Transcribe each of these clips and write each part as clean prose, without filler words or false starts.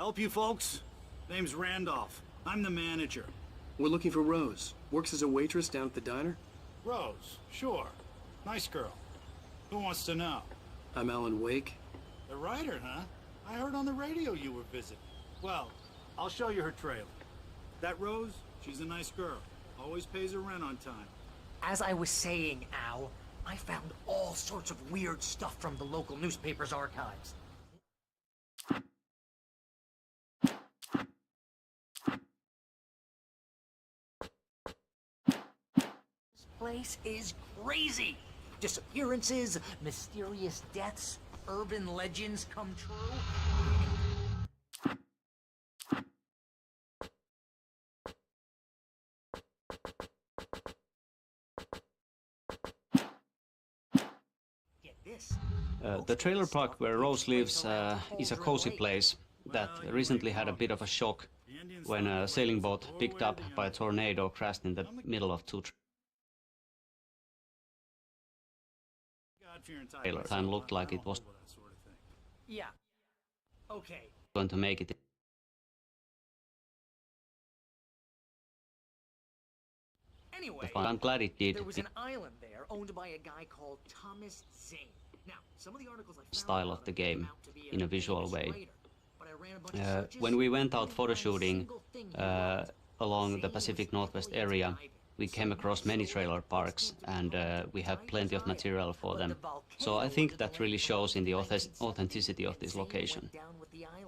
Help you folks? Name's Randolph. I'm the manager. We're looking for Rose. Works as a waitress down at the diner. Rose, sure. Nice girl. Who wants to know? I'm Alan The writer, huh? I heard on the radio you were visiting. Well, I'll show you her trailer. That Rose, she's a nice girl. Always pays her rent on time. As I was saying, Al, I found all sorts of weird stuff from the local newspaper's archives. This place is crazy! Disappearances, mysterious deaths, urban legends come true. The trailer park where Rose lives is a cozy place that recently had a bit of a shock when a sailing boat picked up by a tornado crashed in the middle of two trailers. Time looked like it was Yeah. Okay. going to make it. Anyway, I'm glad it did. there was an island there owned by a guy called Thomas Zane. Now, some of the articles I found Style of the game in a visual way. writer, but I ran a bunch of searches, When we went out couldn't photo find a shooting single thing he wrote. along the Zane Pacific was Northwest equally into area, diving, we so came across many trailer parks, and we have plenty of material for them. So I think that really shows in the authenticity of this location. Down with the island.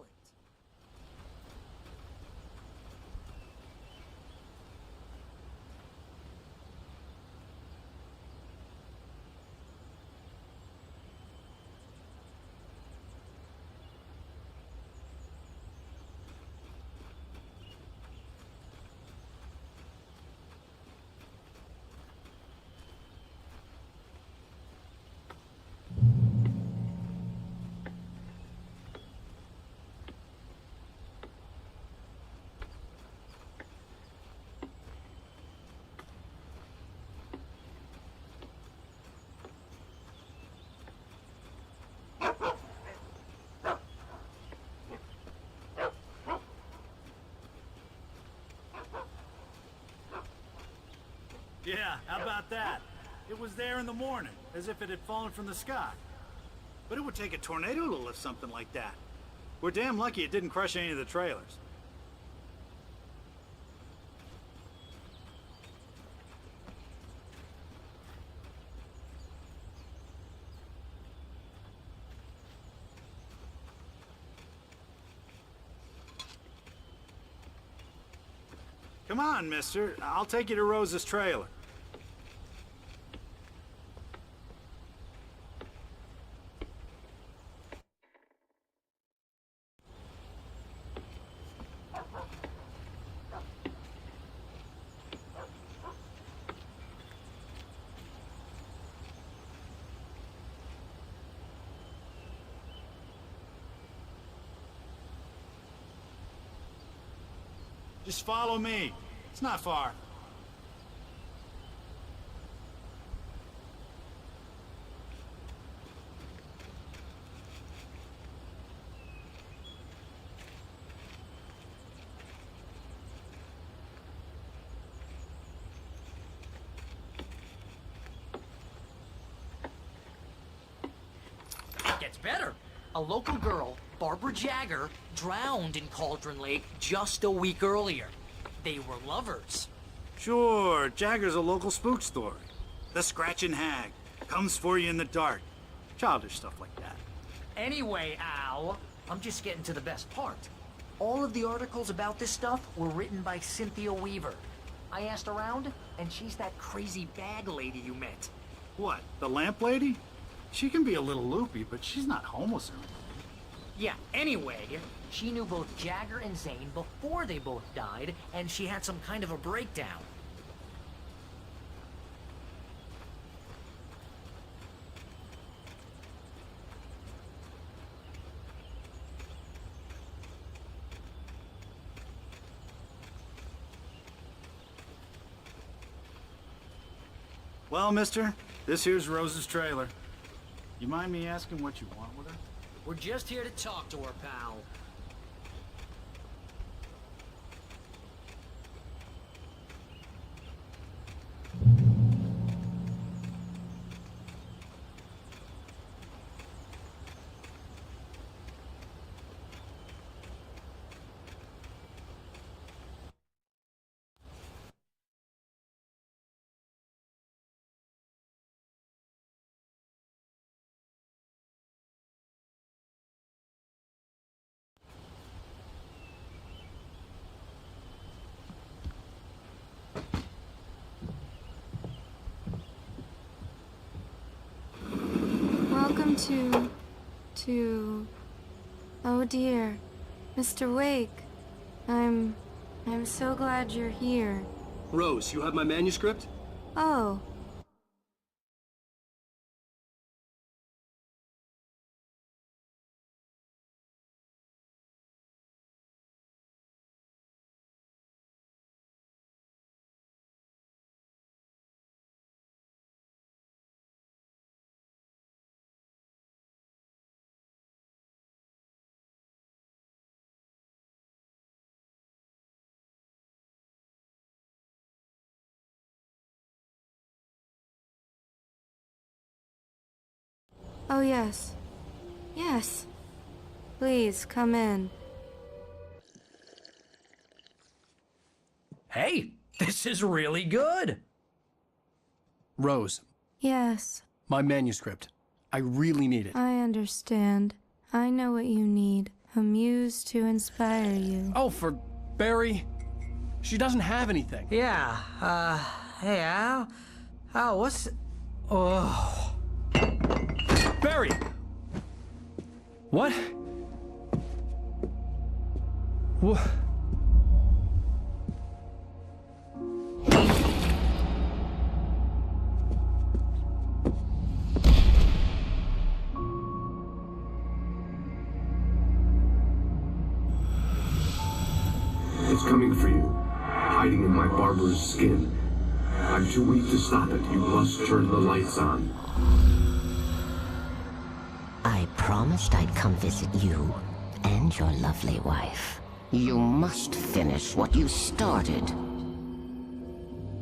Yeah, how about that? It was there in the morning, as if it had fallen from the sky. But it would take a tornado to lift something like that. We're damn lucky it didn't crush any of the trailers. Come on, mister. I'll take you to Rose's trailer. Just follow me. It's not far. It gets better. A local girl, Barbara Jagger, drowned in Cauldron Lake just a week earlier. They were lovers. Sure, Jagger's a local spook story. The Scratching Hag. Comes for you in the dark. Childish stuff like that. Anyway, Al, I'm just getting to the best part. All of the articles about this stuff were written by Cynthia Weaver. I asked around, and she's that crazy bag lady you met. What, the lamp lady? She can be a little loopy, but she's not homeless or anything. Yeah, anyway, she knew both Jagger and Zane before they both died, and she had some kind of a breakdown. Well, mister, this here's Rose's trailer. You mind me asking what you want with her? We're just here to talk to her, pal. to... Oh dear. Mr. Wake. I'm so glad you're here. Rose, you have my manuscript? Oh. Oh, yes. Yes. Please, come in. Hey, this is really good. Rose, Yes, my manuscript. I really need it. I understand. I know what you need. A muse to inspire you. Oh, for Barry. She doesn't have anything. Yeah, hey, Al? Al, what's... Oh... Barry! What? What? It's coming for you, hiding in my barber's skin. I'm too weak to stop it. You must turn the lights on. I promised I'd come visit you and your lovely wife. You must finish what you started.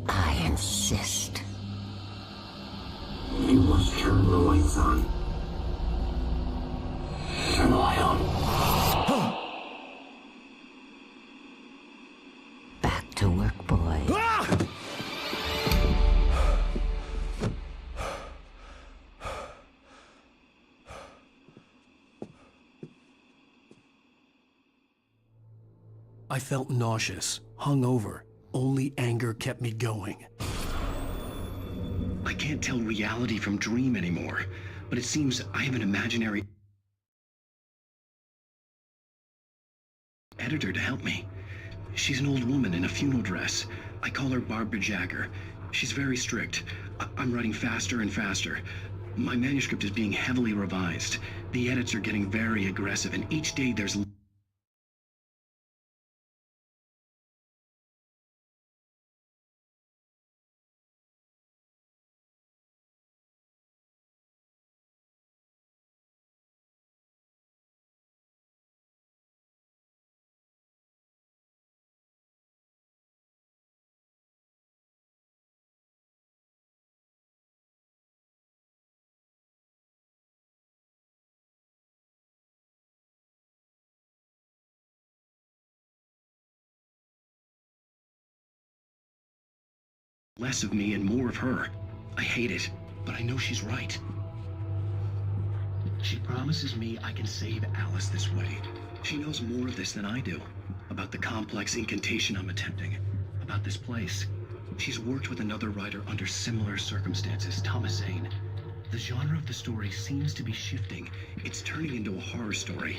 I insist. You must turn the lights on. Turn the light on. Back to work, boy. I felt nauseous, hungover. Only anger kept me going. I can't tell reality from dream anymore, but it seems I have an imaginary editor to help me. She's an old woman in a funeral dress. I call her Barbara Jagger. She's very strict. I'm writing faster and faster. My manuscript is being heavily revised. The edits are getting very aggressive, and each day there's less of me and more of her. I hate it, but I know she's right. She promises me I can save Alice this way. She knows more of this than I do. About the complex incantation I'm attempting. About this place. She's worked with another writer under similar circumstances, Thomas Zane. The genre of the story seems to be shifting. It's turning into a horror story.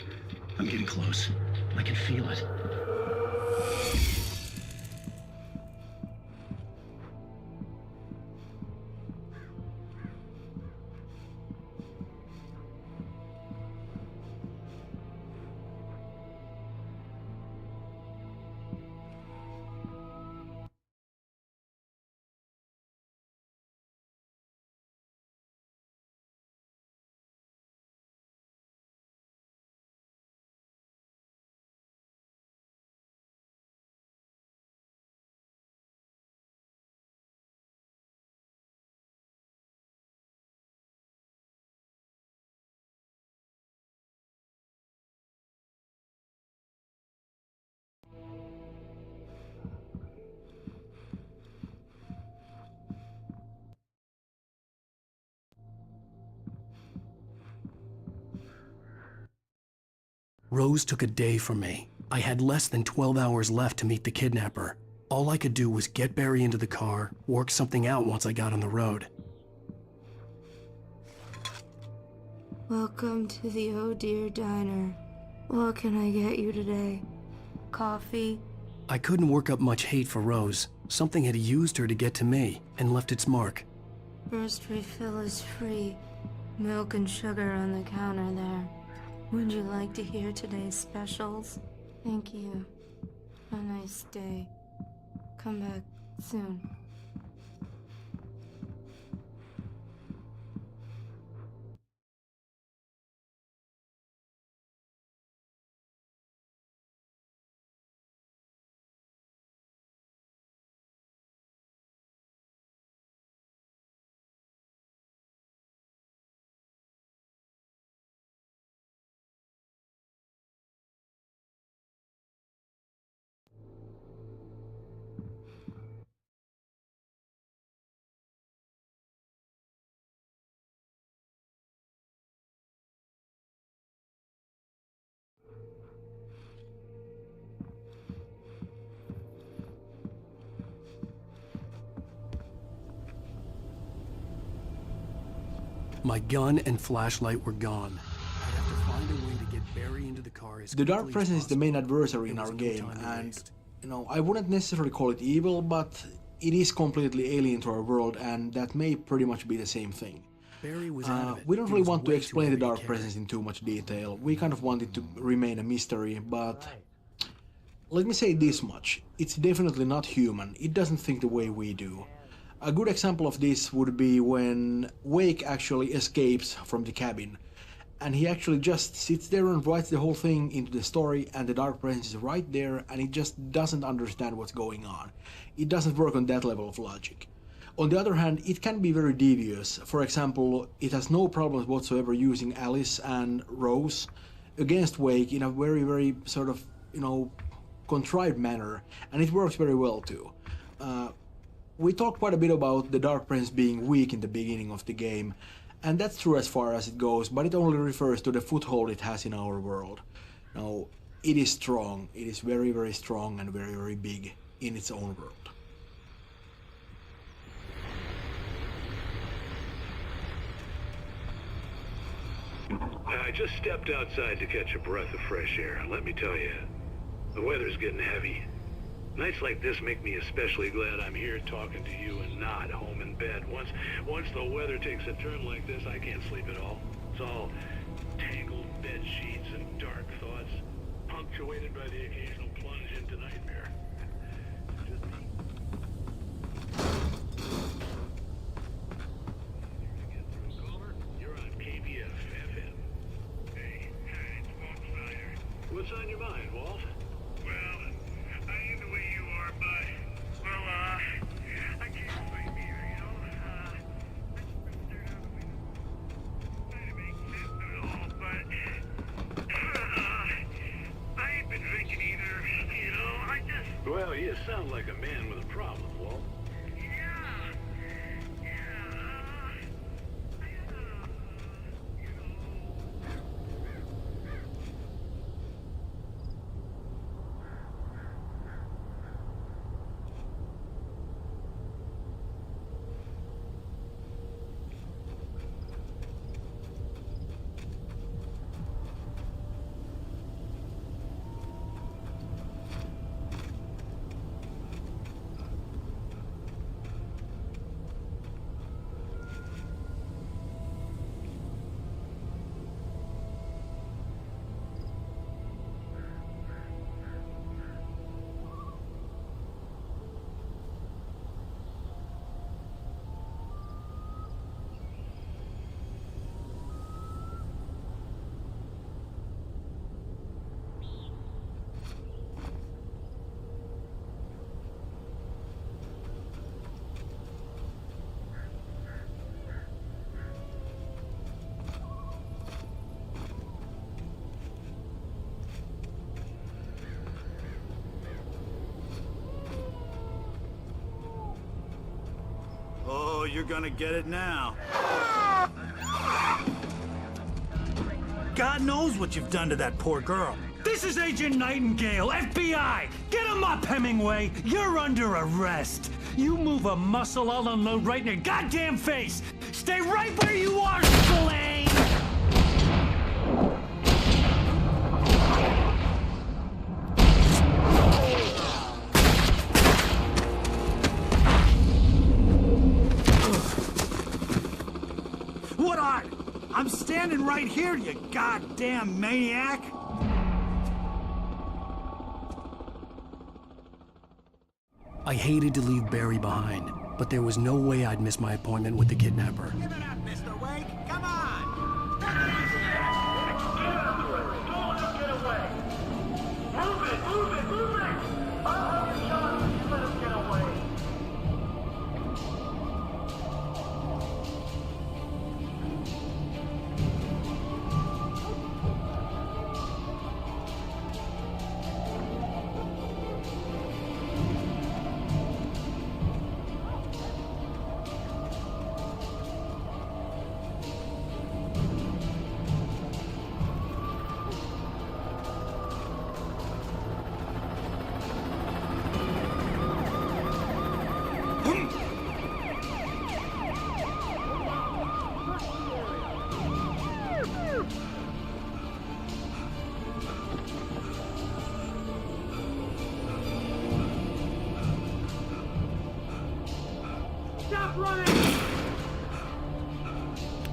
I'm getting close. I can feel it. Rose took a day from me. I had less than 12 hours left to meet the kidnapper. All I could do was get Barry into the car, work something out once I got on the road. Welcome to the Oh Dear Diner. What can I get you today? Coffee? I couldn't work up much hate for Rose. Something had used her to get to me and left its mark. First refill is free. Milk and sugar on the counter there. Would you like to hear today's specials? Thank you. Have a nice day. Come back soon. My gun and flashlight were gone. I'd have to find a way to get Barry into the car as The Dark quickly as Presence is the main possible. adversary in There was our no game, time to and waste. I wouldn't necessarily call it evil, but it is completely alien to our world, and that may pretty much be the same thing. Barry was out of it. We don't He really was want to way too explain the heavy to Dark carry. Presence in too much detail. We kind of want it to remain a mystery, but let me say this much. It's definitely not human. It doesn't think the way we do. A good example of this would be when Wake actually escapes from the cabin. And he actually just sits there and writes the whole thing into the story, and the Dark Presence is right there, and it just doesn't understand what's going on. It doesn't work on that level of logic. On the other hand, it can be very devious. For example, it has no problems whatsoever using Alice and Rose against Wake in a very, very sort of, contrived manner, and it works very well too. We talked quite a bit about the Dark Presence being weak in the beginning of the game, and that's true as far as it goes, but it only refers to the foothold it has in our world. Now, it is strong. It is very, very strong and very, very big in its own world. I just stepped outside to catch a breath of fresh air, and let me tell you, the weather's getting heavy. Nights like this make me especially glad I'm here talking to you and not home in bed. Once the weather takes a turn like this, I can't sleep at all. It's all tangled bed sheets and dark thoughts, punctuated by the occasional plunge into nightmare. You're on KBF FM. Hey, it's Walt Snyder. What's on your mind, Walt? Well, I ain't the way you are, but, well, I can't sleep either, you know? I just been staring out the window. Trying to make sense of it all, but, I ain't been drinking either, you know? I just... Well, you sound like a man with a problem, Walt. Oh, you're gonna get it now. God knows what you've done to that poor girl. This is Agent Nightingale, FBI! Get him up, Hemingway! You're under arrest! You move a muscle, I'll unload right in your goddamn face! Stay right where you are, Slane! I'm standing right here, you goddamn maniac! I hated to leave Barry behind, but there was no way I'd miss my appointment with the kidnapper. Give it up, Mr. Wake. Come on. Don't let him get away. Move it, move it, move it. I'll have a shot if you let him get away. Stop running!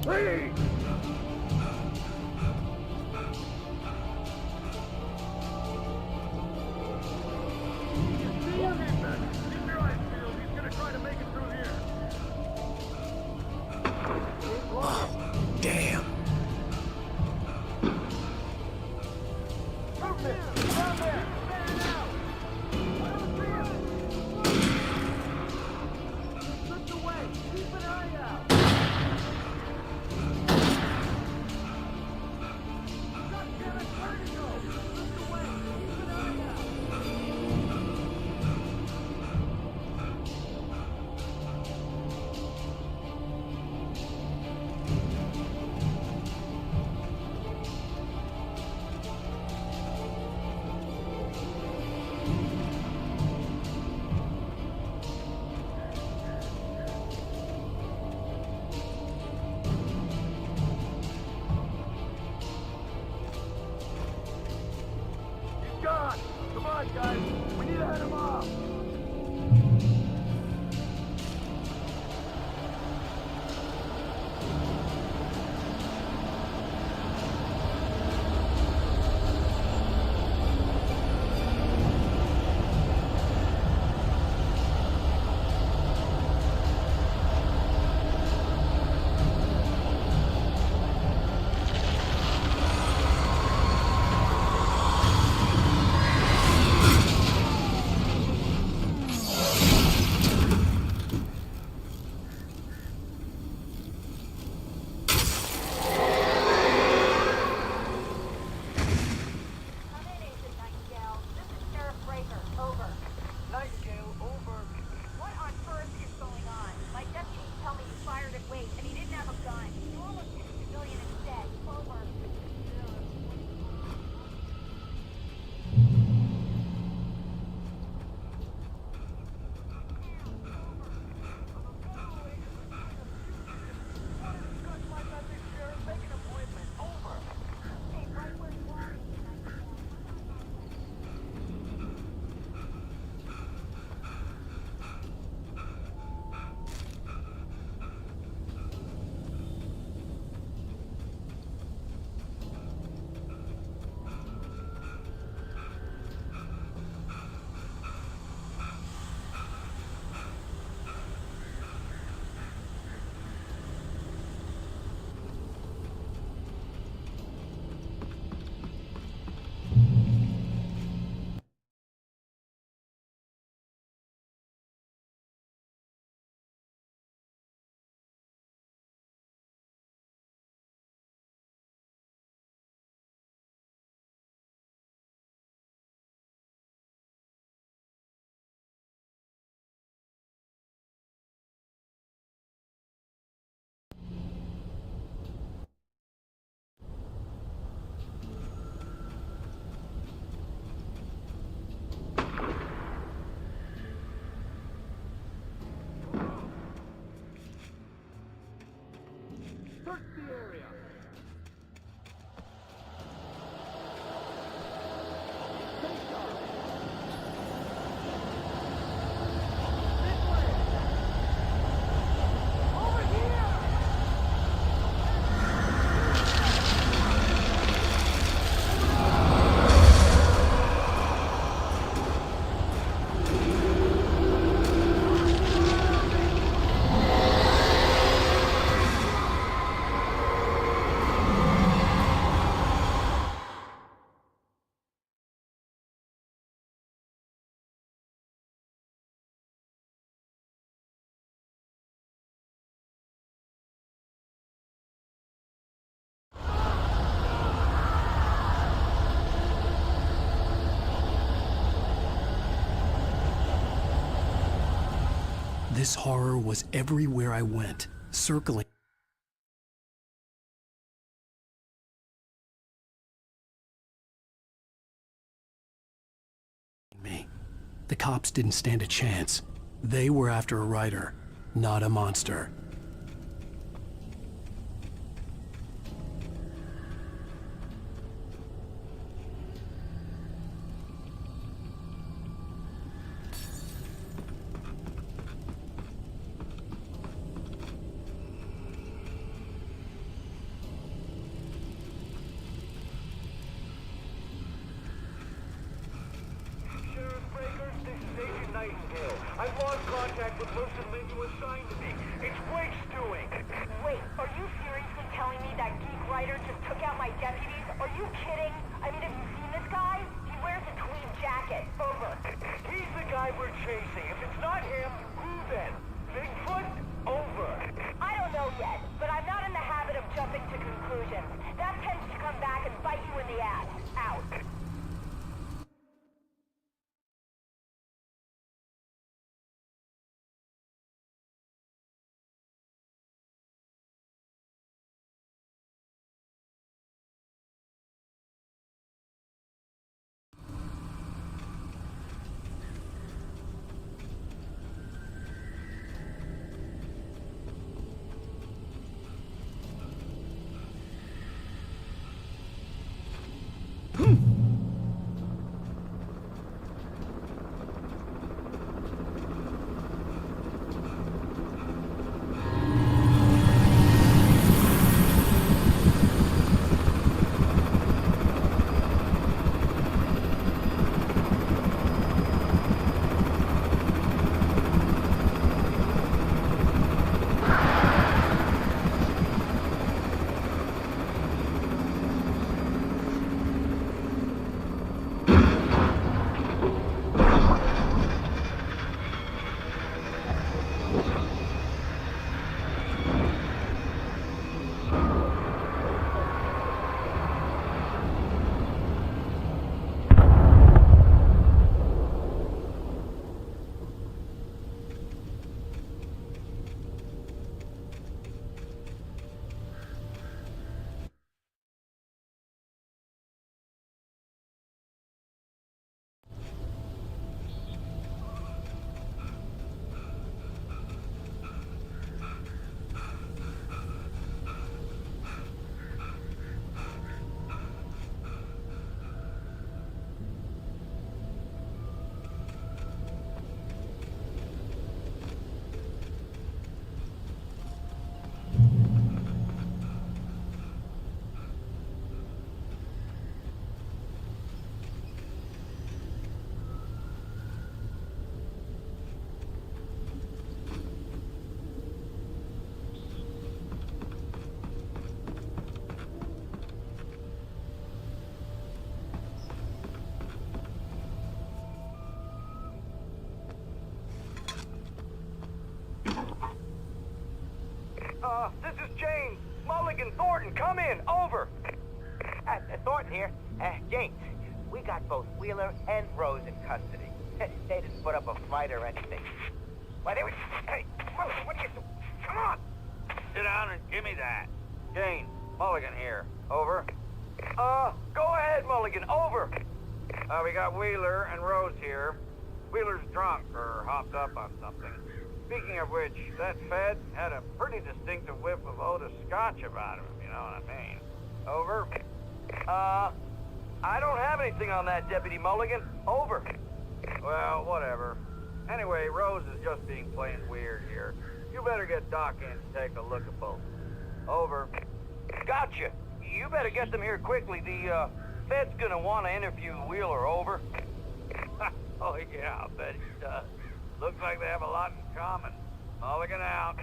Please! Damn. This horror was everywhere I went, circling me. The cops didn't stand a chance. They were after a writer, not a monster. I've lost contact with most of the men you assigned to me. It's Wake's doing. Wait, are you seriously telling me that geek writer just took out my deputies? Are you kidding? I mean, have you seen this guy? He wears a tweed jacket. Over. He's the guy we're chasing. If it's not him, who then? Bigfoot? Over. I don't know yet, but I'm not in the habit of jumping to conclusions. That tends to come back and bite you in the ass. Out. This is James. Mulligan, Thornton, come in. Over. Thornton here. James, we got both Wheeler and Rose in custody. They didn't put up a fight or anything. Why, they were... Hey, Mulligan, what are you doing? Come on. Sit down and give me that. Jane, Mulligan here. Over. Go ahead, Mulligan. Over. We got Wheeler and Rose here. Wheeler's drunk or hopped up on something. Speaking of which, that Fed had a pretty distinctive whiff of Otis Scotch about him, if you know what I mean. Over. I don't have anything on that, Deputy Mulligan. Over. Well, whatever. Anyway, Rose is just being plain weird here. You better get Doc in to take a look at both. Over. Gotcha. You better get them here quickly. The, Fed's gonna want to interview Wheeler. Over. Oh, yeah, I'll bet he does. Looks like they have a lot in common. Mulligan out.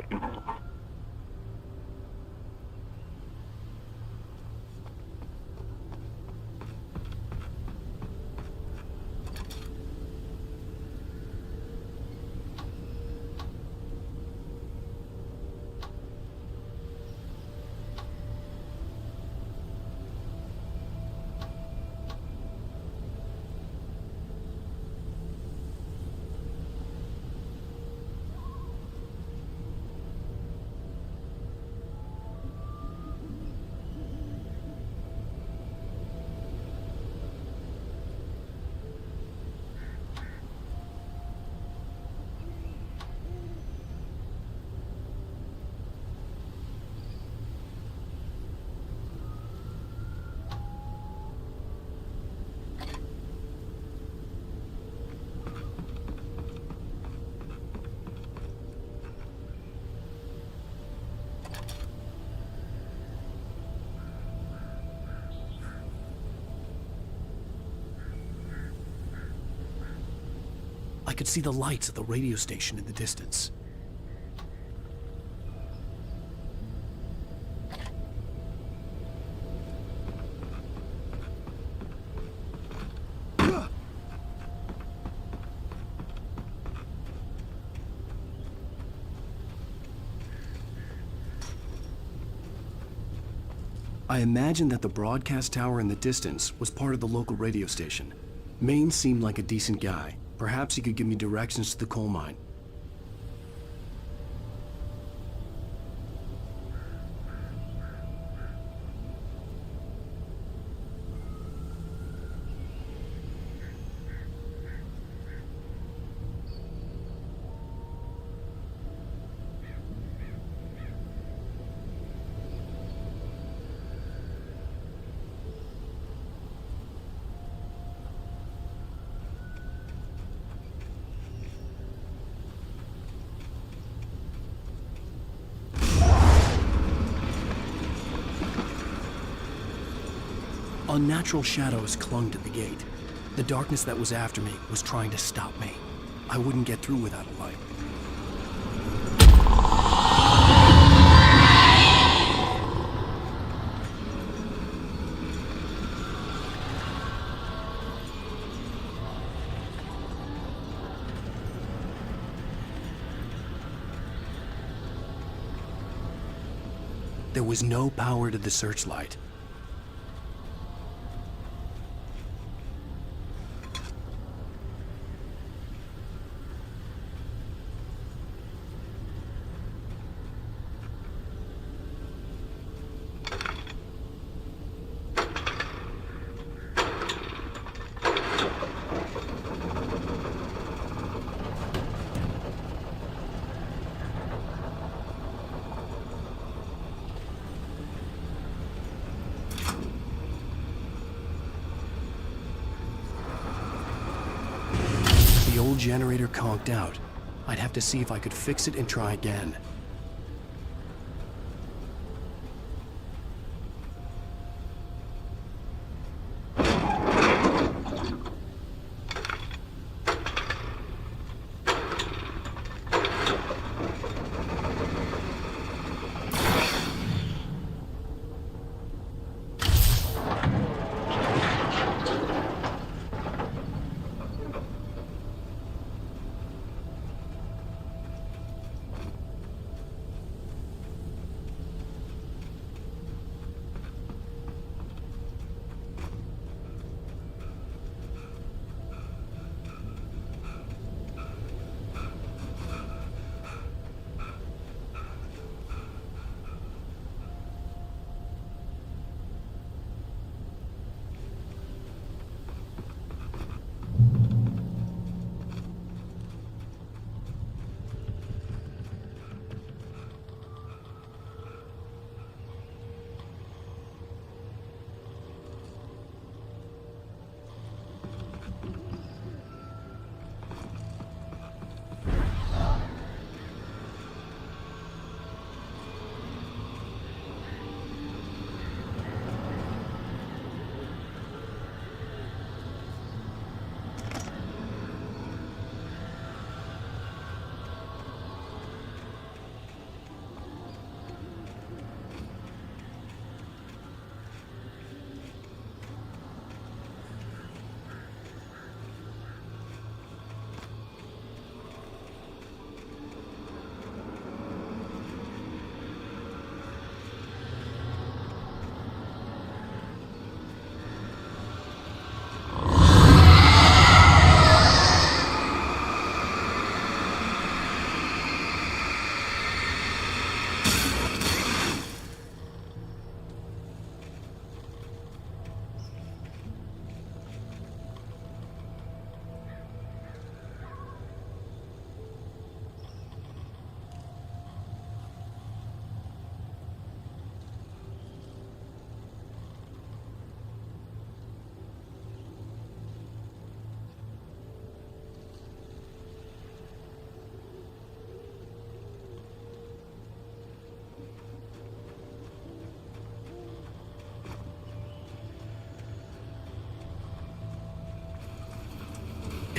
I could see the lights of the radio station in the distance. I imagined that the broadcast tower in the distance was part of the local radio station. Maine seemed like a decent guy. Perhaps he could give me directions to the coal mine. Unnatural shadows clung to the gate. The darkness that was after me was trying to stop me. I wouldn't get through without a light. There was no power to the searchlight. The old generator conked out. I'd have to see if I could fix it and try again.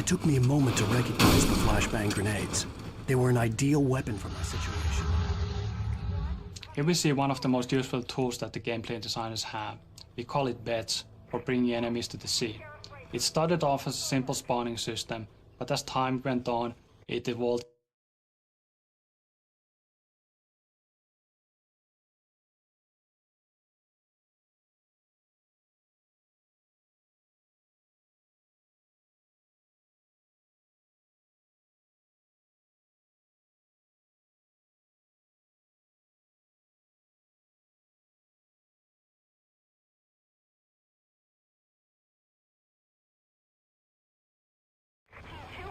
took me a moment to recognize the flashbang grenades. They were an ideal weapon for my situation. Here we see one of the most useful tools that the gameplay designers have. We call it beds, or bringing enemies to the sea. It started off as a simple spawning system, but as time went on, it evolved.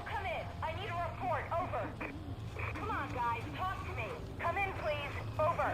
Come in. I need a report. Over. Come on, guys. Talk to me. Come in, please. Over.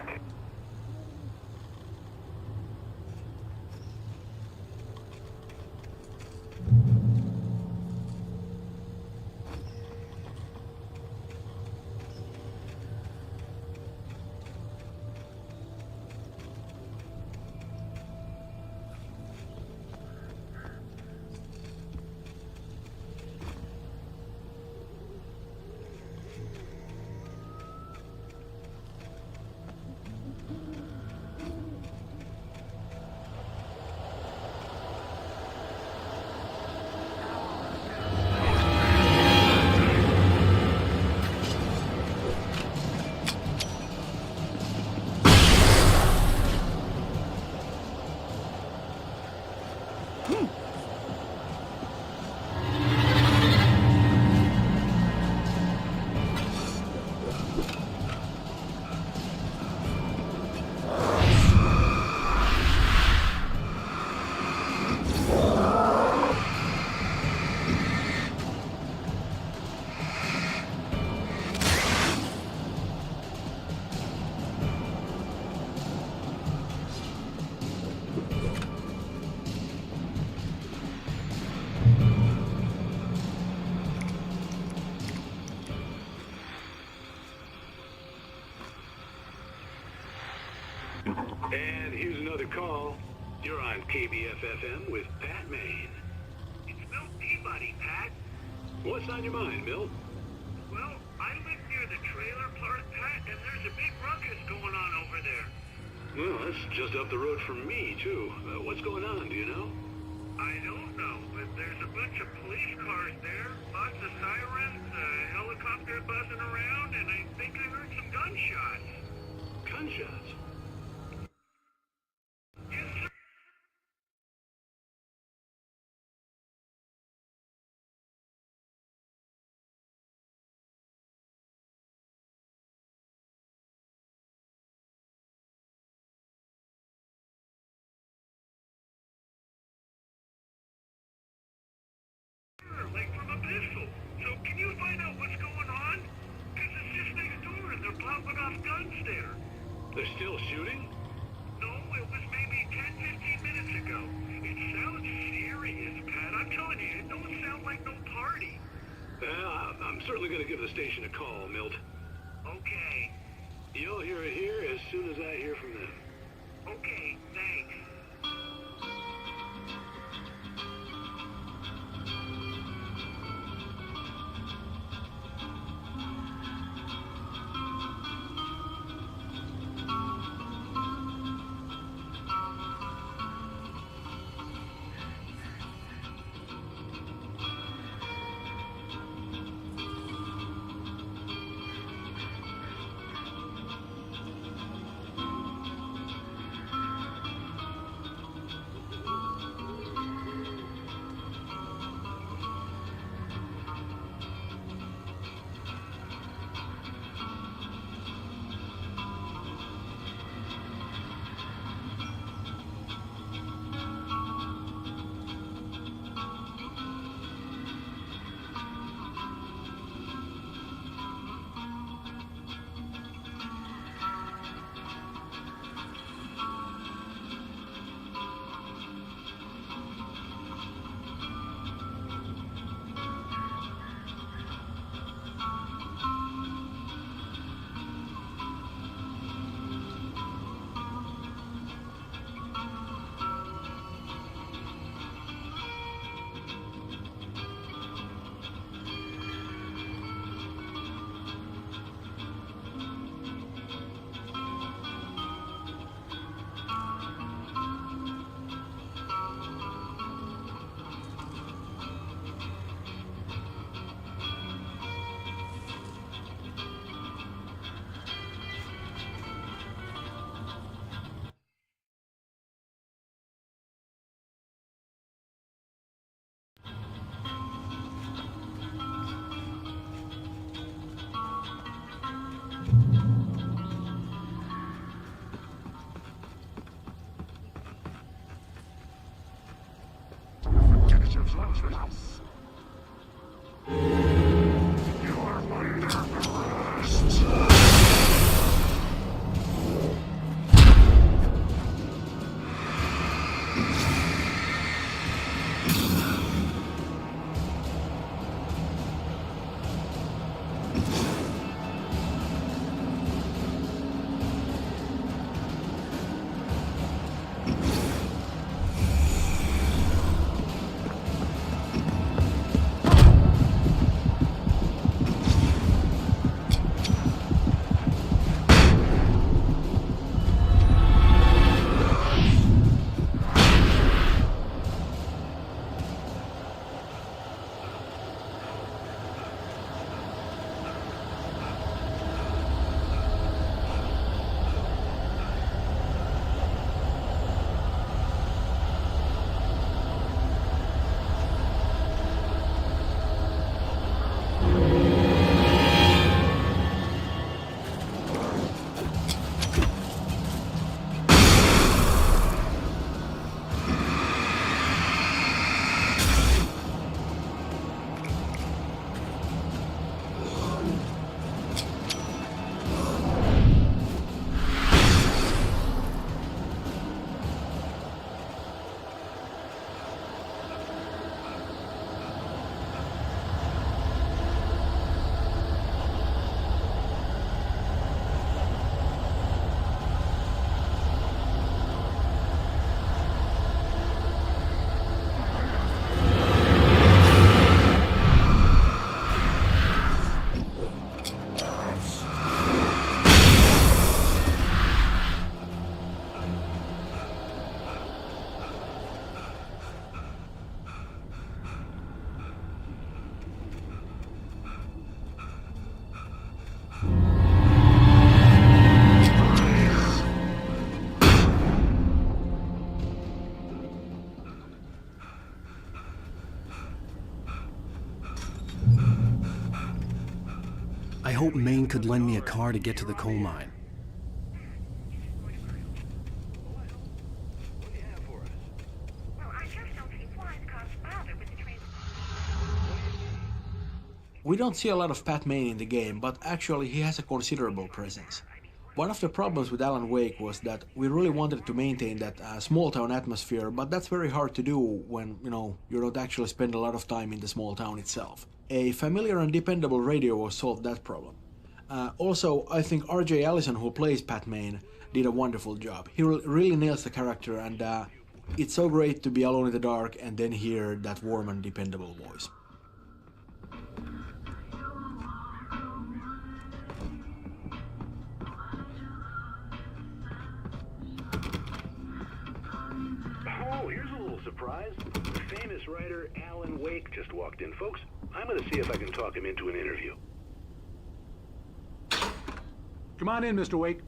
And here's another call. You're on KBFFM with Pat Maine. It's Milt Peabody, Pat. What's on your mind, Milt? Well, I live near the trailer park, Pat, and there's a big ruckus going on over there. Well, that's just up the road from me, too. What's going on, do you know? I don't know, but there's a bunch of police cars there, lots of sirens, a helicopter buzzing around, and I think I heard some gunshots. Gunshots? Yes, sir. Like from a pistol. So can you find out what's going on? Because it's just next door and they're popping off guns there. They're still shooting? No, it was maybe 10, 15 minutes ago. It sounds serious, Pat. I'm telling you, it don't sound like no party. I'm certainly going to give the station a call, Milt. Okay. You'll hear it here as soon as I hear from them. Okay, thanks. I hope Maine could lend me a car to get to the coal mine. We don't see a lot of Pat Maine in the game, but actually he has a considerable presence. One of the problems with Alan Wake was that we really wanted to maintain that small town atmosphere, but that's very hard to do when, you don't actually spend a lot of time in the small town itself. A familiar and dependable radio solved that problem. Also, I think RJ Allison, who plays Pat Maine, did a wonderful job. He really nails the character, and it's so great to be alone in the dark and then hear that warm and dependable voice. Oh, here's a little surprise. The famous writer Alan Wake just walked in. Folks, I'm going to see if I can talk him into an interview. Come on in, Mr. Wake.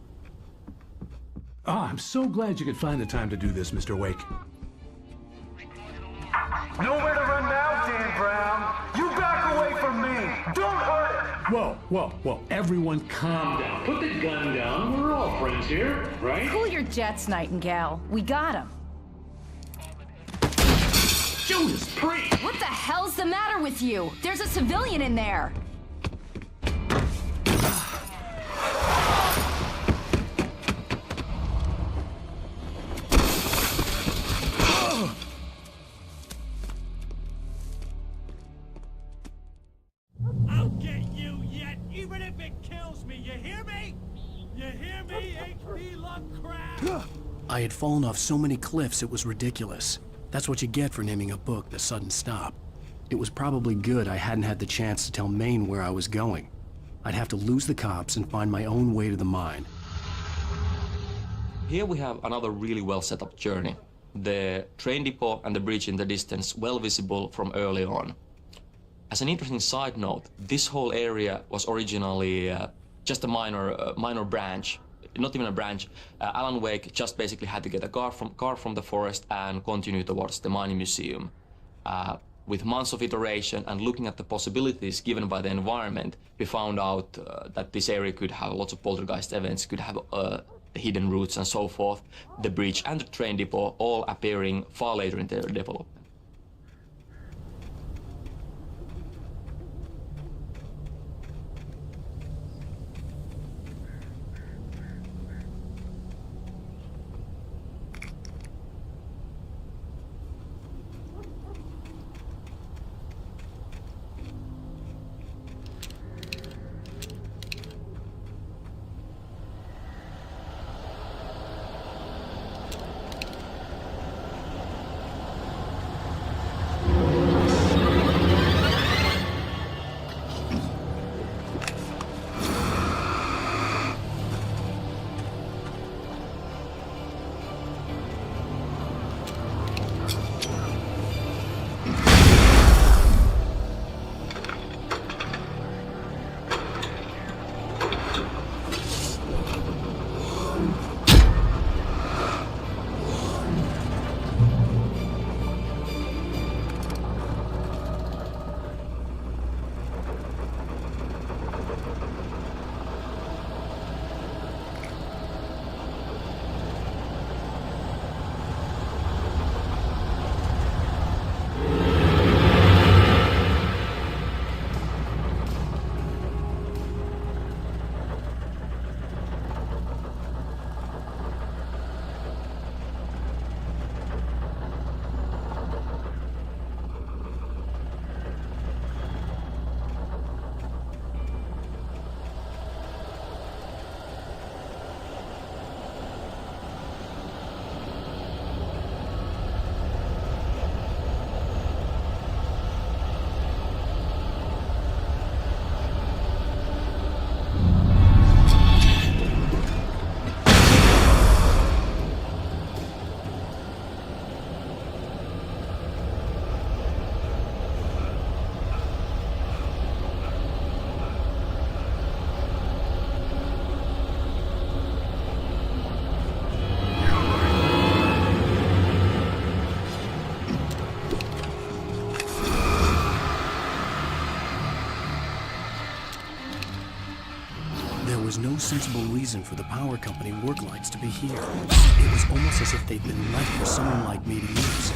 Oh, I'm so glad you could find the time to do this, Mr. Wake. Nowhere to run now, Dan Brown. You back away from me. Don't hurt it. Whoa. Everyone calm down. Put the gun down. We're all friends here, right? Cool your jets, Nightingale. We got him. Judas Priest! What the hell's the matter with you? There's a civilian in there. I'll get you yet, even if it kills me. You hear me? You hear me, H.P. Lovecraft? I had fallen off so many cliffs it was ridiculous. That's what you get for naming a book The Sudden Stop. It was probably good I hadn't had the chance to tell Maine where I was going. I'd have to lose the cops and find my own way to the mine. Here we have another really well set up journey. The train depot and the bridge in the distance well visible from early on. As an interesting side note, this whole area was originally just a minor branch. Not even a branch. Alan Wake just basically had to get a car from the forest and continue towards the mining museum. With months of iteration and looking at the possibilities given by the environment, we found out that this area could have lots of poltergeist events, could have hidden routes and so forth. The bridge and the train depot all appearing far later in their development. was no sensible reason for the power company work lights to be here. It was almost as if they'd been left for someone like me to use.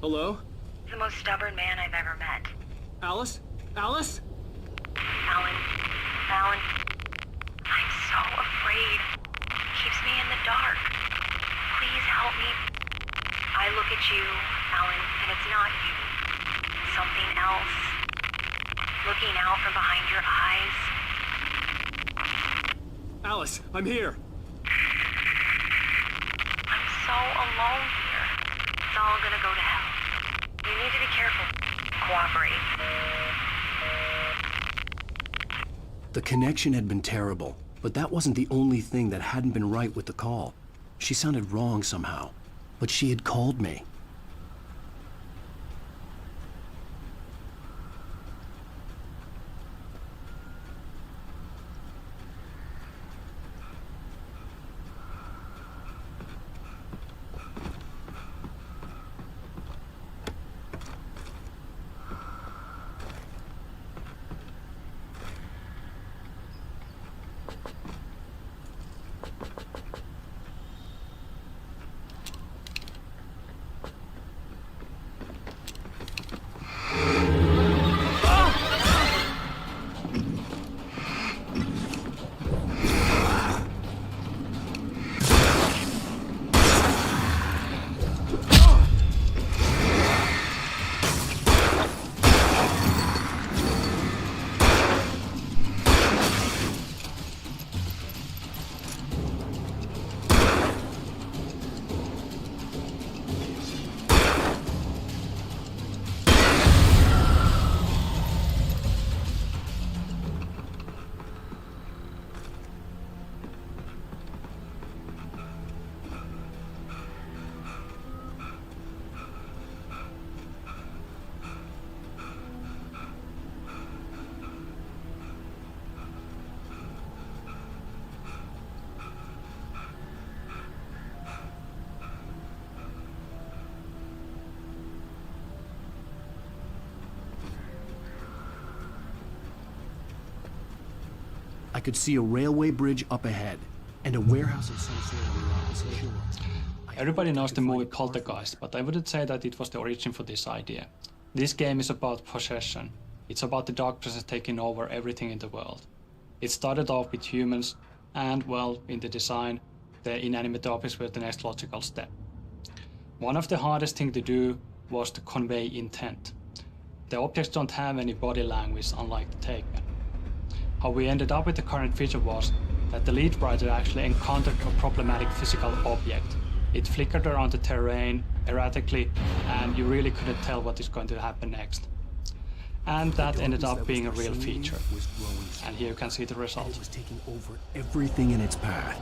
Hello? The most stubborn man I've ever met. Alice? Alice? Alan. Alan. I'm so afraid. Keeps me in the dark. Please help me. I look at you, Alan, and it's not you. Something else. Looking out from behind your eyes. Alice, I'm here. I'm so alone here. It's all gonna go to hell. You need to be careful. Cooperate. The connection had been terrible, but that wasn't the only thing that hadn't been right with the call. She sounded wrong somehow, but she had called me. I could see a railway bridge up ahead, and a warehouse of some sort on the opposite shore. Everybody knows the movie Poltergeist, but I wouldn't say that it was the origin for this idea. This game is about possession. It's about the dark presence taking over everything in the world. It started off with humans, and, well, in the design, the inanimate objects were the next logical step. One of the hardest things to do was to convey intent. The objects don't have any body language, unlike the Taken. How we ended up with the current feature was that the lead writer actually encountered a problematic physical object. It flickered around the terrain erratically, and you really couldn't tell what is going to happen next. And that ended up being a real feature. And here you can see the result. It was taking over everything in its path.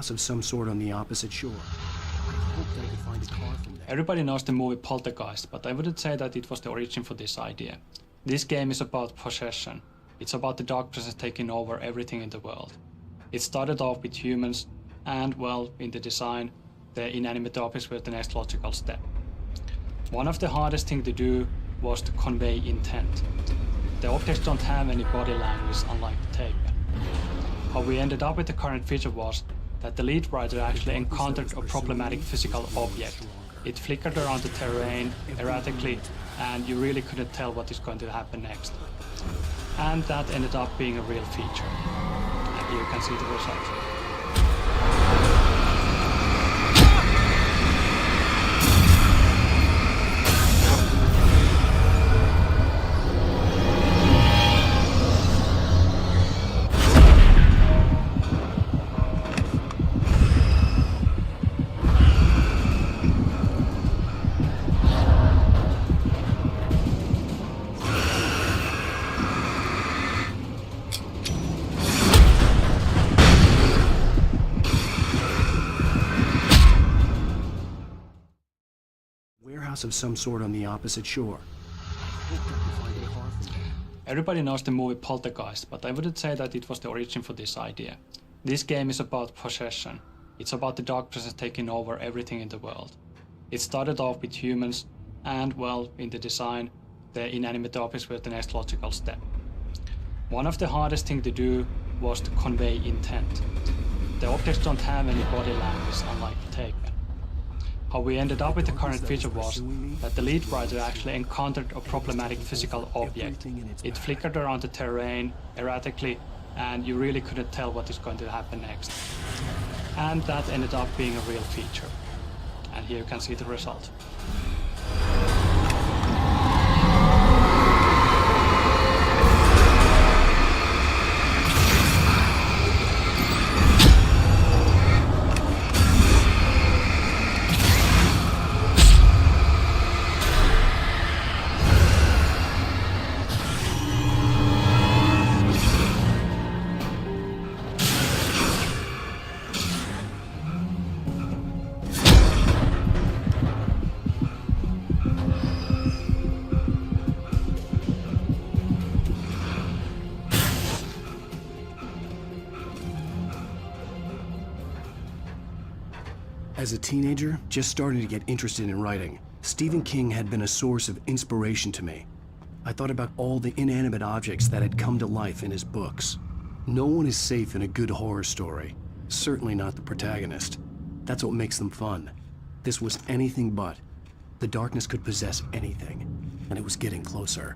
Of some sort on the opposite shore. I hoped I could find a car from there. Everybody knows the movie Poltergeist, but I wouldn't say that it was the origin for this idea. This game is about possession. It's about the dark presence taking over everything in the world. It started off with humans, and, well, in the design, the inanimate objects were the next logical step. One of the hardest things to do was to convey intent. The objects don't have any body language, unlike the Taken. How we ended up with the current feature was that the lead writer actually encountered a problematic physical object. It flickered around the terrain erratically, and you really couldn't tell what is going to happen next. And that ended up being a real feature. And here you can see the result. Of some sort on the opposite shore. I hoped I could find a car from there. Everybody knows the movie Poltergeist, but I wouldn't say that it was the origin for this idea. This game is about possession. It's about the dark presence taking over everything in the world. It started off with humans, and, well, in the design, the inanimate objects were the next logical step. One of the hardest things to do was to convey intent. The objects don't have any body language, unlike the Taken. How we ended up with the current feature was that the lead writer actually encountered a problematic physical object. It flickered around the terrain erratically, and you really couldn't tell what is going to happen next. And that ended up being a real feature. And here you can see the result. As a teenager, just starting to get interested in writing, Stephen King had been a source of inspiration to me. I thought about all the inanimate objects that had come to life in his books. No one is safe in a good horror story, certainly not the protagonist. That's what makes them fun. This was anything but. The darkness could possess anything, and it was getting closer.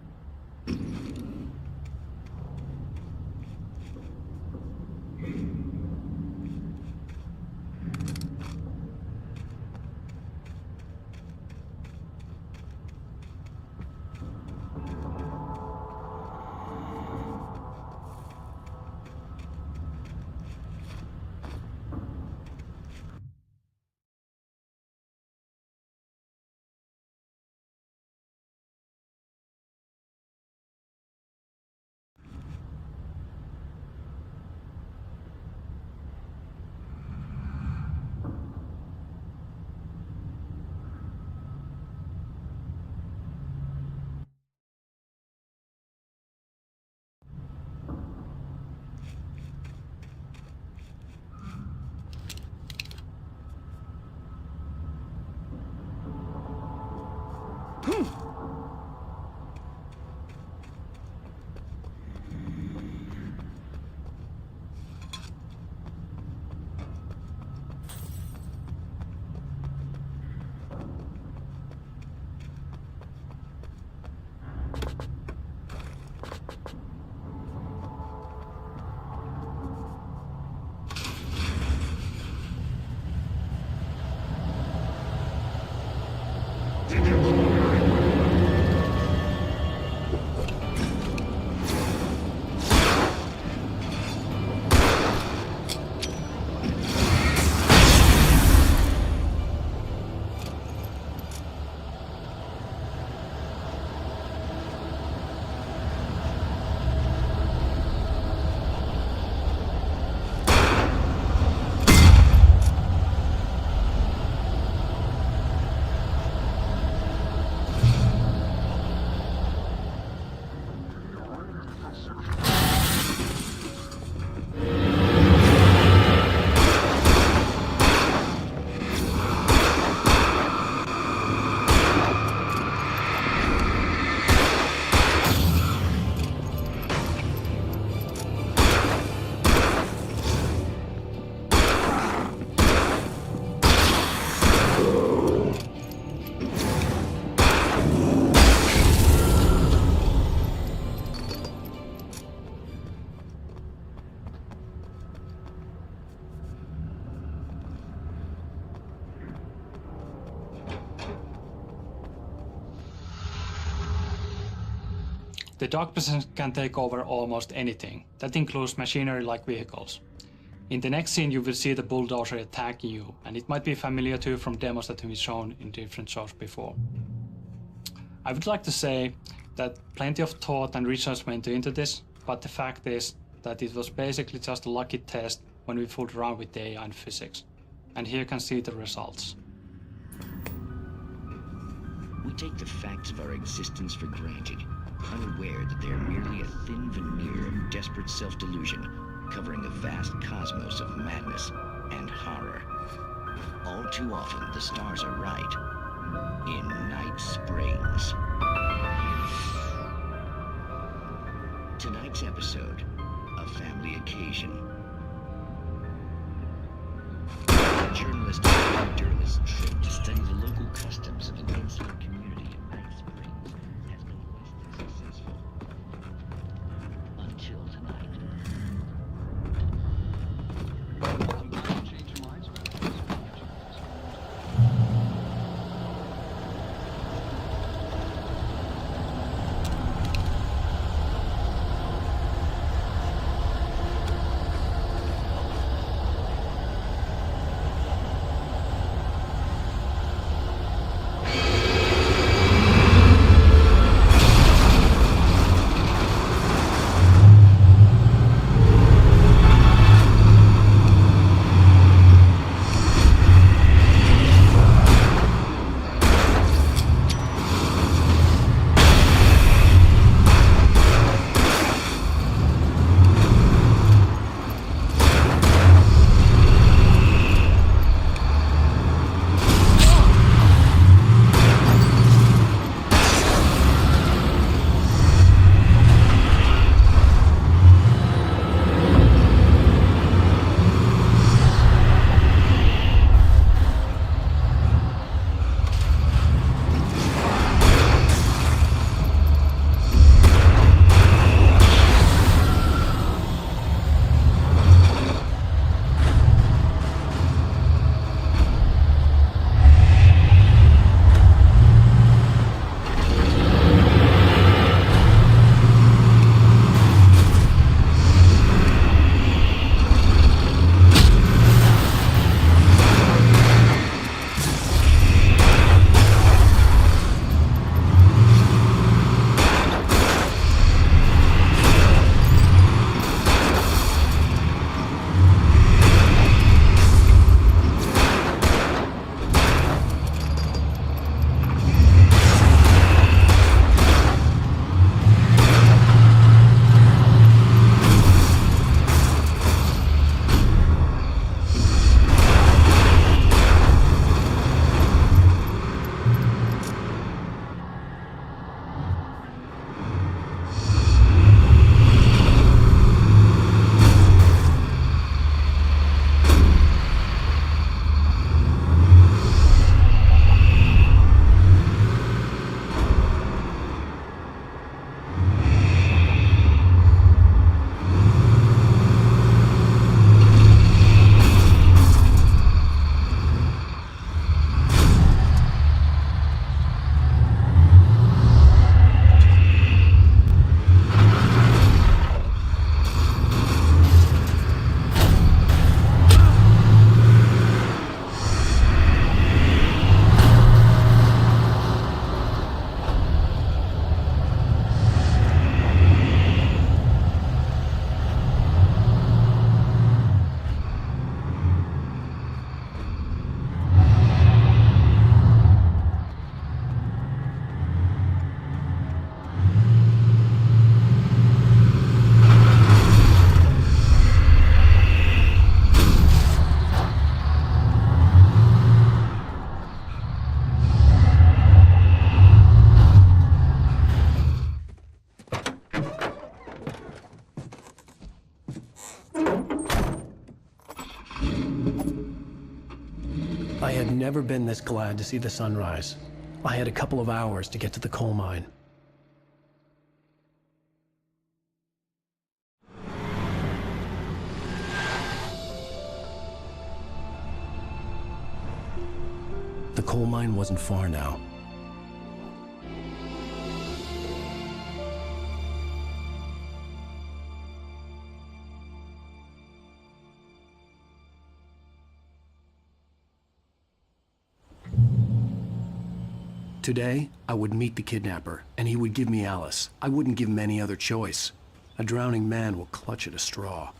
The dark presence can take over almost anything. That includes machinery like vehicles. In the next scene you will see the bulldozer attacking you, and it might be familiar too from demos that have been shown in different shows before. I would like to say that plenty of thought and research went into this, but the fact is that it was basically just a lucky test when we fooled around with the AI and physics. And here you can see the results. We take the facts of our existence for granted, unaware that they are merely a thin veneer of desperate self-delusion, covering a vast cosmos of madness and horror. All too often, the stars are right. In Night Springs. Tonight's episode, A Family Occasion. A journalist's trip to study the local customs of an insular community in Night Springs has been less than successful. Until tonight. I had never been this glad to see the sunrise. I had a couple of hours to get to the coal mine. The coal mine wasn't far now. Today, I would meet the kidnapper, and he would give me Alice. I wouldn't give him any other choice. A drowning man will clutch at a straw.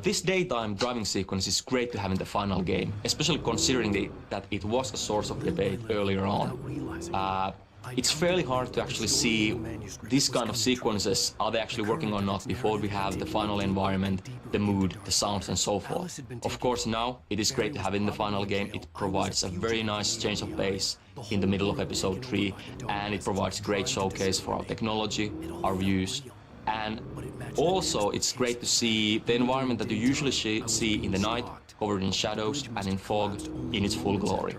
This daytime driving sequence is great to have in the final game, especially considering that it was a source of debate earlier on. it's fairly hard to actually see this kind of sequences, are they actually working or not, before we have the final environment, the mood, the sounds and so forth. Of course now, it is great to have in the final game. It provides a very nice change of pace in the middle of episode 3, and it provides great showcase for our technology, our views, and also it's great to see the environment that you usually see in the night, covered in shadows and in fog, in its full glory.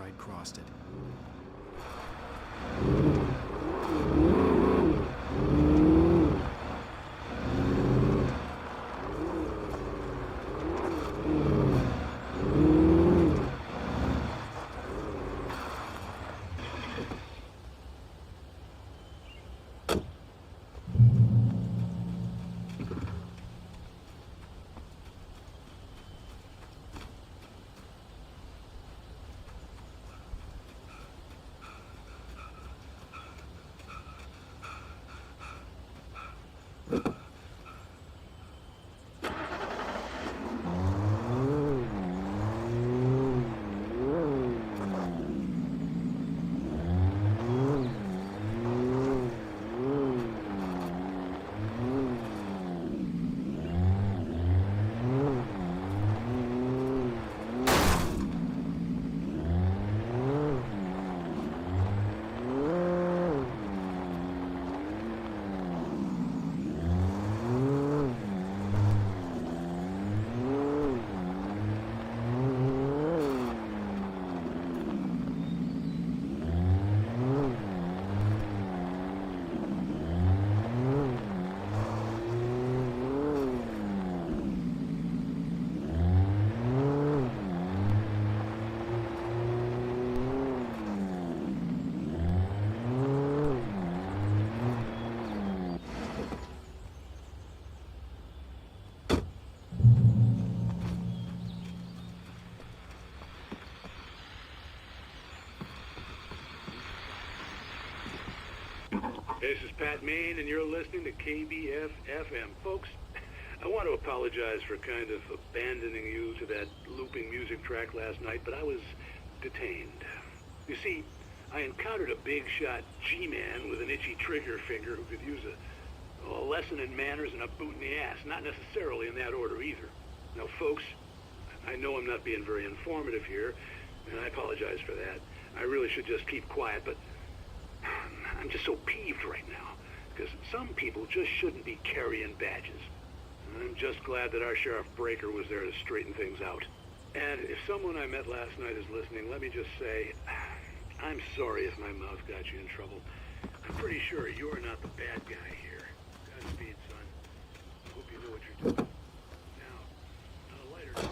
This is Pat Main, and you're listening to KBF-FM. Folks, I want to apologize for kind of abandoning you to that looping music track last night, but I was detained. You see, I encountered a big-shot G-man with an itchy trigger finger who could use a lesson in manners and a boot in the ass, not necessarily in that order either. Now, folks, I know I'm not being very informative here, and I apologize for that. I really should just keep quiet, but I'm just so peeved right now, because some people just shouldn't be carrying badges. And I'm just glad that our Sheriff Breaker was there to straighten things out. And if someone I met last night is listening, let me just say, I'm sorry if my mouth got you in trouble. I'm pretty sure you're not the bad guy here. Godspeed, son. I hope you know what you're doing. Now, on a lighter note.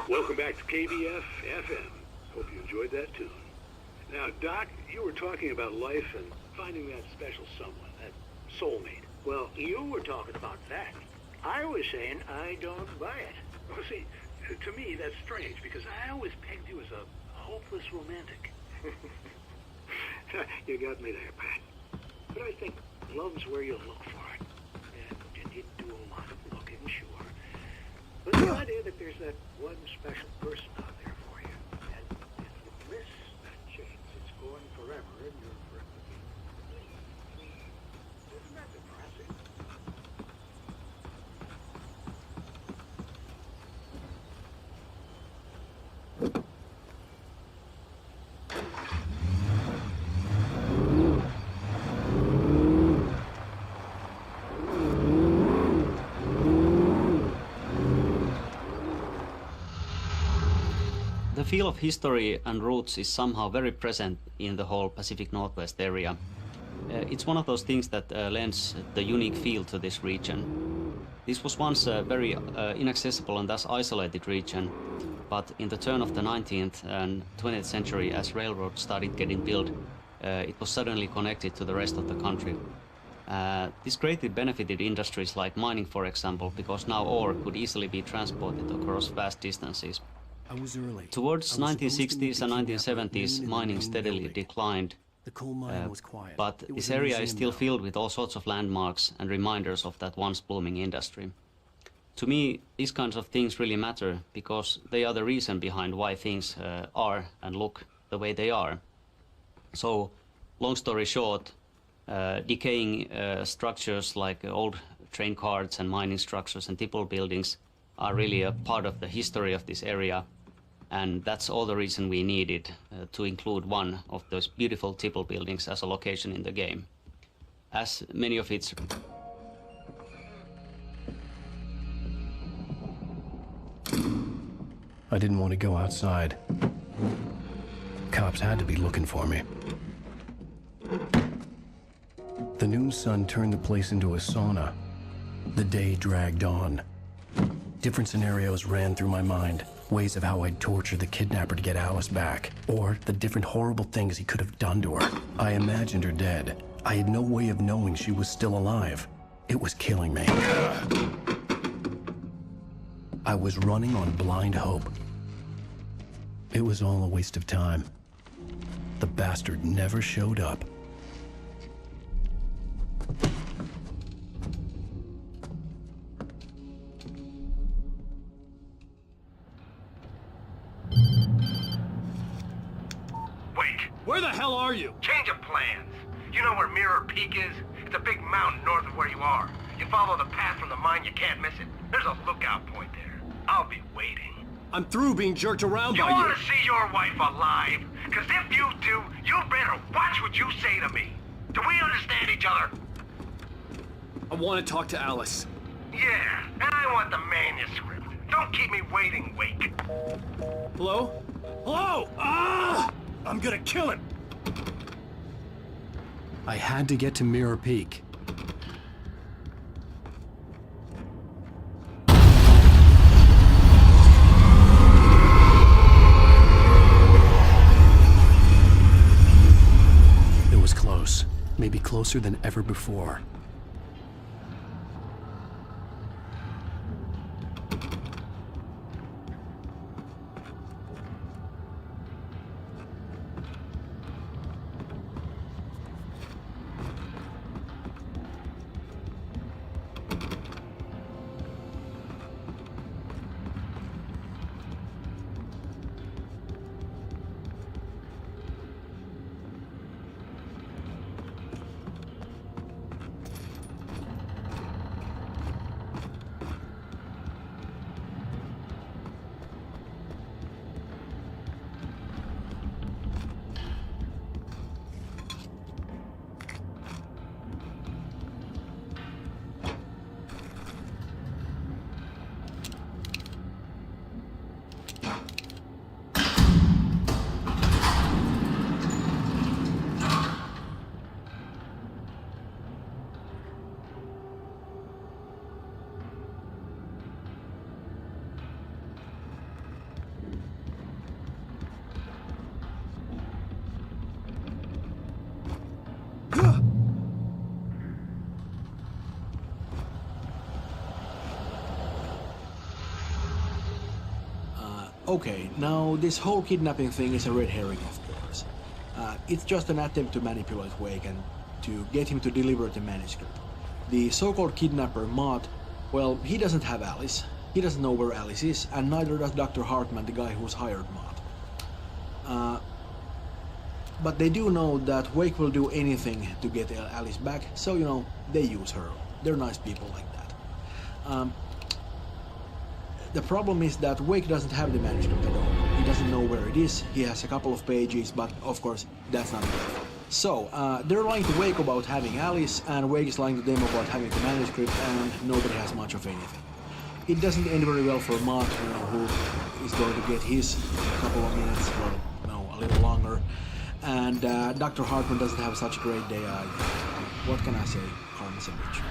Welcome back to KBF-FM. Hope you enjoyed that tune. Now, Doc, you were talking about life and finding that special someone, that soulmate. Well, you were talking about that. I was saying I don't buy it. Well, see, to me, that's strange, because I always pegged you as a hopeless romantic. You got me there, Pat. But I think love's where you look for it. And you need to do a lot of looking, sure. But the idea that there's that one special person out there for you, and if you miss that chance, it's going forever, and you're forever being complete. Isn't that depressing? The feel of history and roots is somehow very present in the whole Pacific Northwest area. It's one of those things that lends the unique feel to this region. This was once a very inaccessible and thus isolated region, but in the turn of the 19th and 20th century, as railroads started getting built, it was suddenly connected to the rest of the country. This greatly benefited industries like mining, for example, because now ore could easily be transported across vast distances. I was early. Towards 1960s and 1970s, mining steadily declined, The coal mine was quiet. but this area is still filled with all sorts of landmarks and reminders of that once blooming industry. To me, these kinds of things really matter because they are the reason behind why things are and look the way they are. So, long story short, decaying structures like old train carts and mining structures and tipple buildings are really a part of the history of this area, and that's all the reason we needed to include one of those beautiful tipple buildings as a location in the game. As many of its I didn't want to go outside. Cops had to be looking for me. The noon sun turned the place into a sauna. The day dragged on. Different scenarios ran through my mind. Ways of how I'd torture the kidnapper to get Alice back. Or the different horrible things he could have done to her. I imagined her dead. I had no way of knowing she was still alive. It was killing me. I was running on blind hope. It was all a waste of time. The bastard never showed up. Where the hell are you? Change of plans. You know where Mirror Peak is? It's a big mountain north of where you are. You follow the path from the mine, you can't miss it. There's a lookout point there. I'll be waiting. I'm through being jerked around by You want to see your wife alive? Because if you do, you better watch what you say to me. Do we understand each other? I want to talk to Alice. Yeah, and I want the manuscript. Don't keep me waiting, Wake. Hello? Hello! Ah! I'm gonna kill him! I had to get to Mirror Peak. It was close. Maybe closer than ever before. Okay, now this whole kidnapping thing is a red herring, of course. It's just an attempt to manipulate Wake and to get him to deliver the manuscript. The so-called kidnapper, Mott, well, he doesn't have Alice. He doesn't know where Alice is, and neither does Dr. Hartman, the guy who's hired Mott. But they do know that Wake will do anything to get Alice back, so, you know, they use her. They're nice people like that. The problem is that Wake doesn't have the manuscript at all. He doesn't know where it is. He has a couple of pages, but of course, that's not enough. So, they're lying to Wake about having Alice, and Wake is lying to them about having the manuscript, and nobody has much of anything. It doesn't end very well for Mott, you know, who is going to get his couple of minutes, or, no, a little longer. And Dr. Hartman doesn't have such a great day either. What can I say? Karma's a bitch.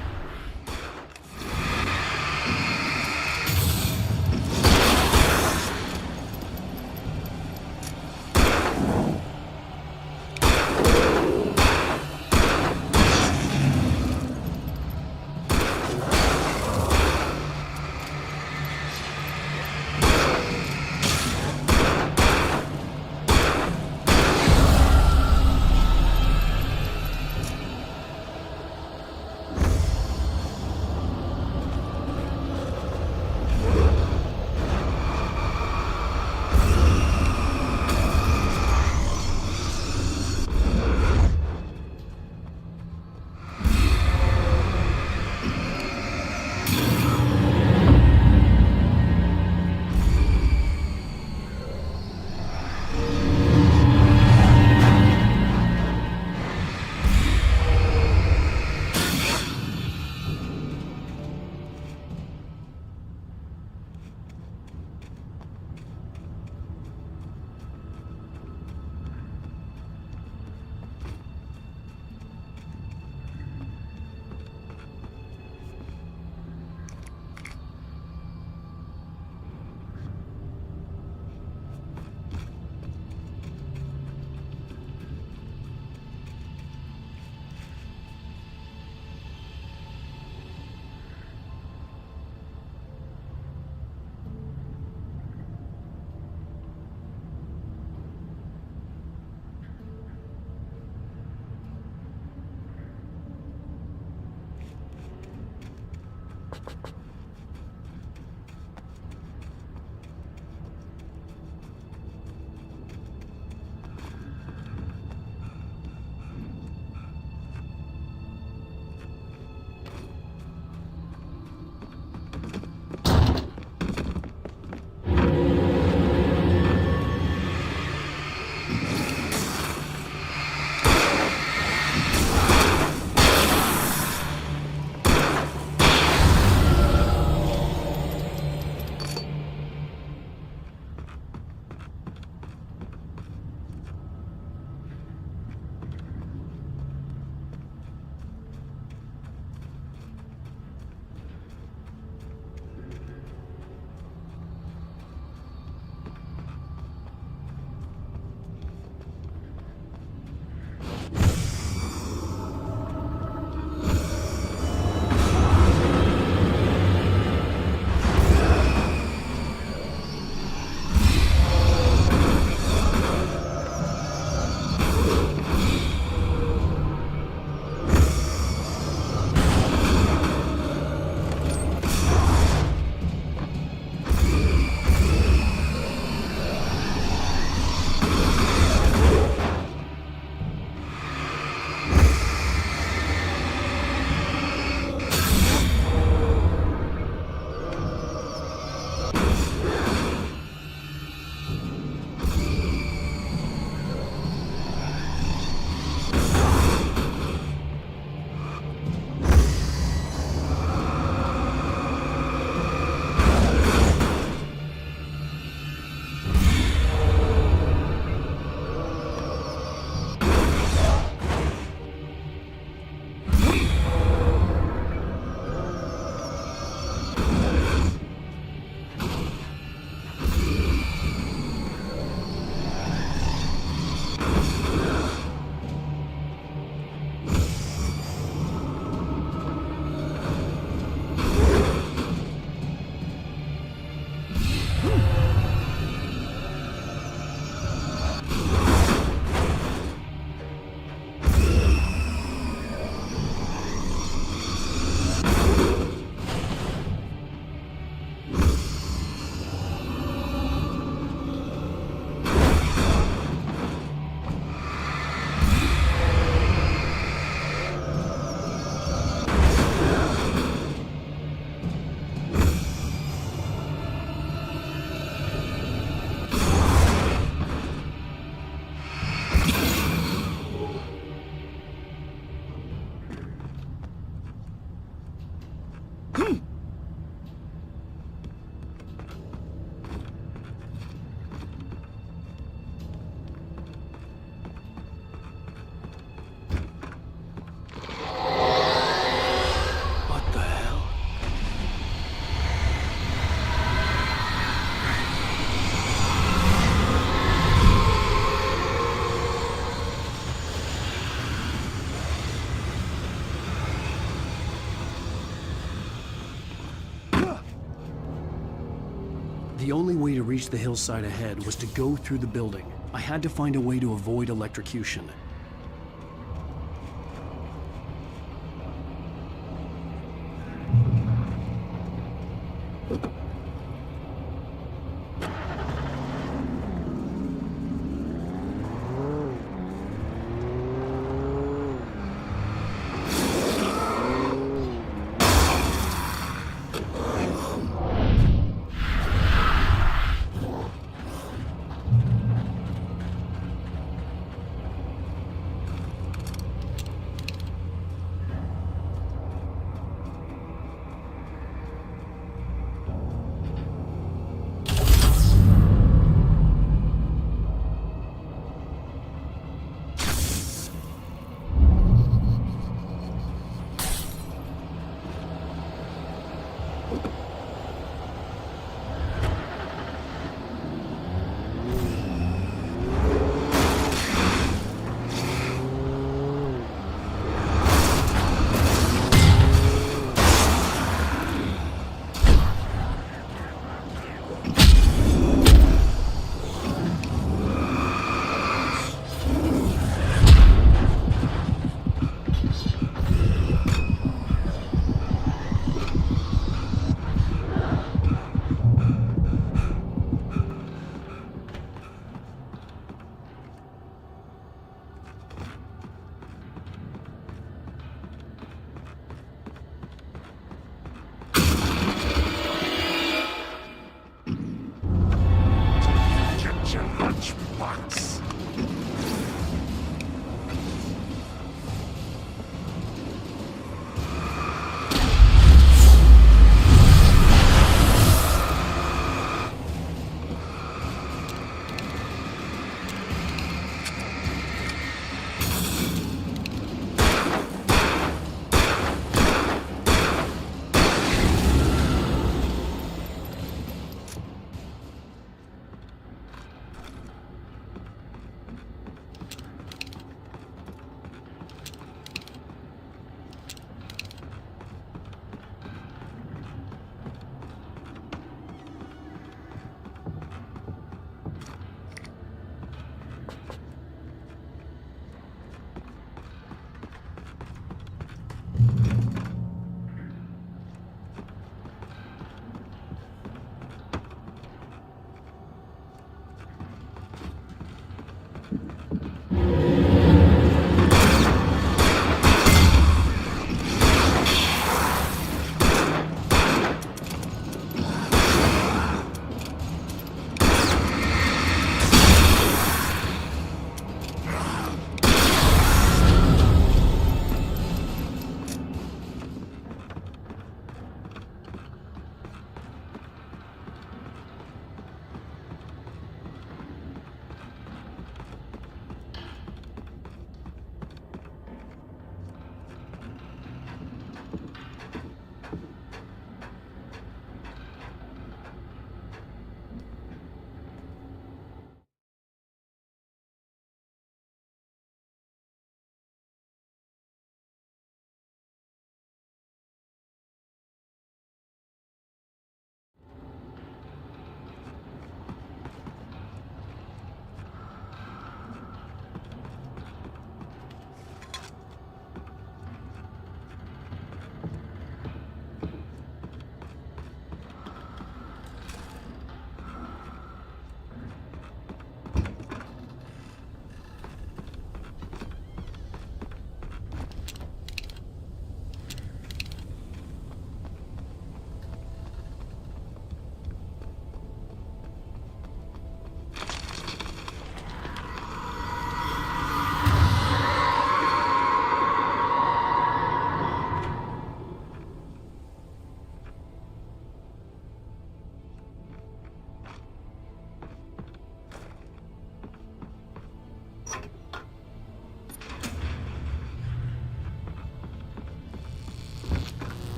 The only way to reach the hillside ahead was to go through the building. I had to find a way to avoid electrocution.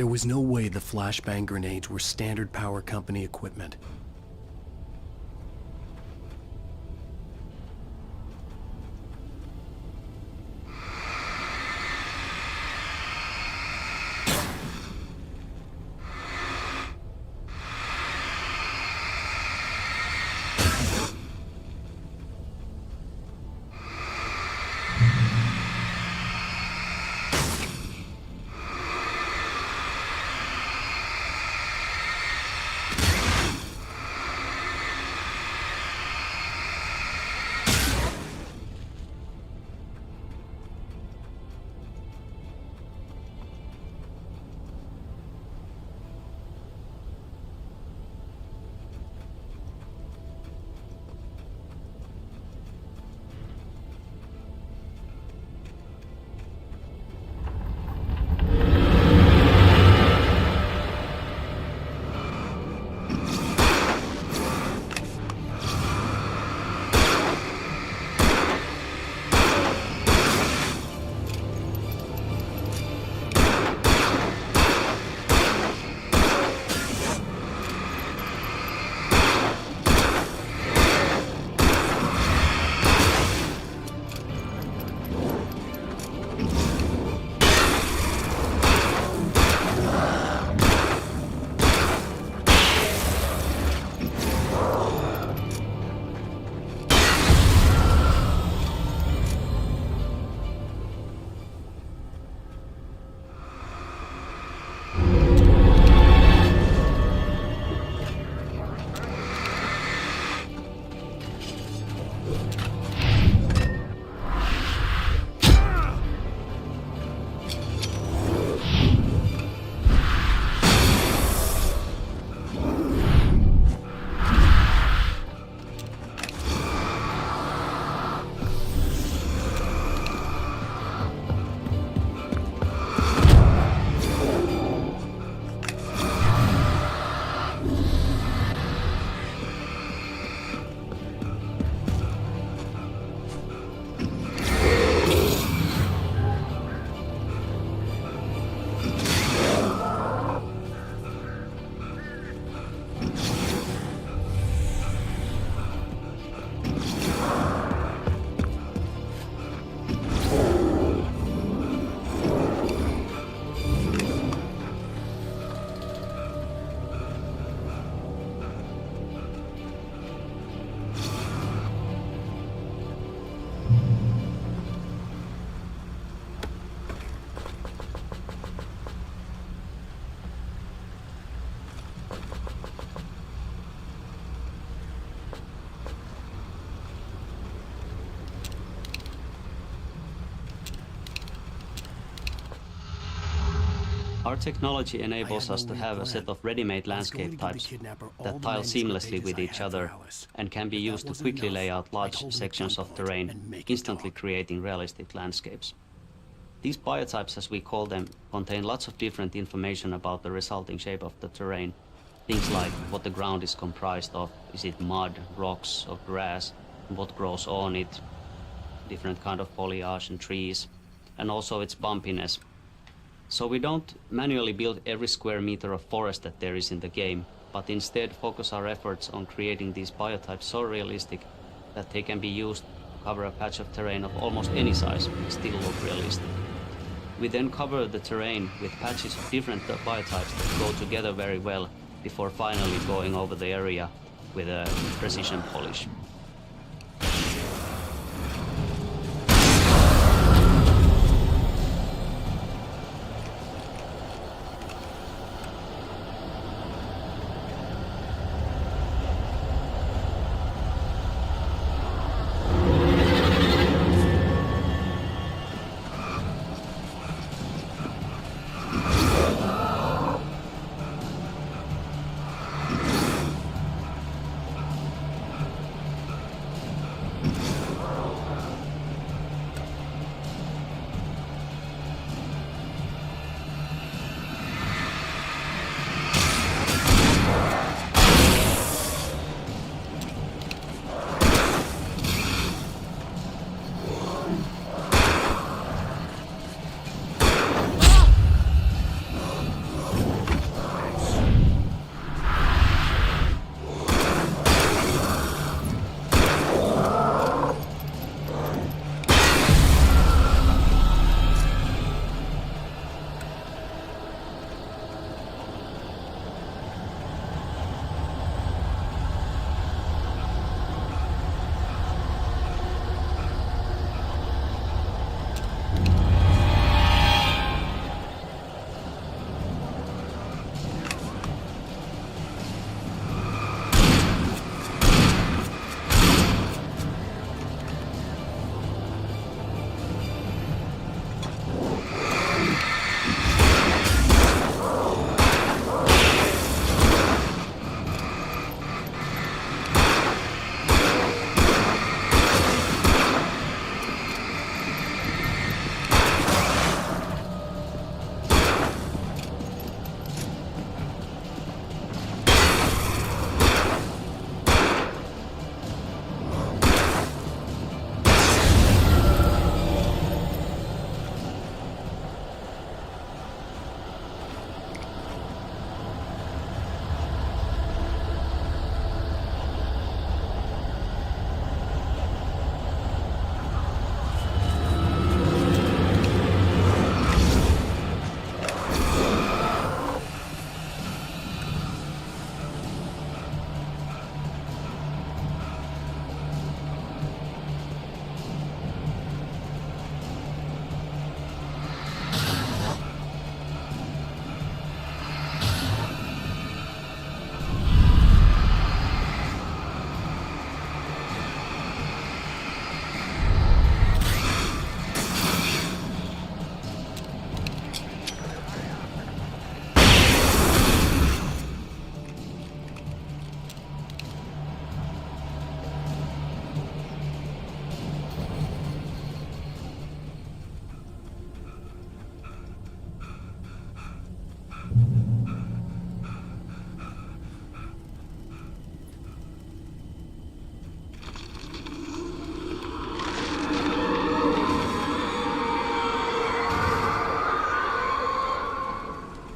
There was no way the flashbang grenades were standard power company equipment. Our technology enables us to have a set of ready-made landscape types that tile seamlessly with each other and can be used to quickly lay out large sections of terrain, instantly creating realistic landscapes. These biotypes, as we call them, contain lots of different information about the resulting shape of the terrain. Things like what the ground is comprised of, is it mud, rocks, or grass, and what grows on it, different kind of foliage and trees, and also its bumpiness. So we don't manually build every square meter of forest that there is in the game, but instead focus our efforts on creating these biotypes so realistic that they can be used to cover a patch of terrain of almost any size and still look realistic. We then cover the terrain with patches of different biotypes that go together very well before finally going over the area with a precision polish.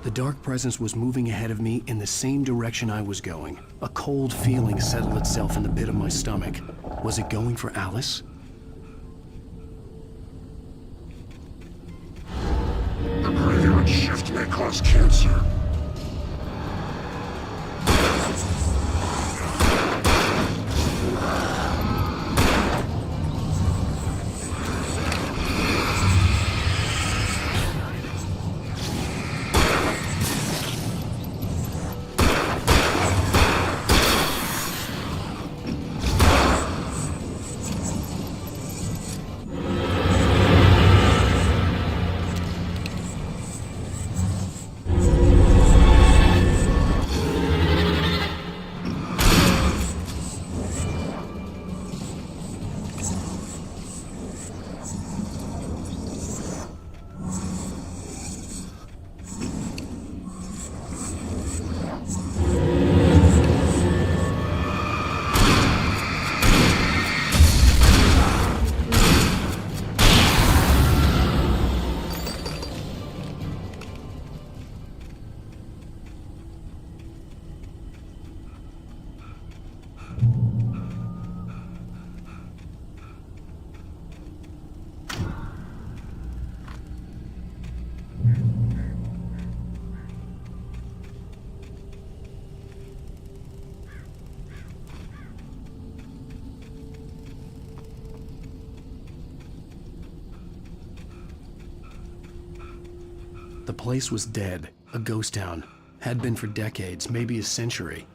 The dark presence was moving ahead of me in the same direction I was going. A cold feeling settled itself in the pit of my stomach. Was it going for Alice? The graveyard shift may cause cancer. The place was dead, a ghost town. Had been for decades, maybe a century.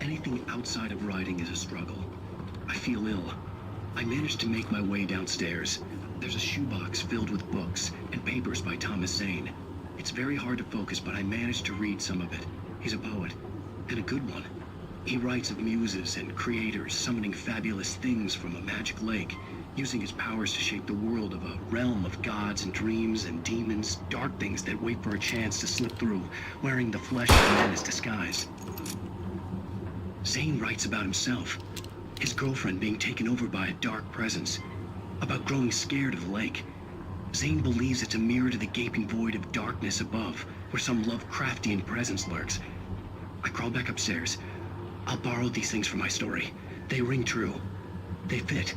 Anything outside of writing is a struggle. I feel ill. I managed to make my way downstairs. There's a shoebox filled with books and papers by Thomas Zane. It's very hard to focus, but I managed to read some of it. He's a poet, and a good one. He writes of muses and creators summoning fabulous things from a magic lake, using his powers to shape the world of a realm of gods and dreams and demons, dark things that wait for a chance to slip through, wearing the flesh of man as disguise. Zane writes about himself, his girlfriend being taken over by a dark presence, about growing scared of the lake. Zane believes it's a mirror to the gaping void of darkness above, where some Lovecraftian presence lurks. I crawl back upstairs. I'll borrow these things for my story. They ring true. They fit.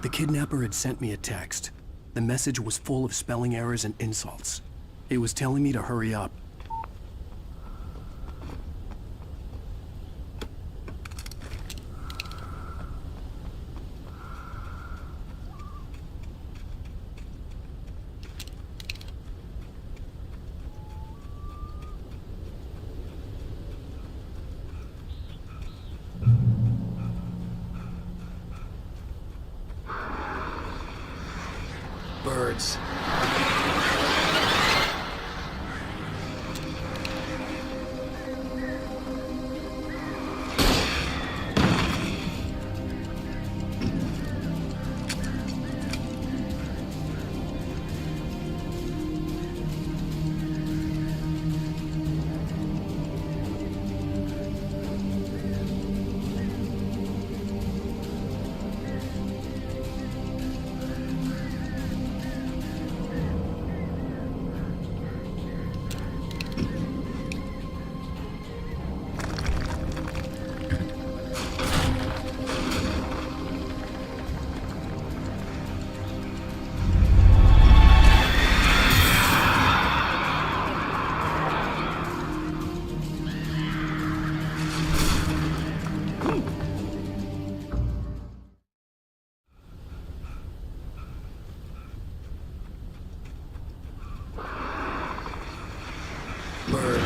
The kidnapper had sent me a text. The message was full of spelling errors and insults. It was telling me to hurry up. Birds.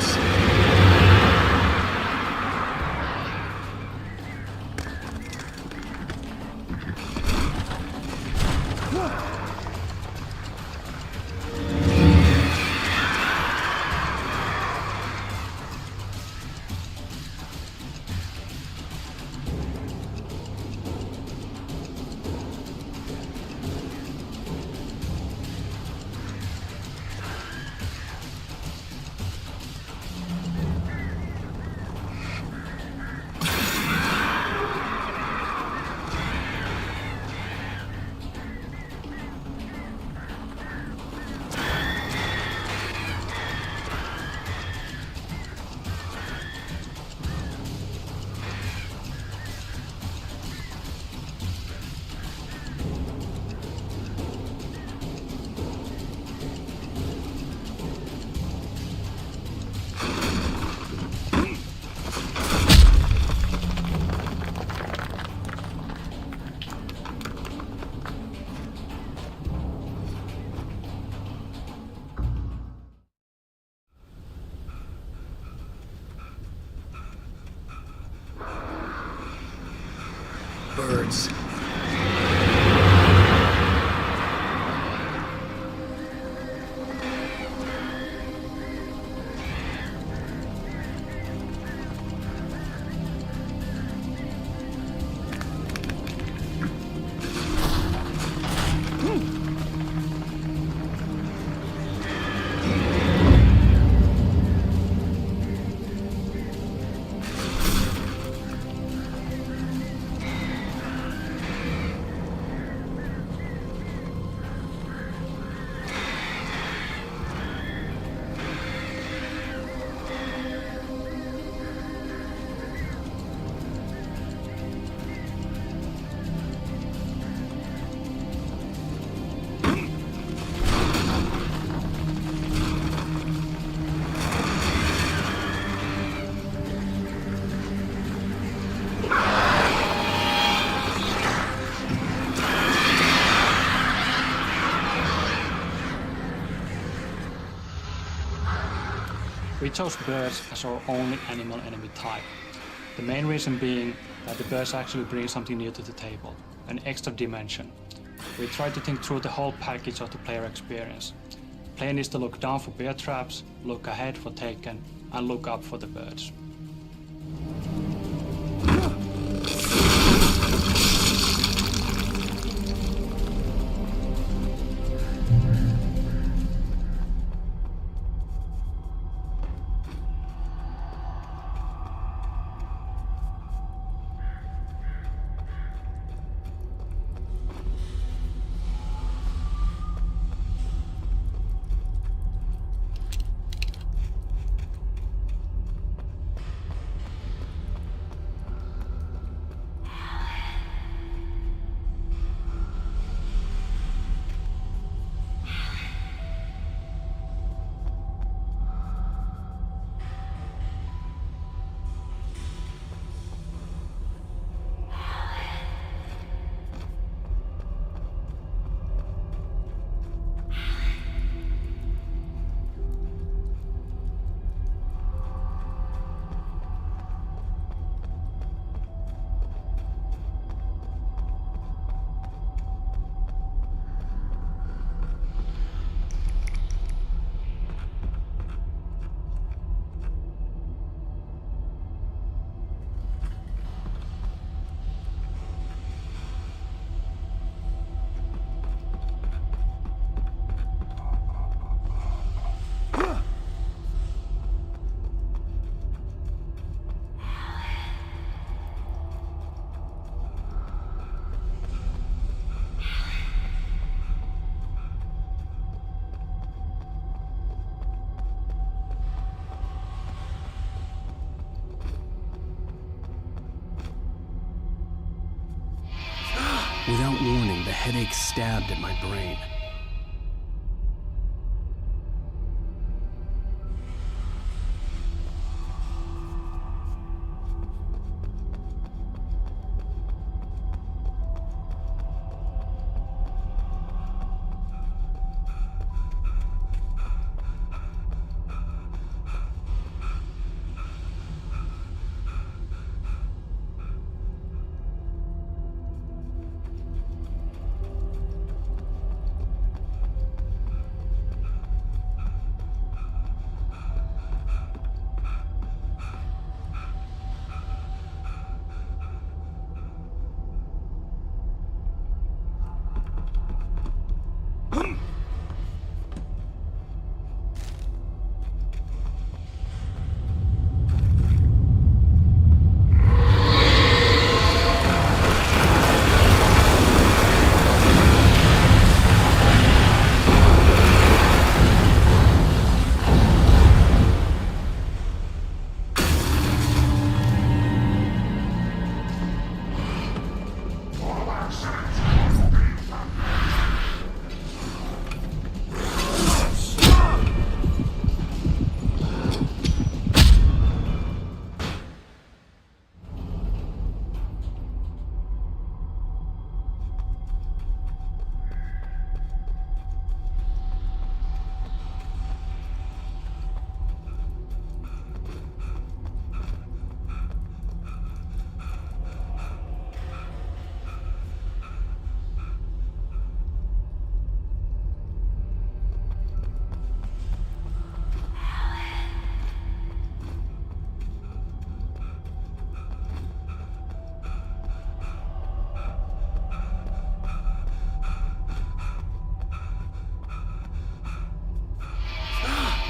place. Birds. We chose birds as our only animal enemy type. The main reason being that the birds actually bring something new to the table, an extra dimension. We try to think through the whole package of the player experience. Plan is to look down for bear traps, look ahead for taken, and look up for the birds. Without warning, the headache stabbed at my brain.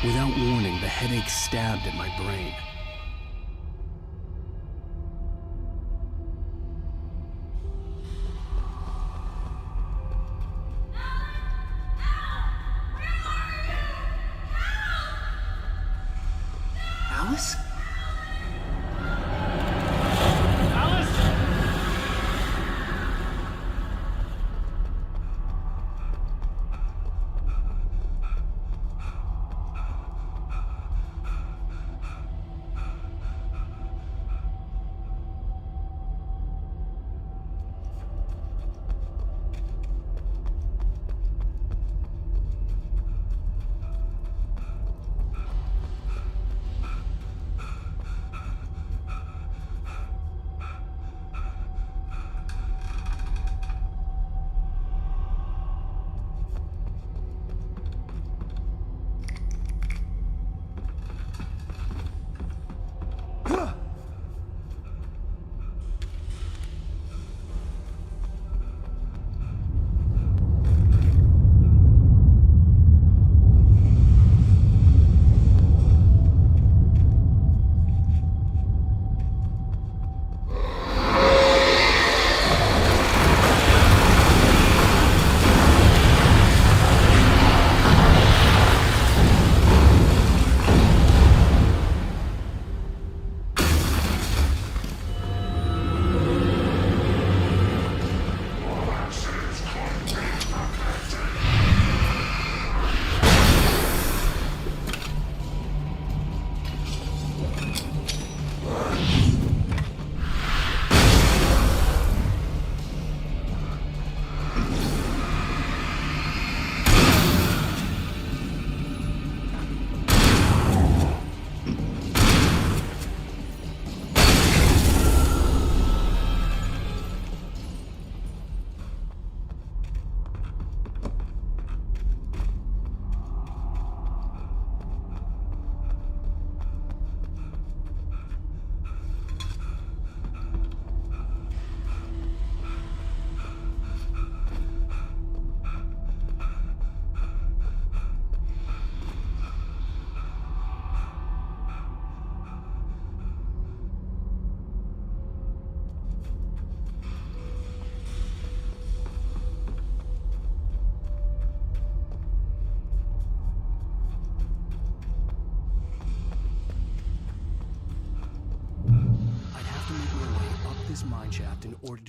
Without warning, the headache stabbed at my brain. Alice?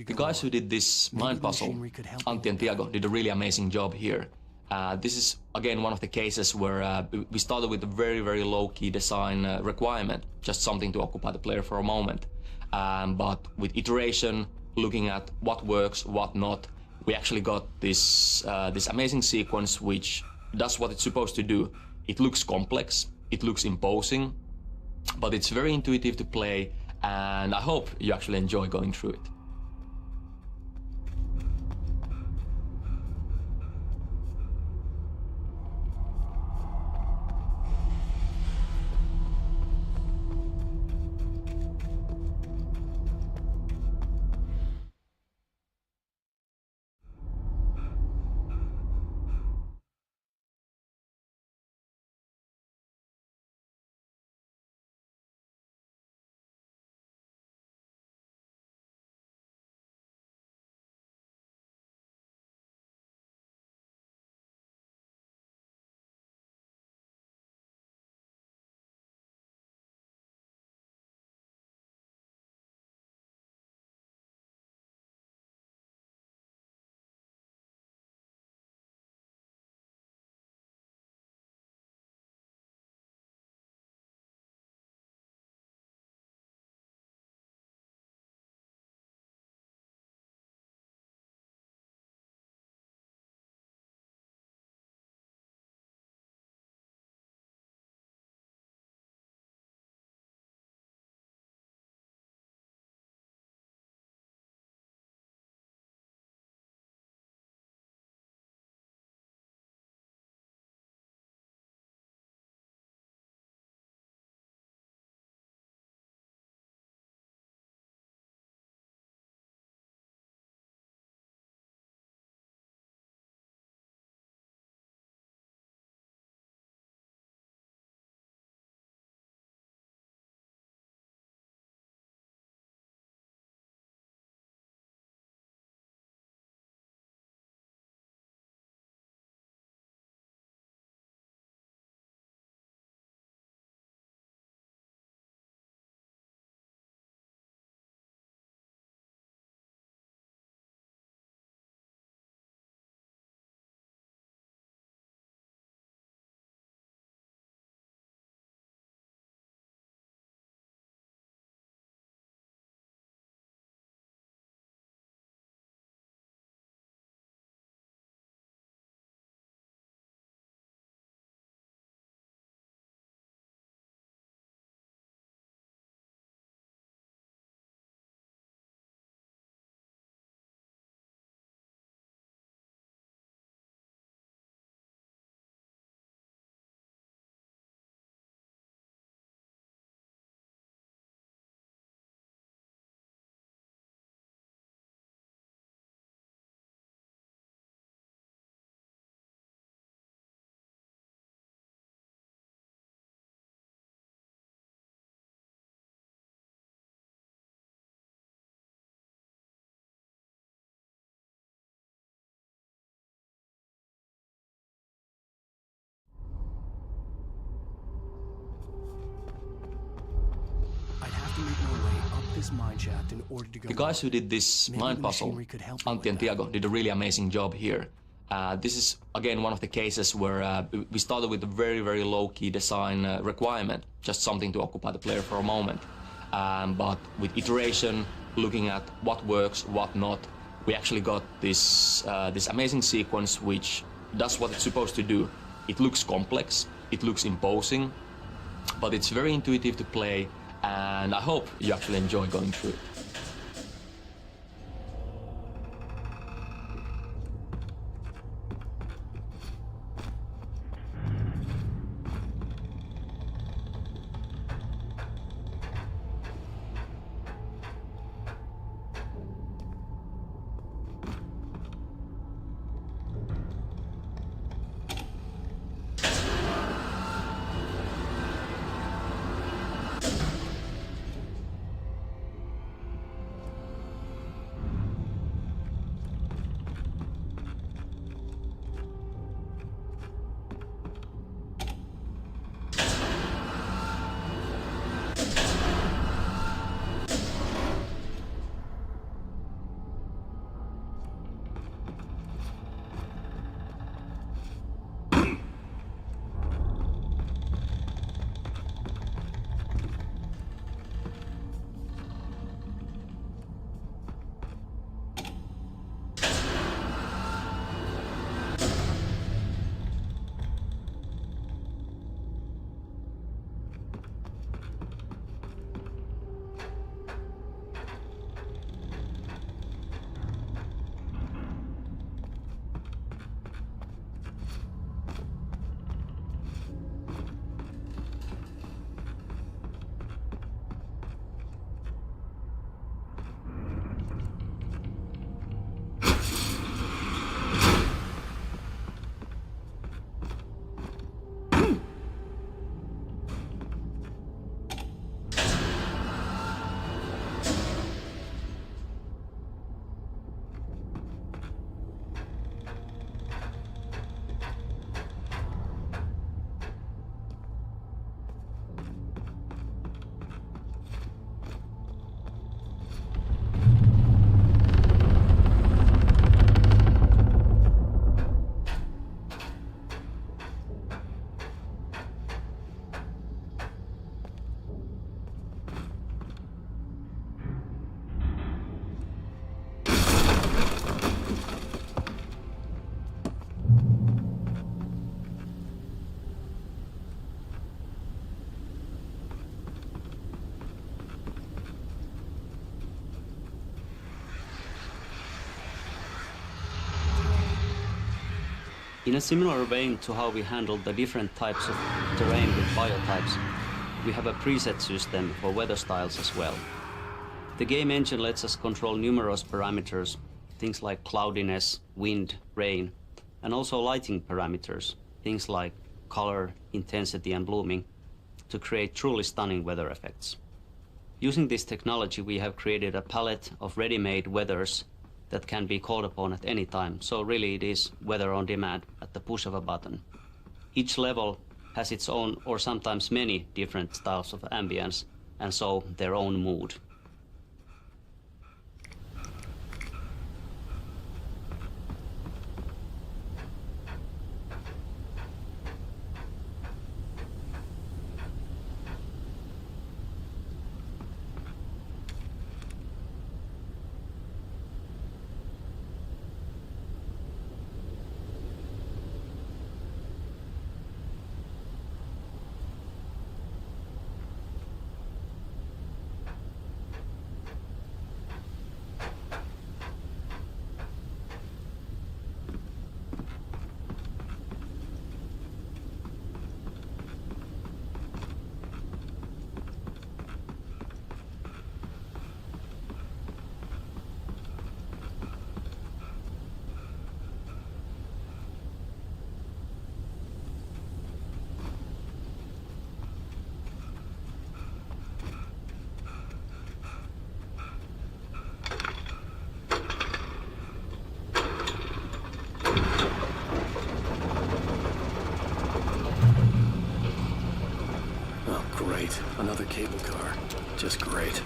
The guys who did this mind puzzle, Antti and Tiago, did a really amazing job here. This is, again, one of the cases where we started with a very, very low-key design requirement, just something to occupy the player for a moment. But with iteration, looking at what works, what not, we actually got this, this amazing sequence which does what it's supposed to do. It looks complex, it looks imposing, but it's very intuitive to play, and I hope you actually enjoy going through it. my way up this mine shaft in order to go. The guys who did this mine puzzle, Antti and Tiago, did a really amazing job here. This is, again, one of the cases where we started with a very, very low-key design requirement, just something to occupy the player for a moment. But with iteration, looking at what works, what not, we actually got this, this amazing sequence which does what it's supposed to do. It looks complex, it looks imposing, but it's very intuitive to play, and I hope you actually enjoy going through it. In a similar vein to how we handled the different types of terrain with biotypes, we have a preset system for weather styles as well. The game engine lets us control numerous parameters, things like cloudiness, wind, rain, and also lighting parameters, things like color, intensity, and blooming, to create truly stunning weather effects. Using this technology, we have created a palette of ready-made weathers that can be called upon at any time, so really it is weather on demand at the push of a button. Each level has its own, or sometimes many, different styles of ambience, and so their own mood. Great, another cable car. Just great.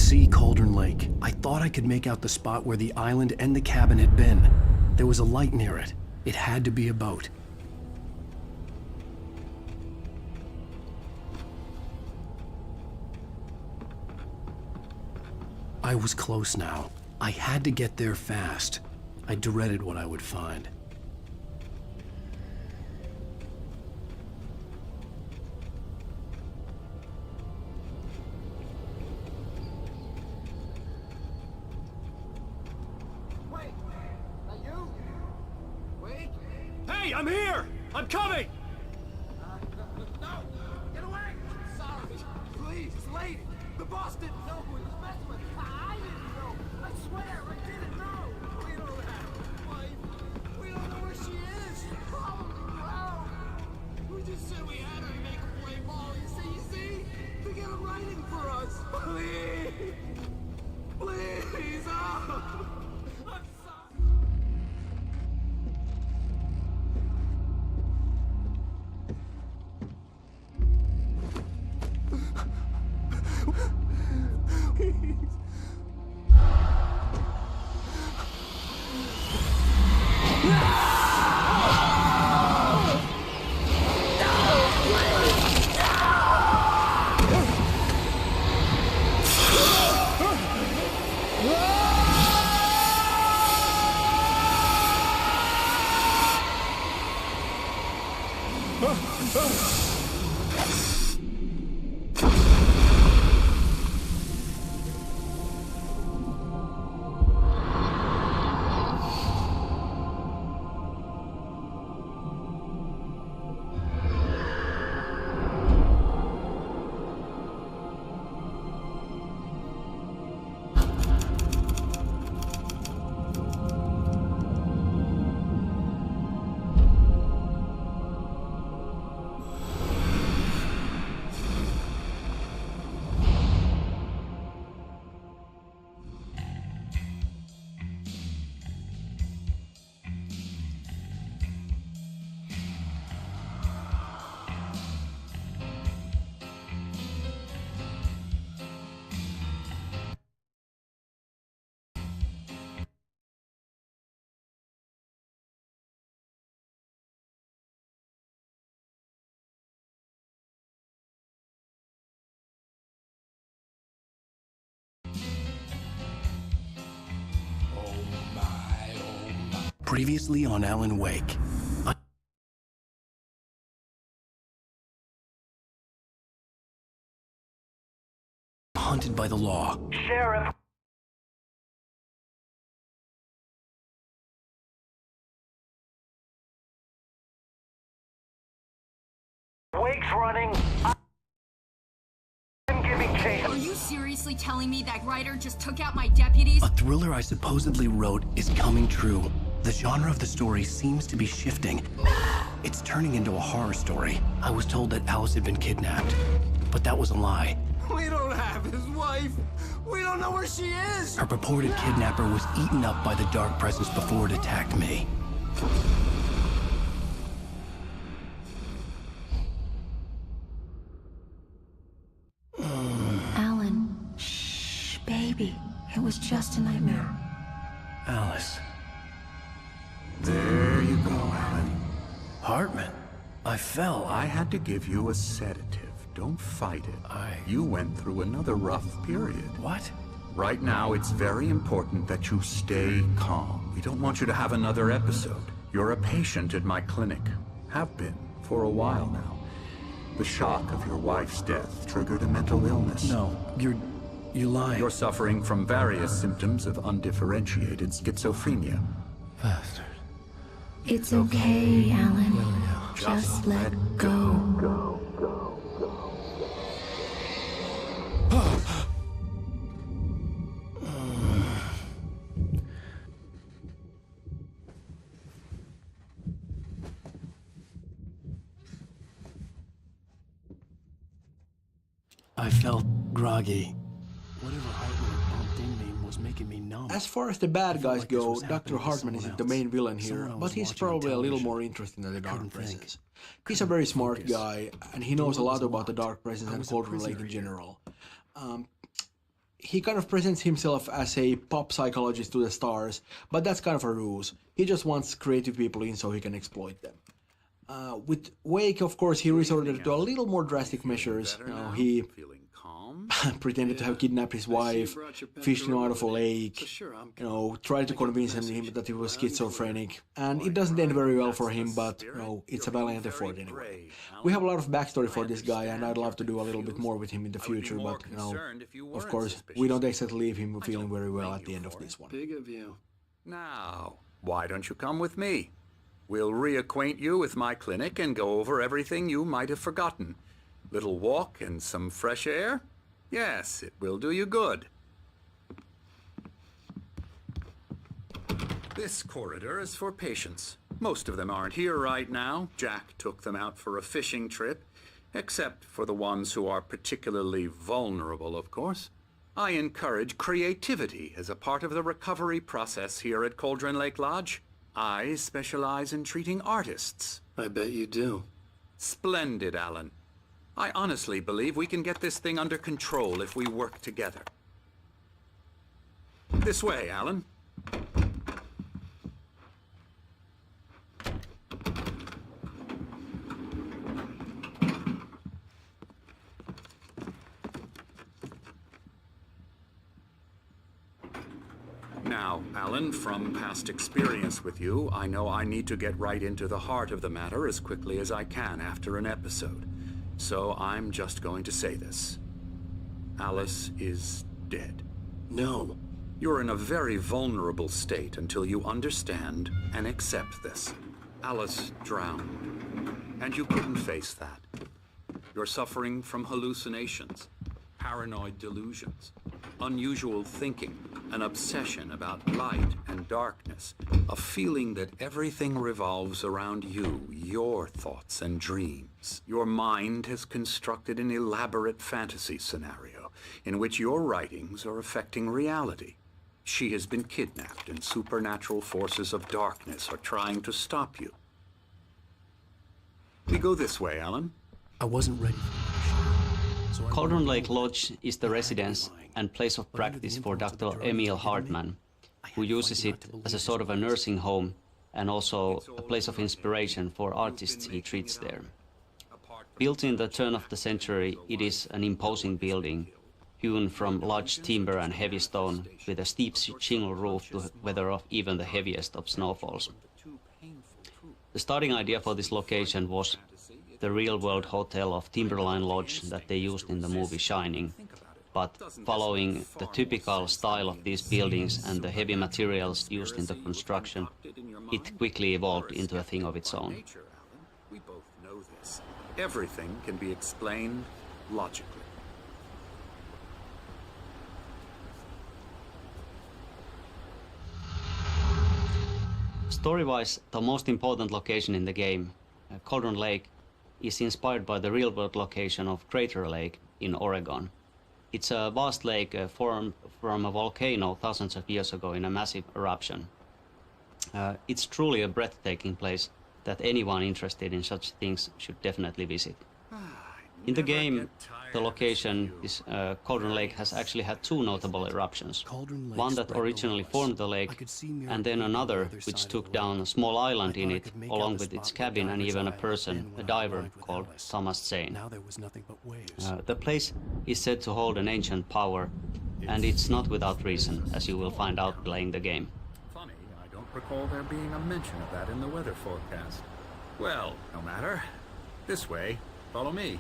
see Cauldron Lake. I thought I could make out the spot where the island and the cabin had been. There was a light near it. It had to be a boat. I was close now. I had to get there fast. I dreaded what I would find. Wait! Are you? Wait! Hey, I'm here! I'm coming! No! Get away! Sorry. Please, lady. The boss didn't know who he was messing with. I didn't know. I swear, I didn't know. We don't have a wife. We don't know where she is. She's probably drowned. We just said we had her to make her play ball. You see? They get him writing for us. Please. Please. Oh. I'm sorry. Previously on Alan Wake. Hunted by the law. Sheriff! Wake's running. I'm giving chase. Are you seriously telling me that writer just took out my deputies? A thriller I supposedly wrote is coming true. The genre of the story seems to be shifting. It's turning into a horror story. I was told that Alice had been kidnapped, but that was a lie. We don't have his wife. We don't know where she is. Her purported kidnapper was eaten up by the dark presence before it attacked me. Alan, shh, baby. It was just a nightmare. Alice. There you go, Alan. Hartman, I fell. I had to give you a sedative. Don't fight it. You went through another rough period. What? Right now, it's very important that you stay calm. We don't want you to have another episode. You're a patient at my clinic. Have been for a while now. The shock of your wife's death triggered a mental illness. No, you're lying. You're suffering from various symptoms of undifferentiated schizophrenia. Bastard. It's okay, Alan. Just let go. I felt groggy. Whatever Hartman had bumped in me was making me numb. As far as the bad guys like this go, was Dr. happening to Hartman someone isn't the else. main villain here, Someone I but was he's watching on probably a little television. more interesting than the Dark Couldn't think. Presence. He's a very smart focus. guy, and he knows a Door lot was about the locked. Dark Presence I and was a Cauldron prisoner Lake in here. general. he kind of presents himself as a pop psychologist to the stars, but that's kind of a ruse. He just wants creative people in so he can exploit them. With Wake, of course, he resorted to a little more drastic measures. He pretended to have kidnapped his wife, fished him out of a lake, tried to convince him that he was schizophrenic, and it doesn't end very well for him, but it's a valiant effort anyway. We have a lot of backstory for this guy, and I'd love to do a little bit more with him in the future, but of course, we don't exactly leave him feeling very well at the end of this one. Big of you. Now, why don't you come with me? We'll reacquaint you with my clinic and go over everything you might have forgotten. Little walk and some fresh air? Yes, it will do you good. This corridor is for patients. Most of them aren't here right now. Jack took them out for a fishing trip, except for the ones who are particularly vulnerable, of course. I encourage creativity as a part of the recovery process here at Cauldron Lake Lodge. I specialize in treating artists. I bet you do. Splendid, Alan. I honestly believe we can get this thing under control if we work together. This way, Alan. Now, Alan, from past experience with you, I know I need to get right into the heart of the matter as quickly as I can after an episode. So I'm just going to say this. Alice is dead. No. You're in a very vulnerable state until you understand and accept this. Alice drowned, and you couldn't face that. You're suffering from hallucinations, paranoid delusions, unusual thinking, an obsession about light and darkness, a feeling that everything revolves around you, your thoughts and dreams. Your mind has constructed an elaborate fantasy scenario in which your writings are affecting reality. She has been kidnapped and supernatural forces of darkness are trying to stop you. We go this way, Alan. I wasn't ready. Cauldron Lake Lodge is the residence and place of practice for Dr. Emil Hartman, who uses it as a sort of a nursing home and also a place of inspiration for artists he treats there. Built in the turn of the century, it is an imposing building, hewn from large timber and heavy stone, with a steep shingle roof to weather off even the heaviest of snowfalls. The starting idea for this location was the real-world hotel of Timberline Lodge that they used in the movie Shining, but following the typical style of these buildings and the heavy materials used in the construction, it quickly evolved into a thing of its own. We both know this. Everything can be explained logically. Story-wise, the most important location in the game, Cauldron Lake, is inspired by the real-world location of Crater Lake in Oregon. It's a vast lake formed from a volcano thousands of years ago in a massive eruption. It's truly a breathtaking place that anyone interested in such things should definitely visit. In the game, the location, this Cauldron Lake, has actually had two notable eruptions. One that originally formed the lake, and then another which took down a small island in it, along with its cabin and even a person, a diver called Thomas Zane. The place is said to hold an ancient power, and it's not without reason, as you will find out playing the game. Funny, I don't recall there being a mention of that in the weather forecast. Well, no matter. This way. Follow me.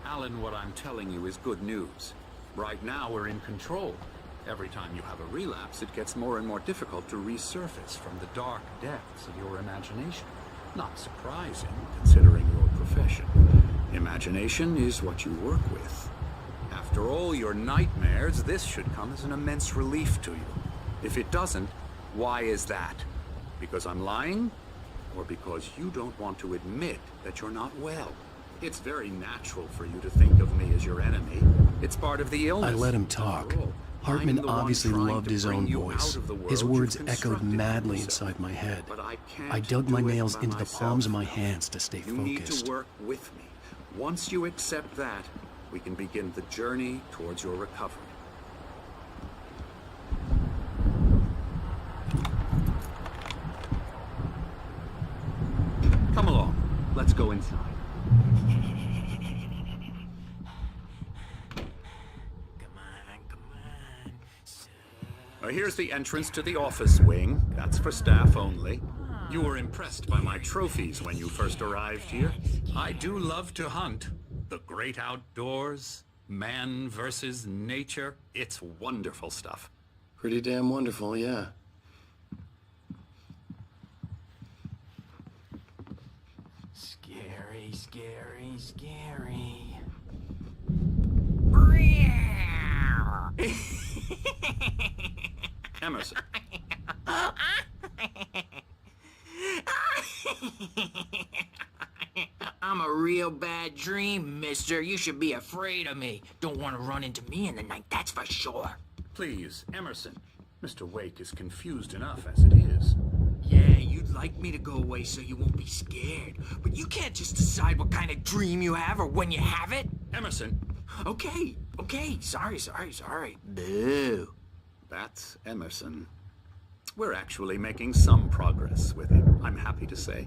Alan, what I'm telling you is good news. Right now, we're in control. Every time you have a relapse, it gets more and more difficult to resurface from the dark depths of your imagination. Not surprising, considering your profession. Imagination is what you work with. After all your nightmares, this should come as an immense relief to you. If it doesn't, why is that? Because I'm lying? Or because you don't want to admit that you're not well? It's very natural for you to think of me as your enemy. It's part of the illness. I let him talk. Hartman obviously loved his own voice. His words echoed madly inside my head. I dug my nails into the palms of my hands to stay focused. You need to work with me. Once you accept that, we can begin the journey towards your recovery. Come along. Let's go inside. Here's the entrance to the office wing. That's for staff only. You were impressed by my trophies when you first arrived here. I do love to hunt. The great outdoors, man versus nature. It's wonderful stuff. Pretty damn wonderful, yeah. Scary, scary, scary. Emerson. I'm a real bad dream, mister. You should be afraid of me. Don't want to run into me in the night, that's for sure. Please, Emerson. Mr. Wake is confused enough as it is. Yeah, you'd like me to go away so you won't be scared. But you can't just decide what kind of dream you have or when you have it. Emerson. Okay. Sorry. Boo. That's Emerson. We're actually making some progress with him, I'm happy to say.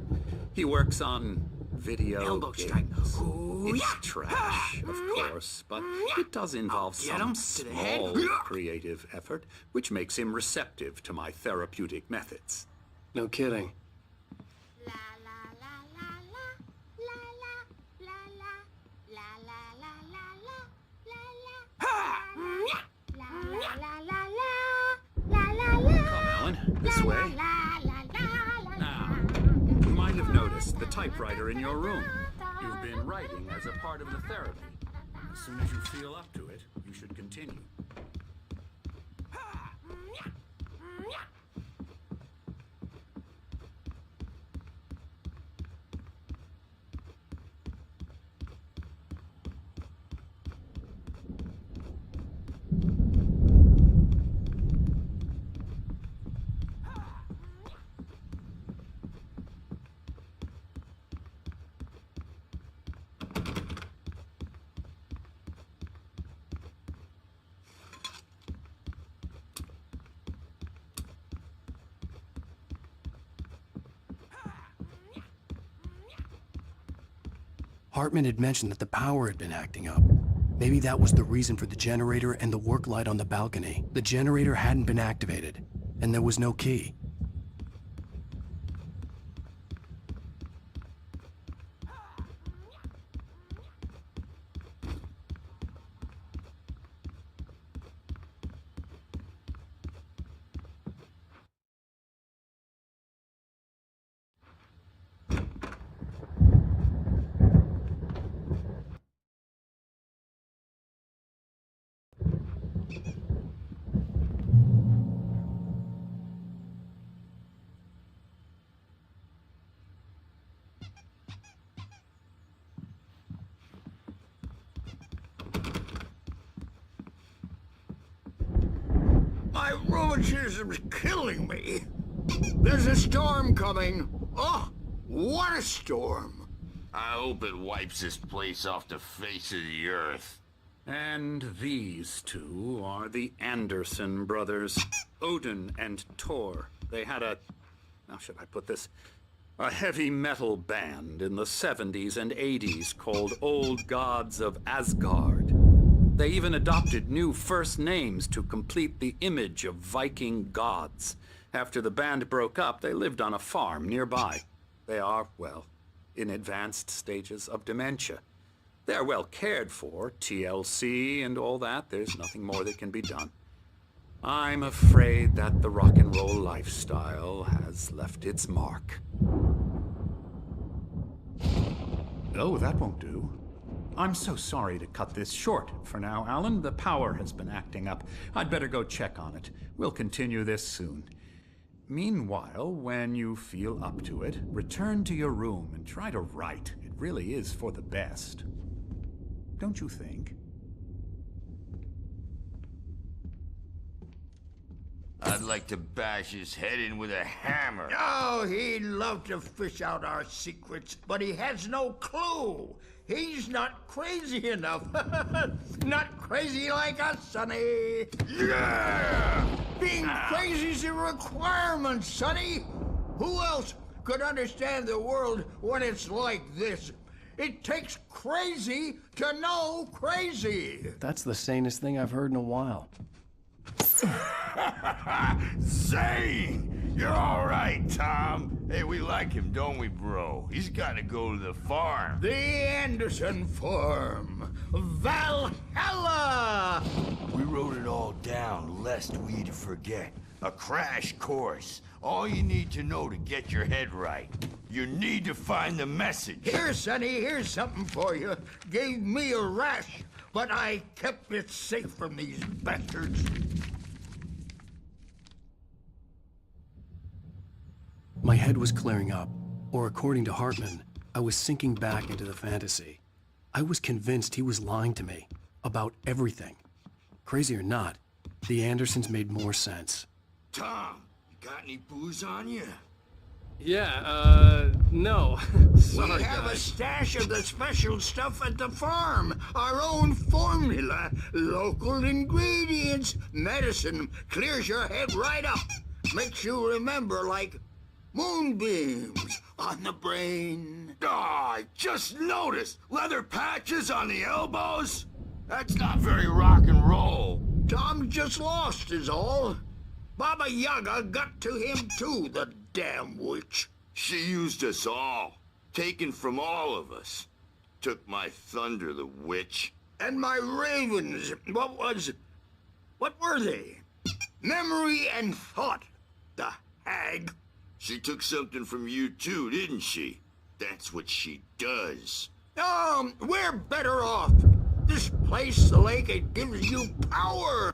He works on video Elbow games. strike. Ooh, It's yeah. trash, of course, but it does involve Get some him to the head. small creative effort, which makes him receptive to my therapeutic methods. No kidding. This way. Now, you might have noticed the typewriter in your room. You've been writing as a part of the therapy. As soon as you feel up to it, you should continue. Hartman had mentioned that the power had been acting up. Maybe that was the reason for the generator and the work light on the balcony. The generator hadn't been activated, and there was no key. My rheumatism's killing me. There's a storm coming. Oh, what a storm. I hope it wipes this place off the face of the earth. And these two are the Anderson brothers, Odin and Thor. They had how should I put this? A heavy metal band in the 70s and 80s called Old Gods of Asgard. They even adopted new first names to complete the image of Viking gods. After the band broke up, they lived on a farm nearby. They are, well, in advanced stages of dementia. They're well cared for, TLC and all that. There's nothing more that can be done. I'm afraid that the rock and roll lifestyle has left its mark. Oh, that won't do. I'm so sorry to cut this short for now, Alan. The power has been acting up. I'd better go check on it. We'll continue this soon. Meanwhile, when you feel up to it, return to your room and try to write. It really is for the best. Don't you think? I'd like to bash his head in with a hammer. Oh, he'd love to fish out our secrets, but he has no clue. He's not crazy enough. Not crazy like us, Sonny. Yeah! Being crazy's a requirement, Sonny. Who else could understand the world when it's like this? It takes crazy to know crazy. That's the sanest thing I've heard in a while. Zane! You're all right, Tom. Hey, we like him, don't we, bro? He's got to go to the farm. The Anderson Farm. Valhalla! We wrote it all down, lest we forget. A crash course. All you need to know to get your head right. You need to find the message. Here, Sonny, here's something for you. Gave me a rash, but I kept it safe from these bastards. My head was clearing up, or according to Hartman, I was sinking back into the fantasy. I was convinced he was lying to me about everything. Crazy or not, the Andersons made more sense. Tom, you got any booze on you? Yeah, no. Sorry, We have a guys. stash of the special stuff at the farm. Our own formula. Local ingredients. Medicine. Clears your head right up. Makes you remember like moonbeams on the brain. Oh, I just noticed. Leather patches on the elbows? That's not very rock and roll. Tom just lost is all. Baba Yaga got to him too, the damn witch. She used us all. Taken from all of us. Took my thunder, the witch. And my ravens. What were they? Memory and thought. The hag. She took something from you too, didn't she? That's what she does. We're better off. This place, the lake, it gives you power.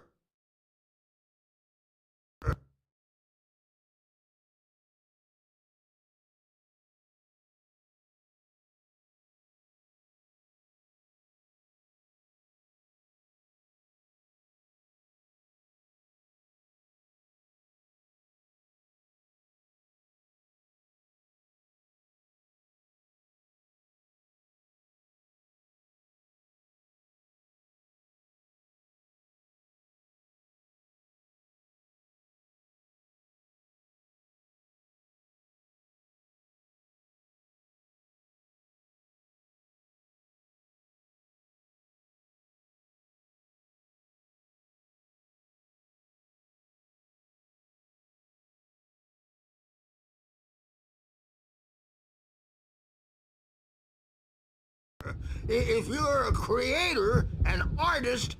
If you're a creator, an artist,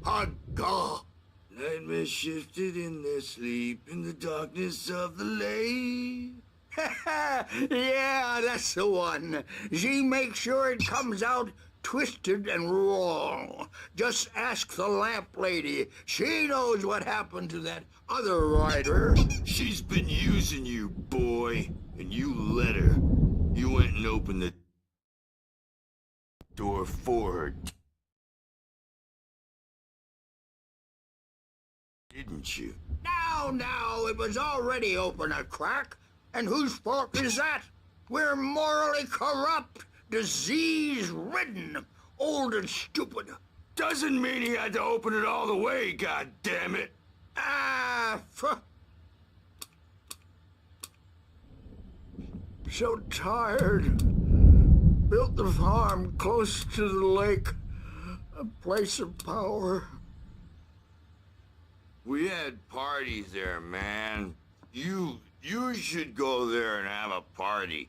a god. Nightmare shifted in their sleep in the darkness of the lake. Yeah, that's the one. She makes sure it comes out twisted and wrong. Just ask the lamp lady. She knows what happened to that other writer. She's been using you, boy, and you let her. You went and opened the door for her, didn't you? Now, it was already open a crack. And whose fault is that? We're morally corrupt, disease-ridden, old and stupid. Doesn't mean he had to open it all the way, goddammit. So tired. Built the farm close to the lake. A place of power. We had parties there, man. You should go there and have a party.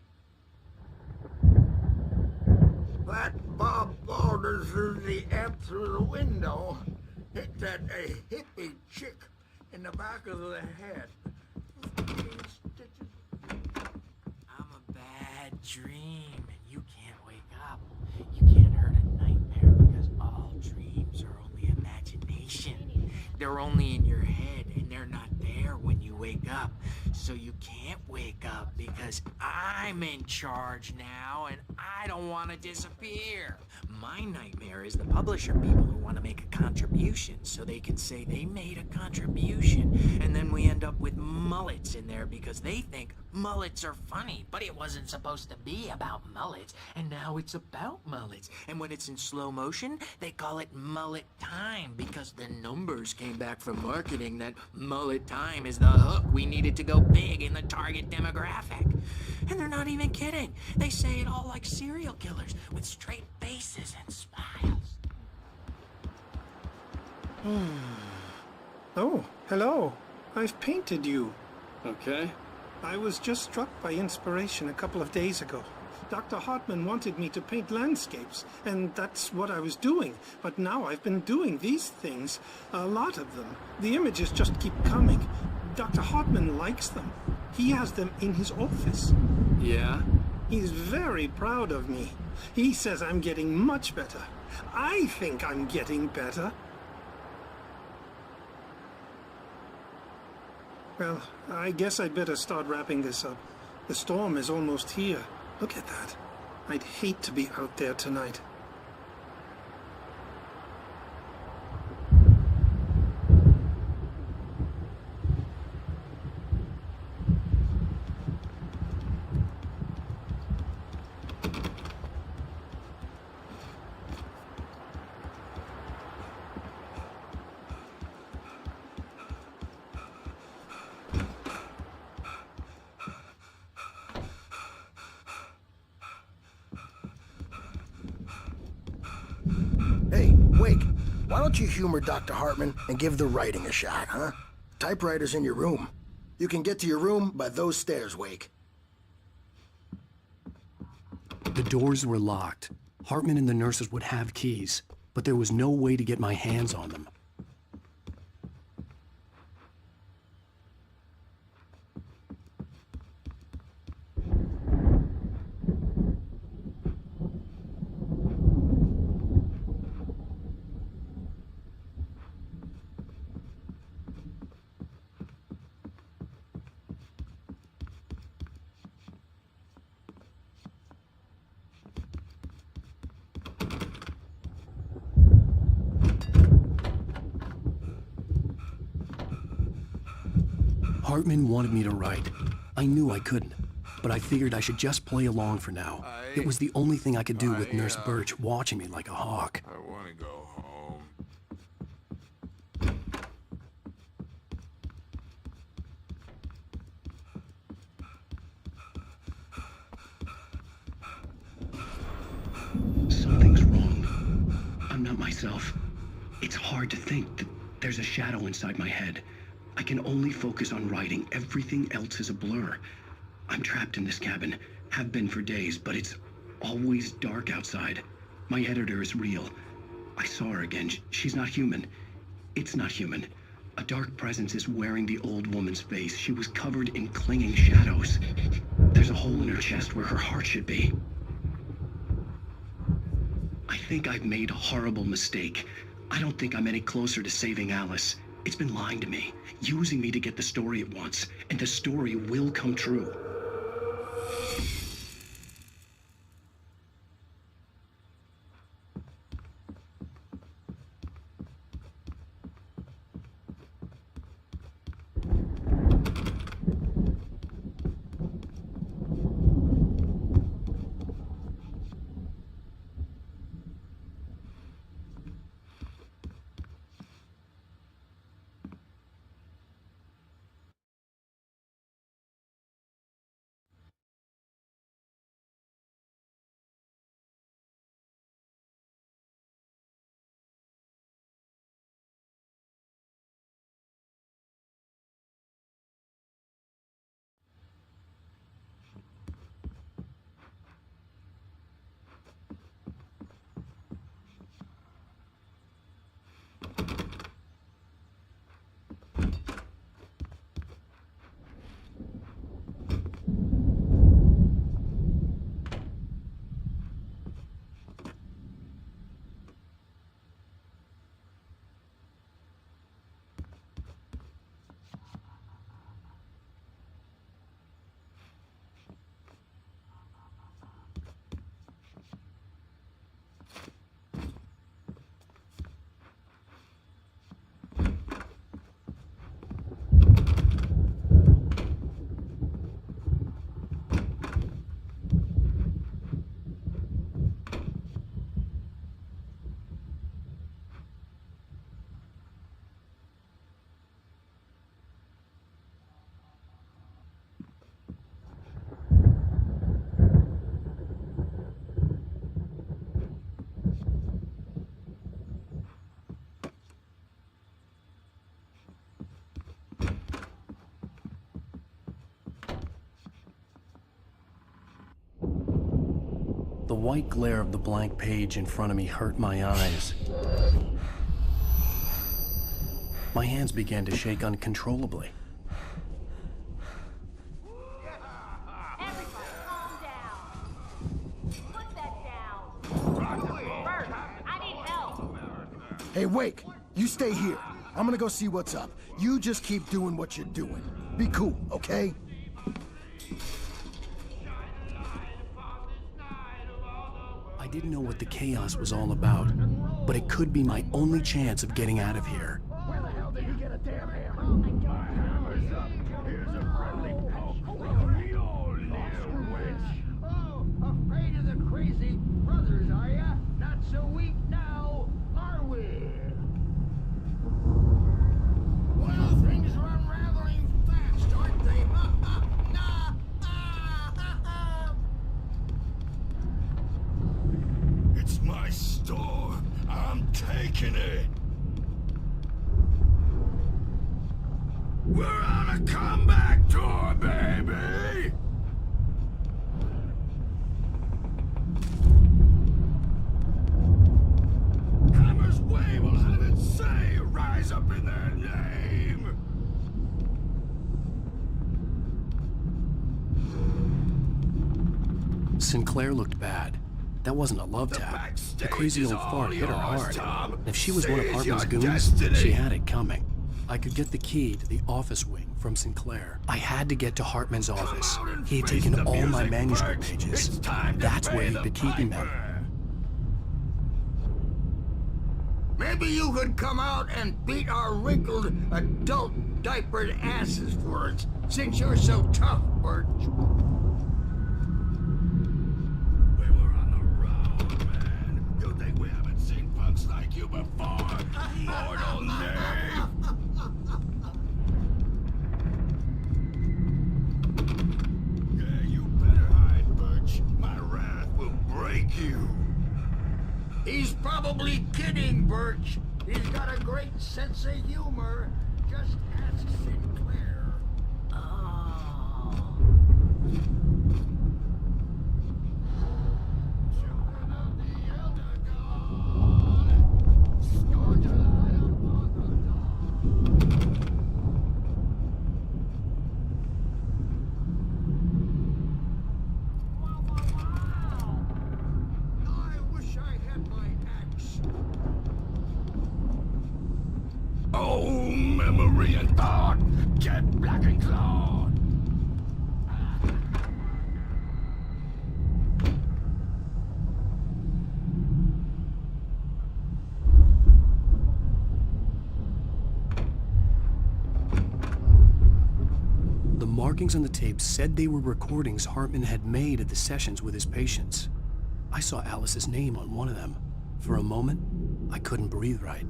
That Bob Balders threw the amp through the window. Hit that hippie chick in the back of the head. I'm a bad dream, and you can't wake up. You can't hurt a nightmare because all dreams are only imagination. They're only in your head, and they're not there when you wake up. So you can't wake up because I'm in charge now, and I don't want to disappear. My nightmare is the publisher people who want to make a contribution so they can say they made a contribution, and then we end up with mullets in there because they think Mullets are funny, but it wasn't supposed to be about mullets, and now it's about mullets. And when it's in slow motion, they call it mullet time because the numbers came back from marketing that mullet time is the hook we needed to go big in the target demographic. And they're not even kidding. They say it all like serial killers with straight faces and smiles. Oh, hello. I've painted you. Okay. I was just struck by inspiration a couple of days ago. Dr. Hartman wanted me to paint landscapes, and that's what I was doing. But now I've been doing these things, a lot of them. The images just keep coming. Dr. Hartman likes them. He has them in his office. Yeah? He's very proud of me. He says I'm getting much better. I think I'm getting better. Well, I guess I'd better start wrapping this up. The storm is almost here. Look at that. I'd hate to be out there tonight. Hey, Wake, why don't you humor Dr. Hartman and give the writing a shot, huh? Typewriter's in your room. You can get to your room by those stairs, Wake. The doors were locked. Hartman and the nurses would have keys, but there was no way to get my hands on them. Hartman wanted me to write. I knew I couldn't, but I figured I should just play along for now. It was the only thing I could do with Nurse Birch watching me like a hawk. I want to go home. Something's wrong. I'm not myself. It's hard to think that there's a shadow inside my head. I can only focus on writing. Everything else is a blur. I'm trapped in this cabin. Have been for days, but it's always dark outside. My editor is real. I saw her again. She's not human. It's not human. A dark presence is wearing the old woman's face. She was covered in clinging shadows. There's a hole in her chest where her heart should be. I think I've made a horrible mistake. I don't think I'm any closer to saving Alice. It's been lying to me, using me to get the story it wants, and the story will come true. white glare of the blank page in front of me hurt my eyes. My hands began to shake uncontrollably. Hey, Wake, you stay here. I'm gonna go see what's up. You just keep doing what you're doing. Be cool, okay? I didn't know what the chaos was all about, but it could be my only chance of getting out of here. Where the hell did he get a damn hammer? Hammer's up. Here's a friendly poke. We all live, witch. Oh, afraid of the crazy brothers, are ya? Not so weak now, are we? Well, things are unraveling fast, aren't they? It's my store. I'm taking it. We're on a comeback tour, baby! Hammer's Way will have it say, rise up in their name! Sinclair looked bad. That wasn't a love tap. The crazy old fart hit her hard. And if she was one of Hartman's goons, she had it coming. I could get the key to the office wing from Sinclair. I had to get to Hartman's office. He had taken all my manuscript pages. That's where he'd been keeping them. Maybe you could come out and beat our wrinkled, adult diapered asses for us, since you're so tough, Birch. Like you before, mortal knave! Yeah, you better hide, Birch. My wrath will break you. He's probably kidding, Birch. He's got a great sense of humor. Just ask Sinclair. Oh, memory and thought, get black and clawed. The markings on the tape said they were recordings Hartman had made at the sessions with his patients. I saw Alice's name on one of them. For a moment, I couldn't breathe right.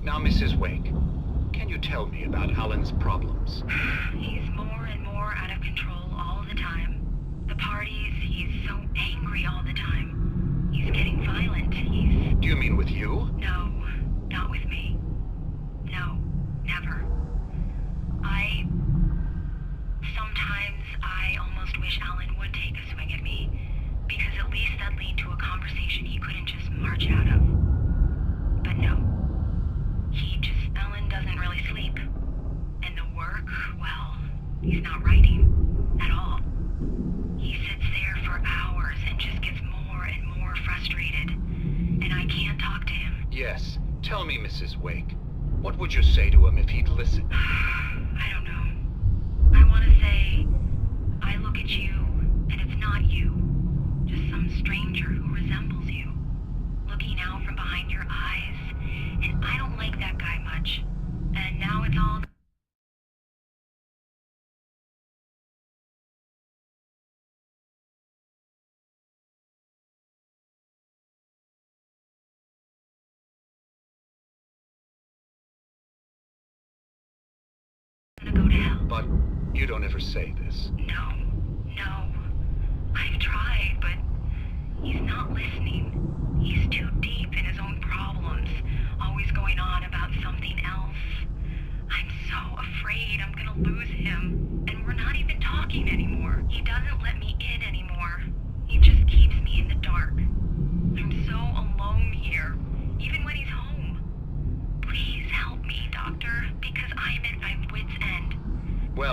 Now, Mrs. Wake, can you tell me about Alan's problems? He's more and more out of control all the time. The parties, he's so angry all the time. He's getting violent. Do you mean with you? No, not with me. No, never. Sometimes I almost wish Alan would take a swing at me, because at least that'd lead to a conversation he couldn't just march out of. But no. Alan doesn't really sleep. And the work, well, he's not writing at all. He sits there for hours and just gets more and more frustrated. And I can't talk to him. Yes. Tell me, Mrs. Wake. What would you say to him if he'd listen? I don't know. I want to say, I look at you, and it's not you. Just some stranger who resembles you. Looking out from behind your eyes. And I don't like that guy much. And now it's all... gonna go to hell. But you don't ever say this. No. I've tried, but he's not listening. He's too deep in his own problems, always going on about something else. I'm so afraid I'm gonna lose him.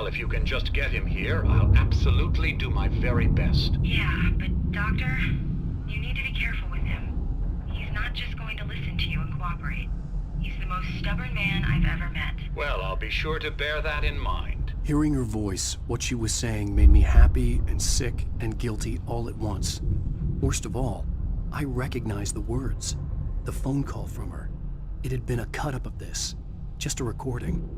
Well, if you can just get him here, I'll absolutely do my very best. Yeah, but Doctor, you need to be careful with him. He's not just going to listen to you and cooperate. He's the most stubborn man I've ever met. Well, I'll be sure to bear that in mind. Hearing her voice, what she was saying made me happy and sick and guilty all at once. Worst of all, I recognized the words. The phone call from her. It had been a cut-up of this. Just a recording.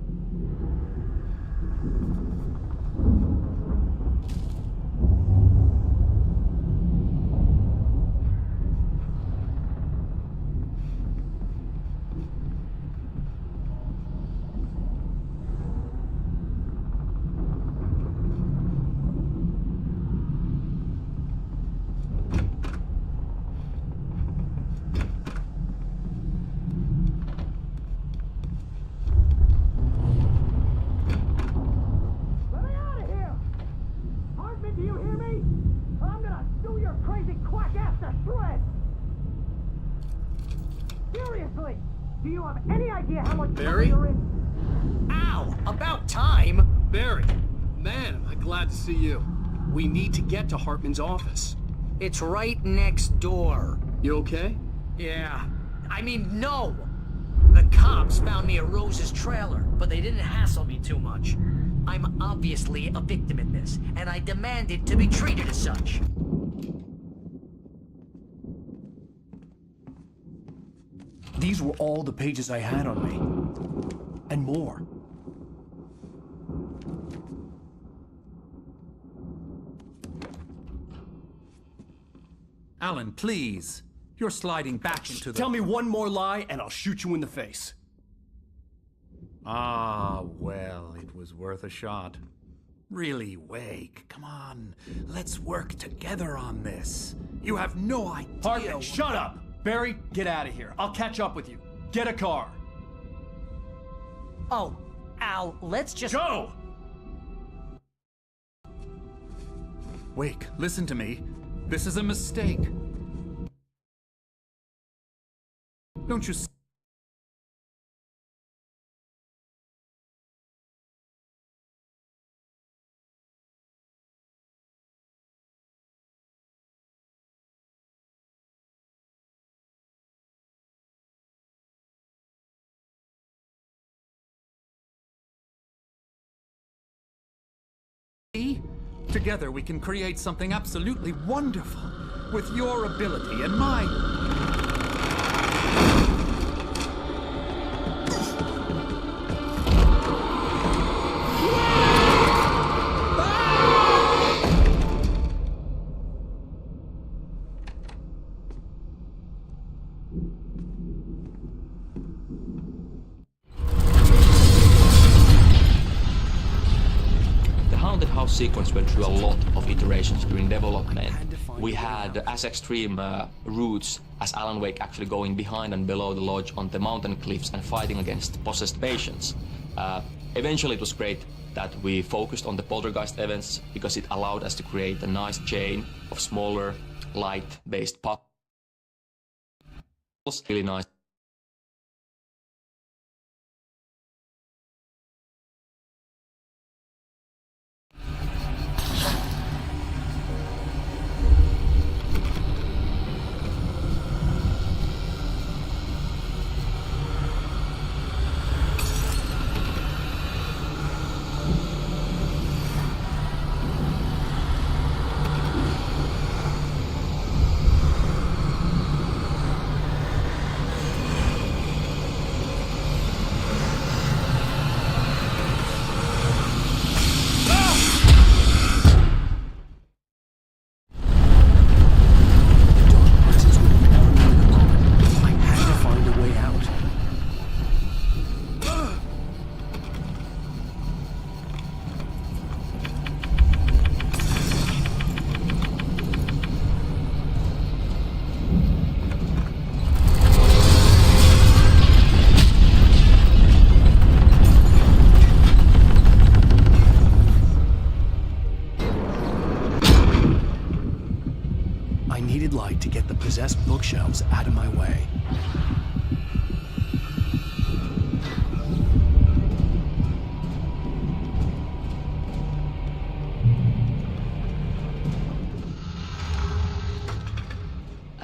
Seriously, do you have any idea how much Barry? trouble you're in? Ow! About time! Barry, man, am I glad to see you. We need to get to Hartman's office. It's right next door. You okay? Yeah. I mean, no! The cops found me at Rose's trailer, but they didn't hassle me too much. I'm obviously a victim in this, and I demanded to be treated as such. These were all the pages I had on me. And more. Alan, please. You're sliding back into the... Tell me one more lie and I'll shoot you in the face. Ah, well, it was worth a shot. Really, Wake, come on. Let's work together on this. You have no idea... Hartman, shut up! Barry, get out of here. I'll catch up with you. Get a car. Oh, Al, let's just... Go! Wake, listen to me. This is a mistake. Don't you see? Together we can create something absolutely wonderful with your ability and mine. Sequence went through a lot of iterations during development. We had as extreme routes as Alan Wake actually going behind and below the lodge on the mountain cliffs and fighting against possessed patients. Eventually it was great that we focused on the poltergeist events because it allowed us to create a nice chain of smaller, light-based puzzles. Really nice. To get the possessed bookshelves out of my way.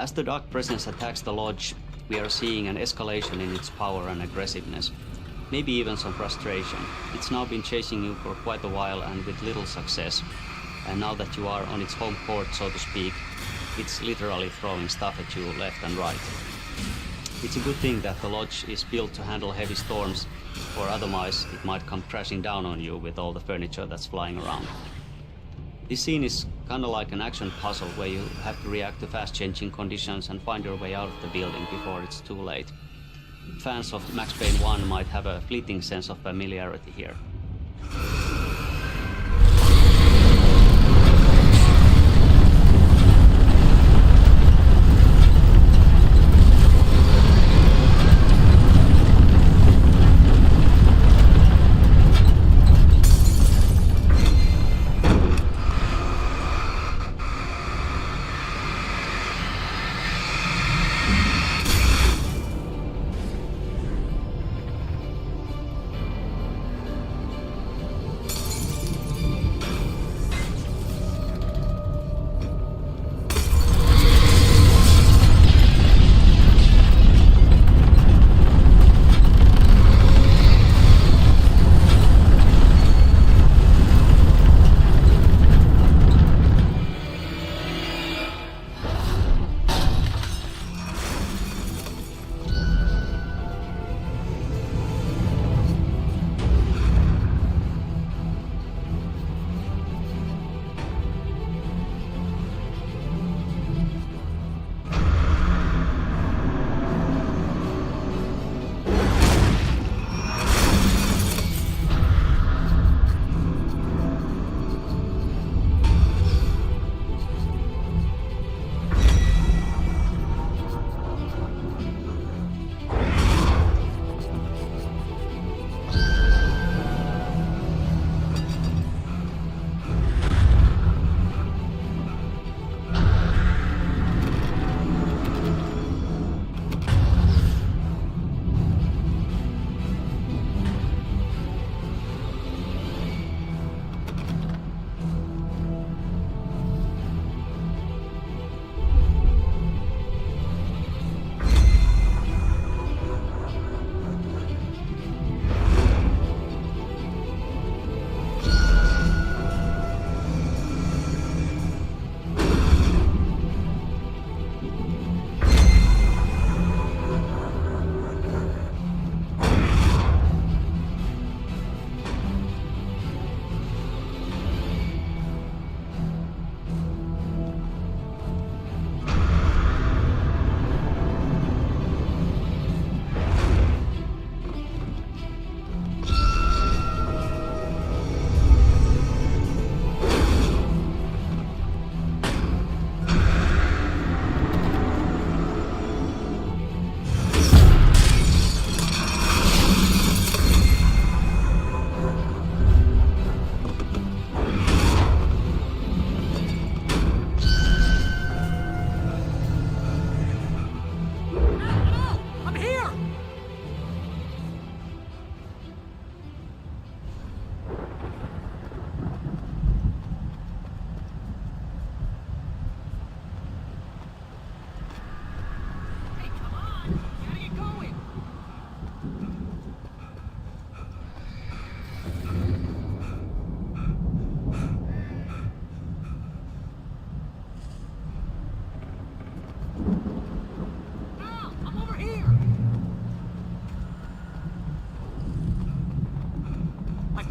As the dark presence attacks the lodge, we are seeing an escalation in its power and aggressiveness. Maybe even some frustration. It's now been chasing you for quite a while and with little success. And now that you are on its home court, so to speak, it's literally throwing stuff at you left and right. It's a good thing that the lodge is built to handle heavy storms, or otherwise it might come crashing down on you with all the furniture that's flying around. This scene is kinda like an action puzzle where you have to react to fast-changing conditions and find your way out of the building before it's too late. Fans of Max Payne 1 might have a fleeting sense of familiarity here.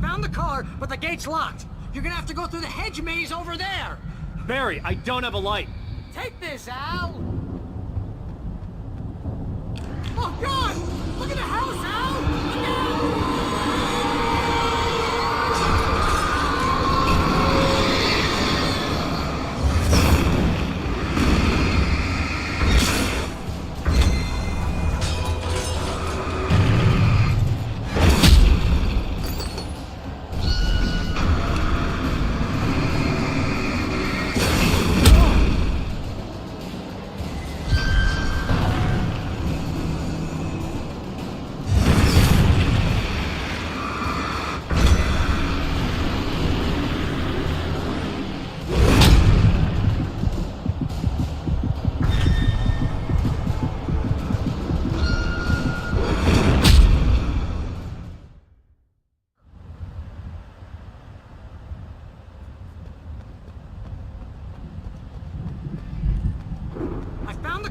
Found the car, but the gate's locked. You're gonna have to go through the hedge maze over there. Barry, I don't have a light. Take this, Al. Oh, God! Look at the house, Al! Look out!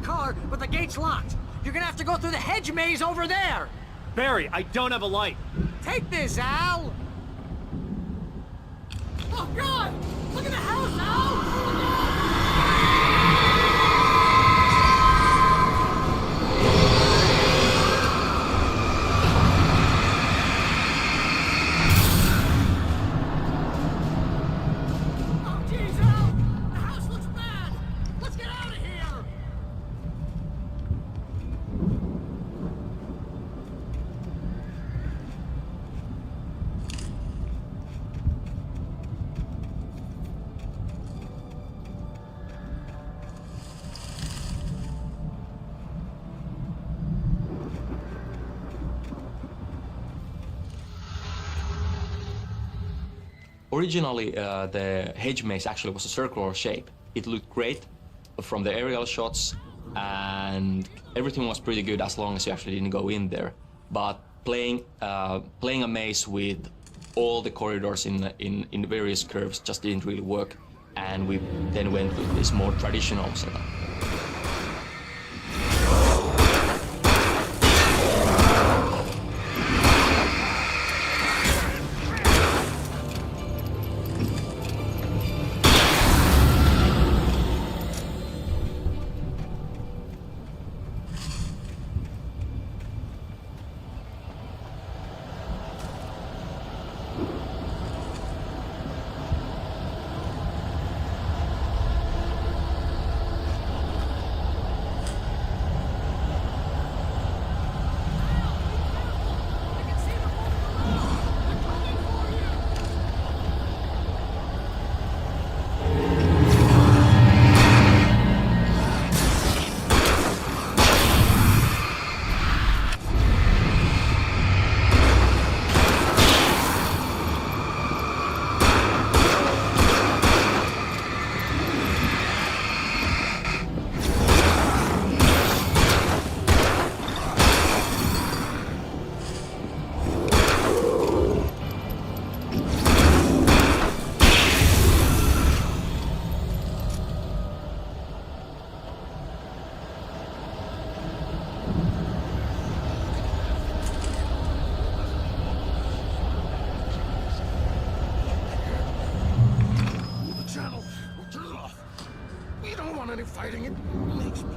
car, but the gate's locked. You're gonna have to go through the hedge maze over there. Barry, I don't have a light. Take this, Al. Oh, God! Look at the house, Al! Oh, jeez, Al! The house looks bad! Let's get out of here! Originally, the hedge maze actually was a circular shape. It looked great from the aerial shots, and everything was pretty good as long as you actually didn't go in there. But playing a maze with all the corridors in various curves just didn't really work, and we then went with this more traditional setup. Fighting it makes me.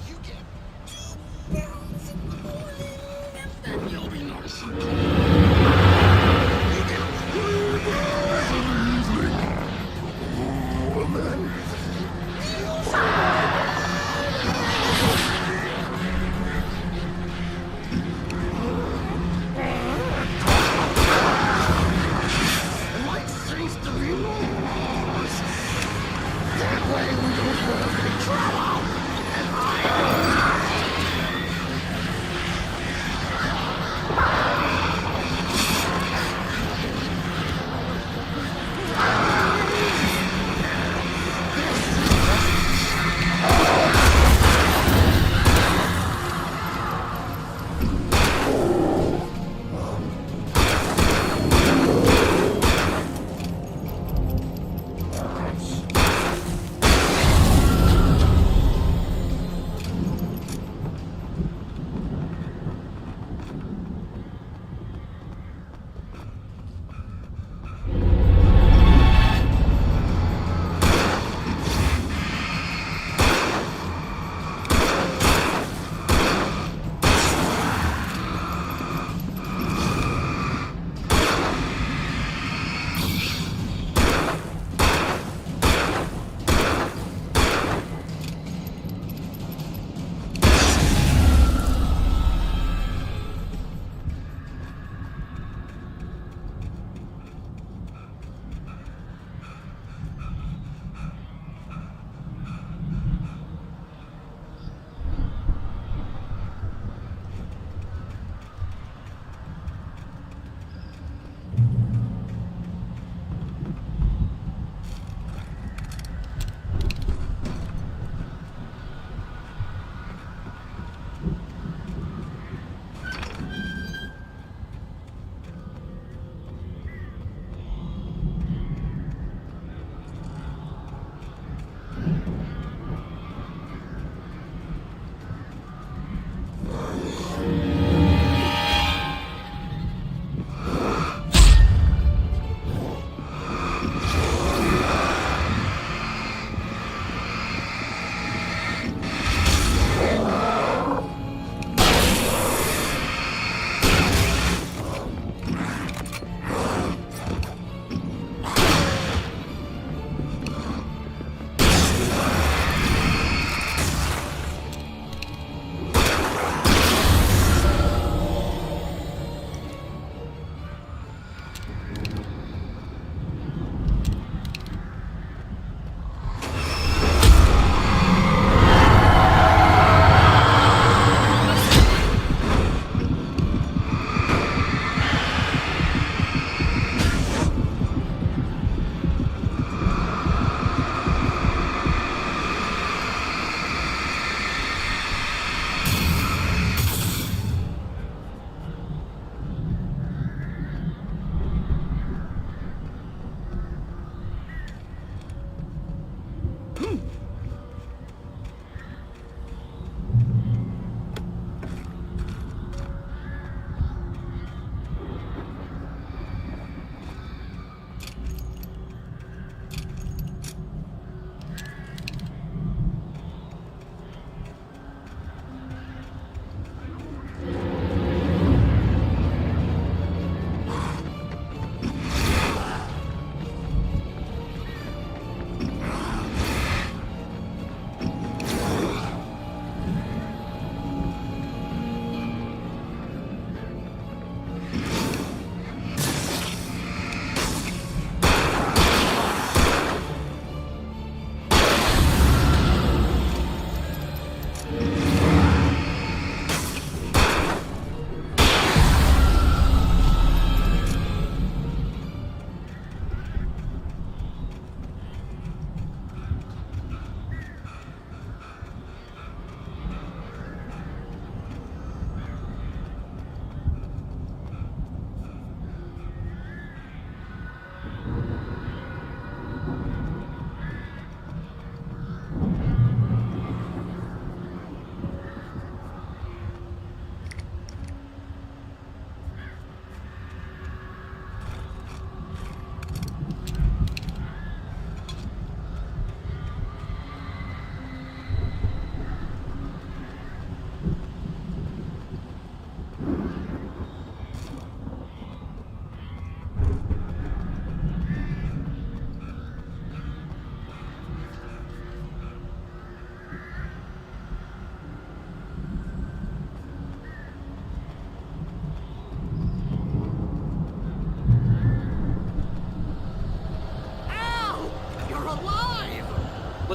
You get 2 barrels in the morning, and then you'll be nice and clean. You get 3 barrels in the evening, and then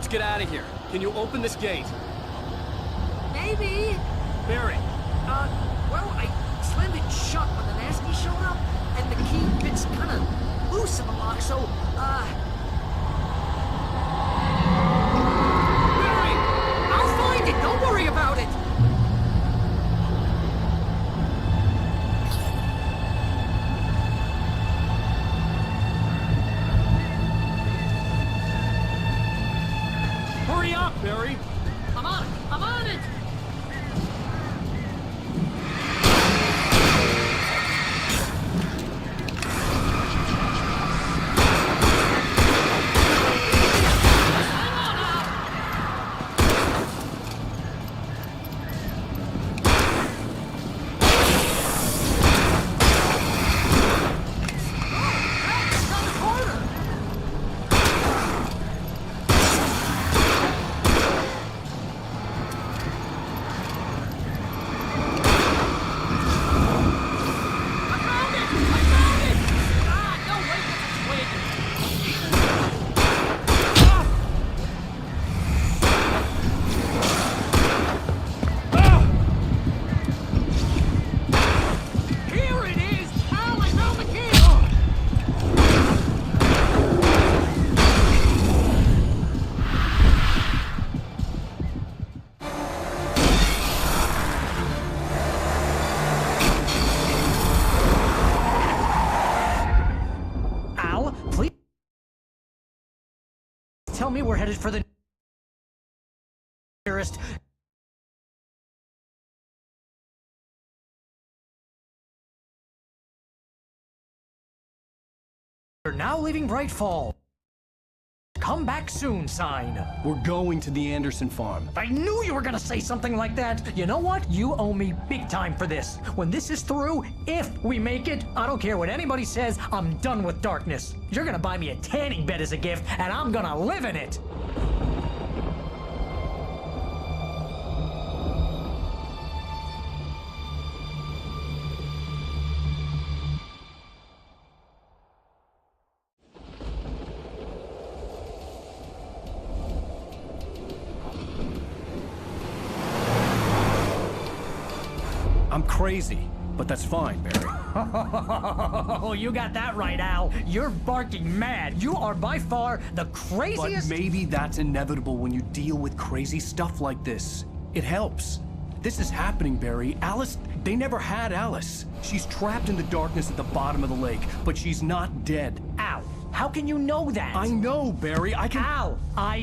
Let's get out of here. Can you open this gate? Maybe. Barry. Well, I slammed it shut when the nasty showed up, and the key fits kind of loose in the lock, so, Barry! I'll find it! Don't worry about it! Hurry up, Barry! I'm on it! I'm on it! Tell me we're headed for the nearest. We're now leaving Bright Falls. Come back soon sign. We're going to the Anderson farm. I knew you were gonna say something like that. You know what? You owe me big time for this. When this is through, if we make it, I don't care what anybody says, I'm done with darkness. You're gonna buy me a tanning bed as a gift, and I'm gonna live in it. I'm crazy, but that's fine, Barry. Oh, you got that right, Al. You're barking mad. You are by far the craziest. But maybe that's inevitable when you deal with crazy stuff like this. It helps. This is happening, Barry. Alice, they never had Alice. She's trapped in the darkness at the bottom of the lake, but she's not dead. Al, how can you know that? I know, Barry. I can... Al,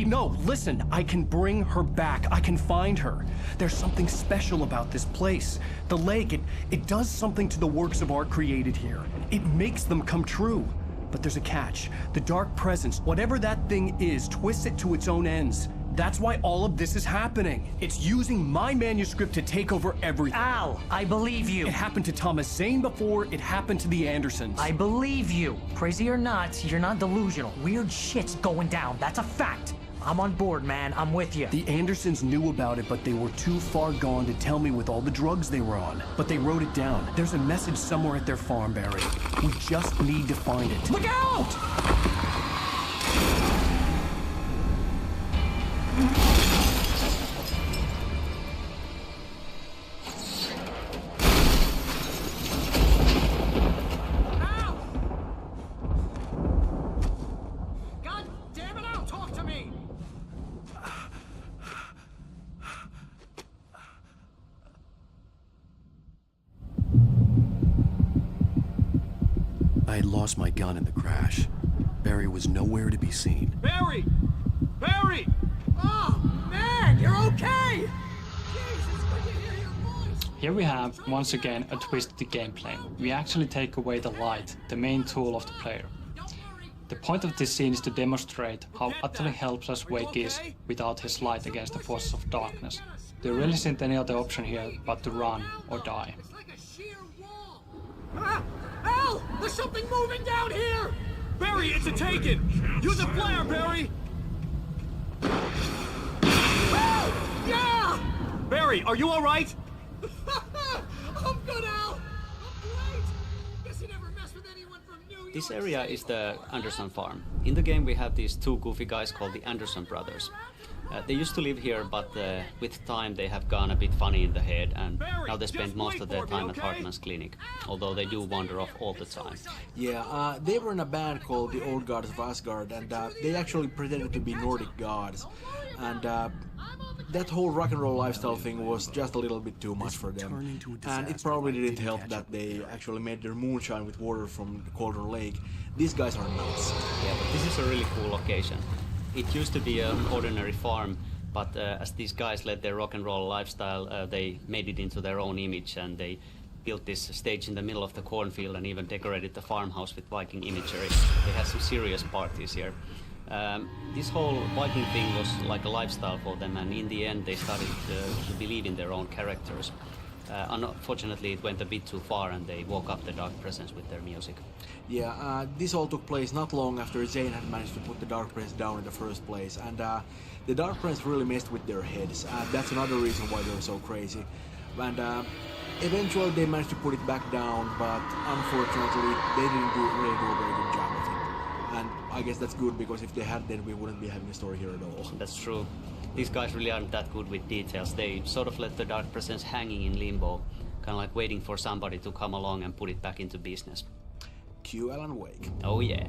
No, listen. I can bring her back. I can find her. There's something special about this place. The lake, it does something to the works of art created here. It makes them come true. But there's a catch. The dark presence, whatever that thing is, twists it to its own ends. That's why all of this is happening. It's using my manuscript to take over everything. Al, I believe you. It happened to Thomas Zane before, it happened to the Andersons. I believe you. Crazy or not, you're not delusional. Weird shit's going down. That's a fact. I'm on board, man. I'm with you. The Andersons knew about it, but they were too far gone to tell me with all the drugs they were on. But they wrote it down. There's a message somewhere at their farm, Barry. We just need to find it. Look out! God damn it, Al, talk to me! I had lost my gun in the crash. Barry was nowhere to be seen. Barry! Barry! Oh, man, you're okay! Here we have, once again, a twist to the gameplay. We actually take away the light, the main tool of the player. The point of this scene is to demonstrate how utterly helpless Wake is without his light against the forces of darkness. There really isn't any other option here but to run or die. Ah! Al! There's something moving down here! Barry, it's a taken! Use a flare, Barry! Oh, yeah! Barry, are you alright? I'm good, Al! I'm great! Guess you never mess with anyone from New York. This area is the Anderson farm. In the game we have these two goofy guys called the Anderson brothers. They used to live here, but with time they have gone a bit funny in the head, and now they spend most of their time at Hartman's clinic, although they do wander off all the time. Yeah, they were in a band called the Old Gods of Asgard, and they actually pretended to be Nordic gods. And that whole rock and roll lifestyle thing was just a little bit too much for them. And it probably didn't help that they actually made their moonshine with water from the Cauldron Lake. These guys are nuts. Yeah, but this is a really cool location. It used to be an ordinary farm, but as these guys led their rock and roll lifestyle, they made it into their own image, and they built this stage in the middle of the cornfield and even decorated the farmhouse with Viking imagery. They had some serious parties here. This whole Viking thing was like a lifestyle for them, and in the end they started to believe in their own characters. Unfortunately, it went a bit too far, and they woke up the Dark Presence with their music. Yeah, this all took place not long after Zane had managed to put the Dark Prince down in the first place, and the Dark Prince really messed with their heads. That's another reason why they're so crazy. And eventually they managed to put it back down, but unfortunately they didn't really do a very good job of it. And I guess that's good, because if they had, then we wouldn't be having a story here at all. That's true. These guys really aren't that good with details. They sort of let the Dark Presence hanging in limbo, kind of like waiting for somebody to come along and put it back into business. Cue Alan Wake. Oh yeah.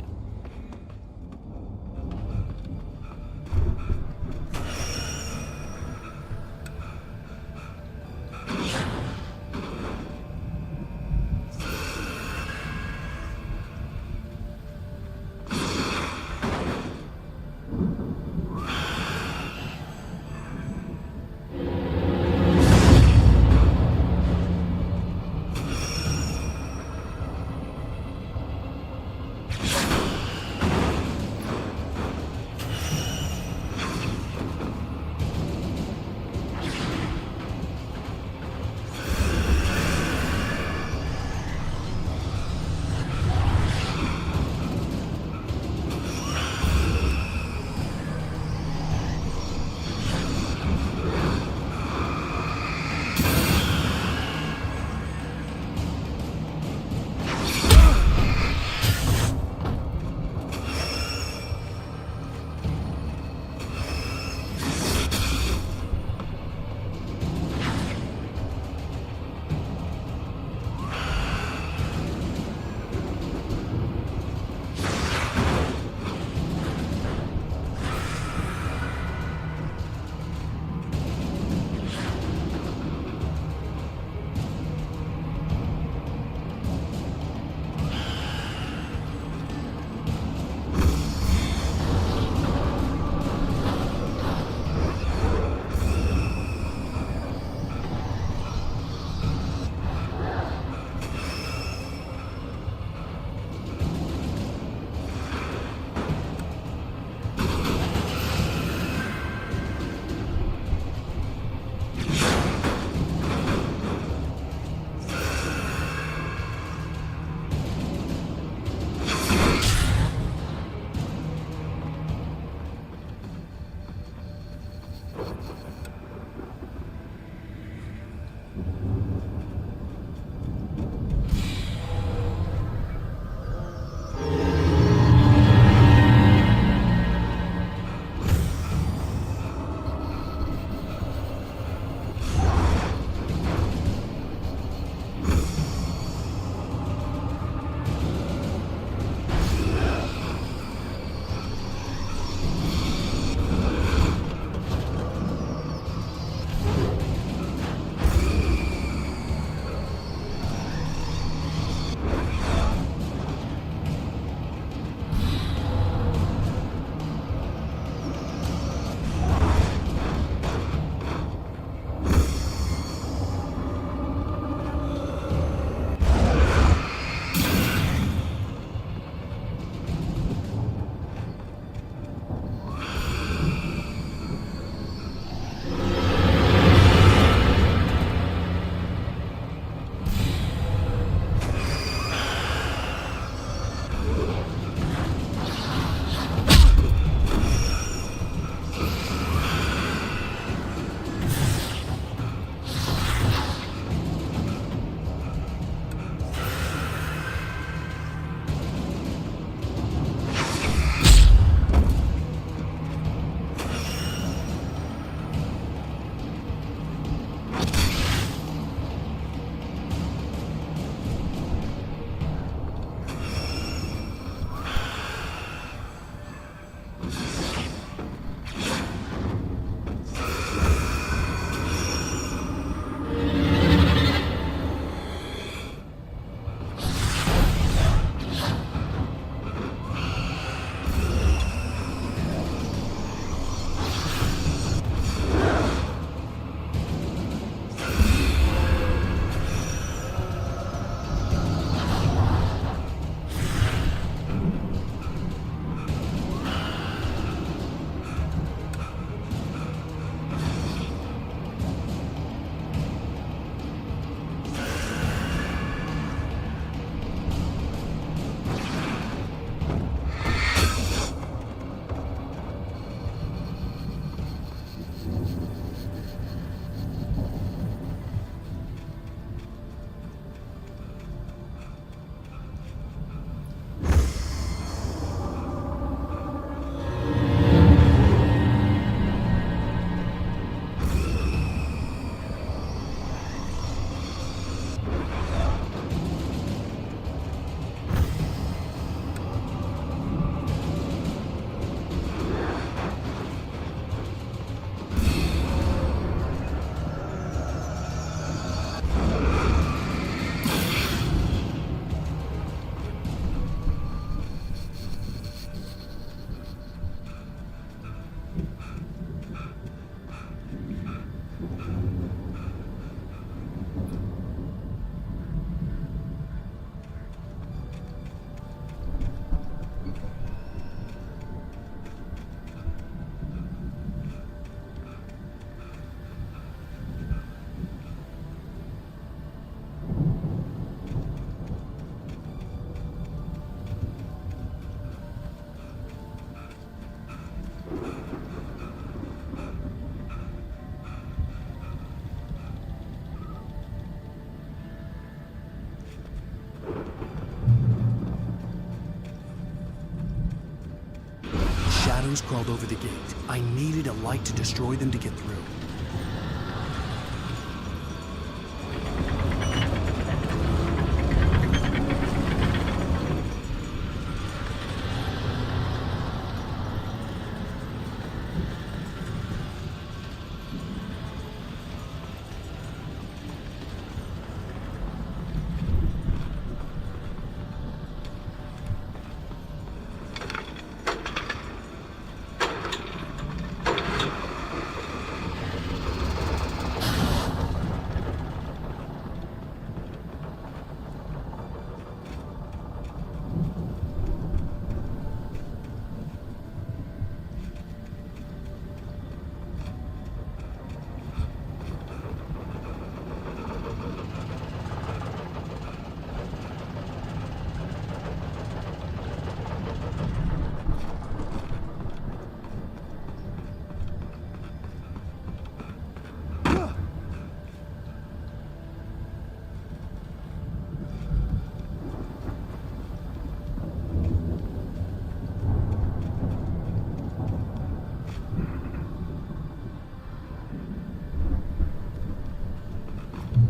shadows crawled over the gate. I needed a light to destroy them to get through.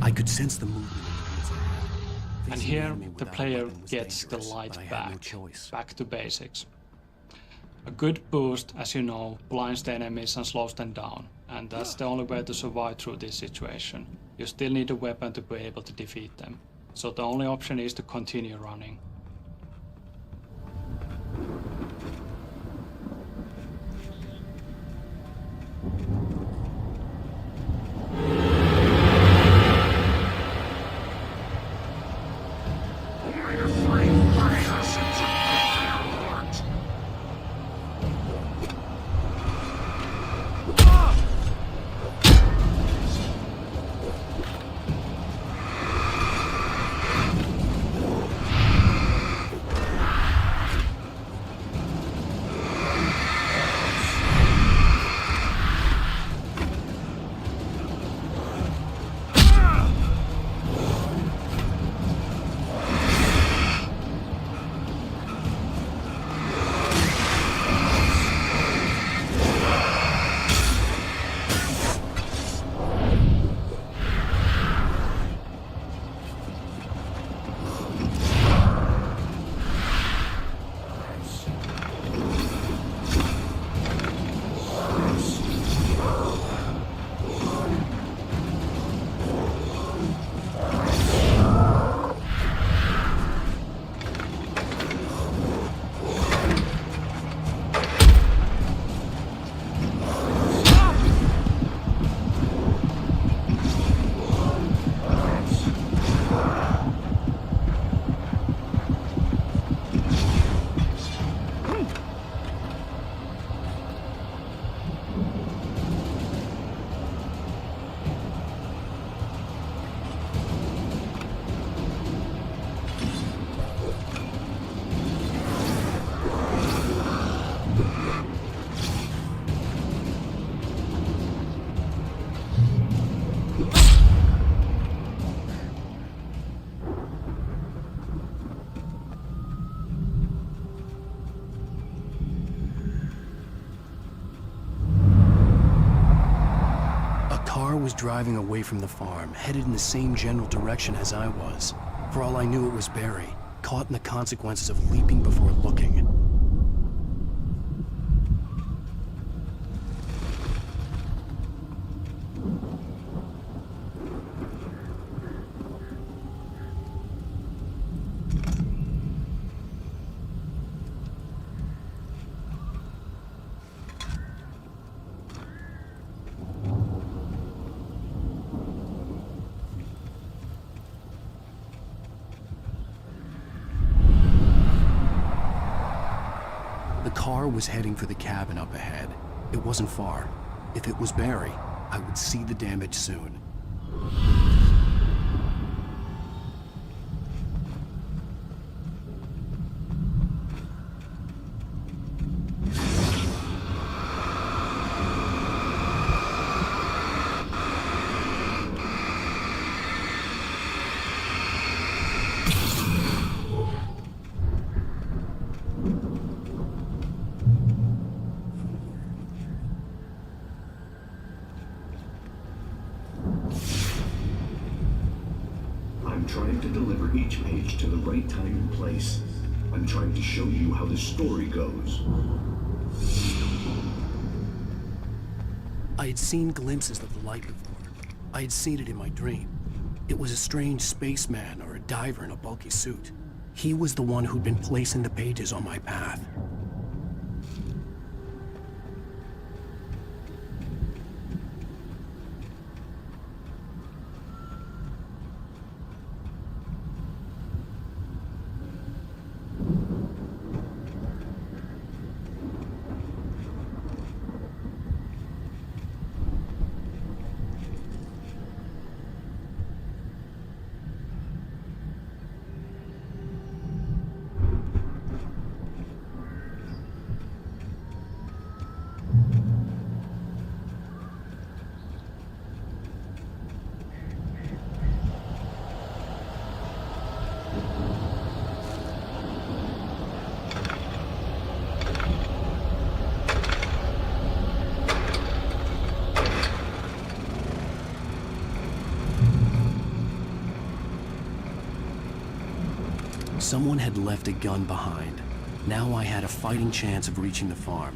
I could sense the movement. And here the player gets the light back to basics. A good boost, as you know, blinds the enemies and slows them down, and that's the only way to survive through this situation. You still need a weapon to be able to defeat them, so the only option is to continue running. Was driving away from the farm, headed in the same general direction as I was. For all I knew, it was Barry, caught in the consequences of leaping before looking. The car was heading for the cabin up ahead. It wasn't far. If it was Barry, I would see the damage soon. stage to the right time and place. I'm trying to show you how the story goes. I had seen glimpses of the light before. I had seen it in my dream. It was a strange spaceman or a diver in a bulky suit. He was the one who'd been placing the pages on my path. Someone had left a gun behind. Now I had a fighting chance of reaching the farm.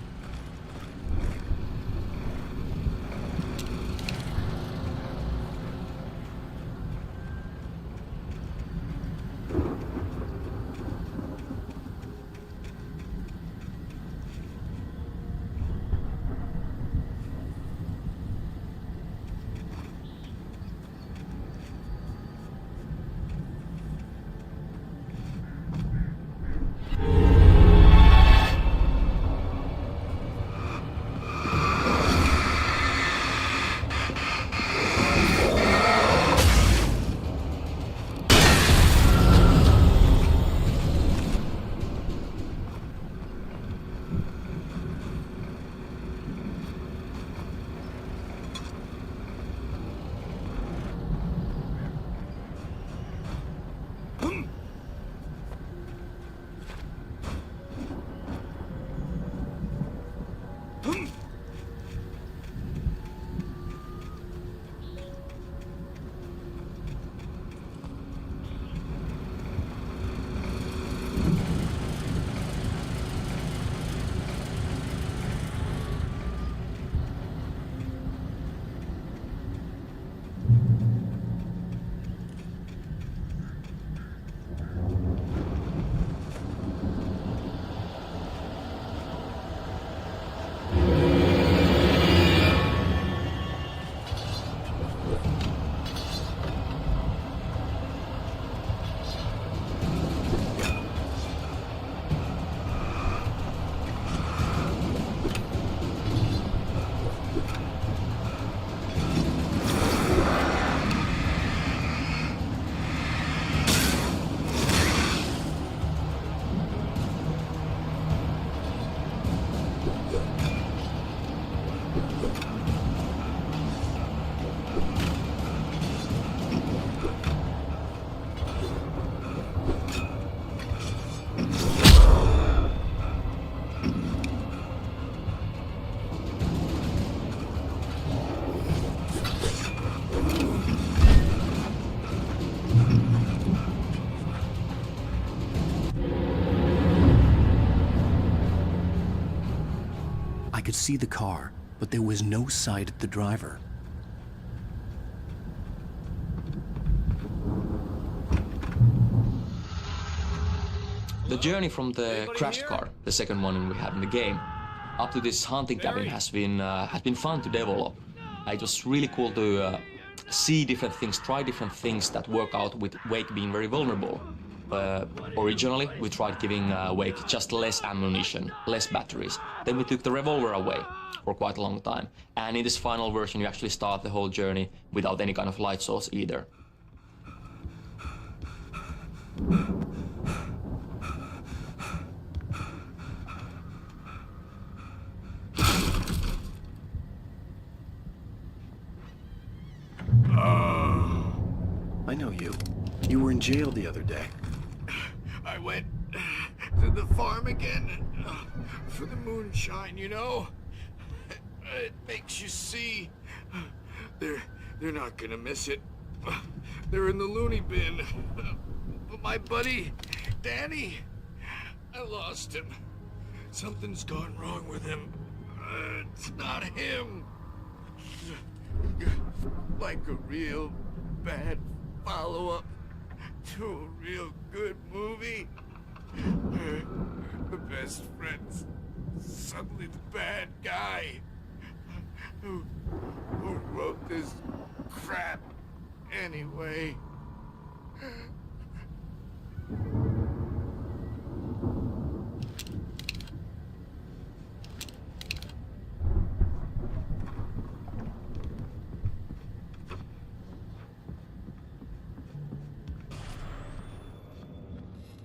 I could see the car, but there was no sight of the driver. The journey from the crashed car, the second one we have in the game, up to this hunting cabin has been fun to develop. It was really cool to see different things, try different things that work out with Wake being very vulnerable. Originally, we tried giving Wake just less ammunition, less batteries. Then we took the revolver away for quite a long time. And in this final version, you actually start the whole journey without any kind of light source either. I know you. You were in jail the other day. I went to the farm again for the moonshine, you know? It makes you see. They're not gonna miss it. They're in the loony bin. But my buddy, Danny, I lost him. Something's gone wrong with him. It's not him. Like a real bad follow-up to a real good movie. The best friend's suddenly the bad guy. Who wrote this crap anyway?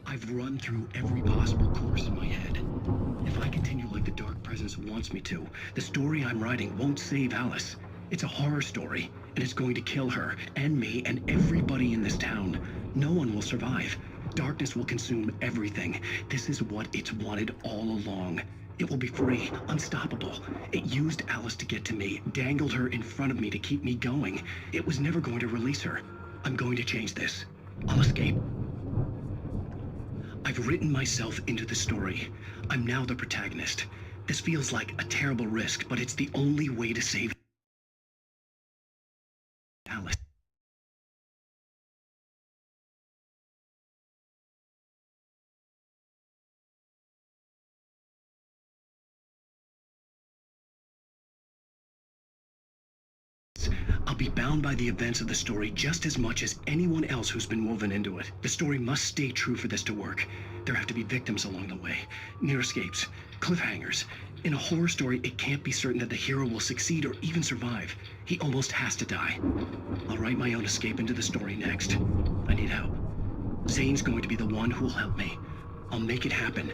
I've run through every possible course in my head. If I continue like the Dark Presence wants me to, the story I'm writing won't save Alice. It's a horror story, and it's going to kill her, and me, and everybody in this town. No one will survive. Darkness will consume everything. This is what it's wanted all along. It will be free, unstoppable. It used Alice to get to me, dangled her in front of me to keep me going. It was never going to release her. I'm going to change this. I'll escape. I've written myself into the story. I'm now the protagonist. This feels like a terrible risk, but it's the only way to save Alice. I'll be bound by the events of the story just as much as anyone else who's been woven into it. The story must stay true for this to work. There have to be victims along the way, near escapes, cliffhangers. In a horror story, it can't be certain that the hero will succeed or even survive. He almost has to die. I'll write my own escape into the story next. I need help. Zane's going to be the one who'll help me. I'll make it happen.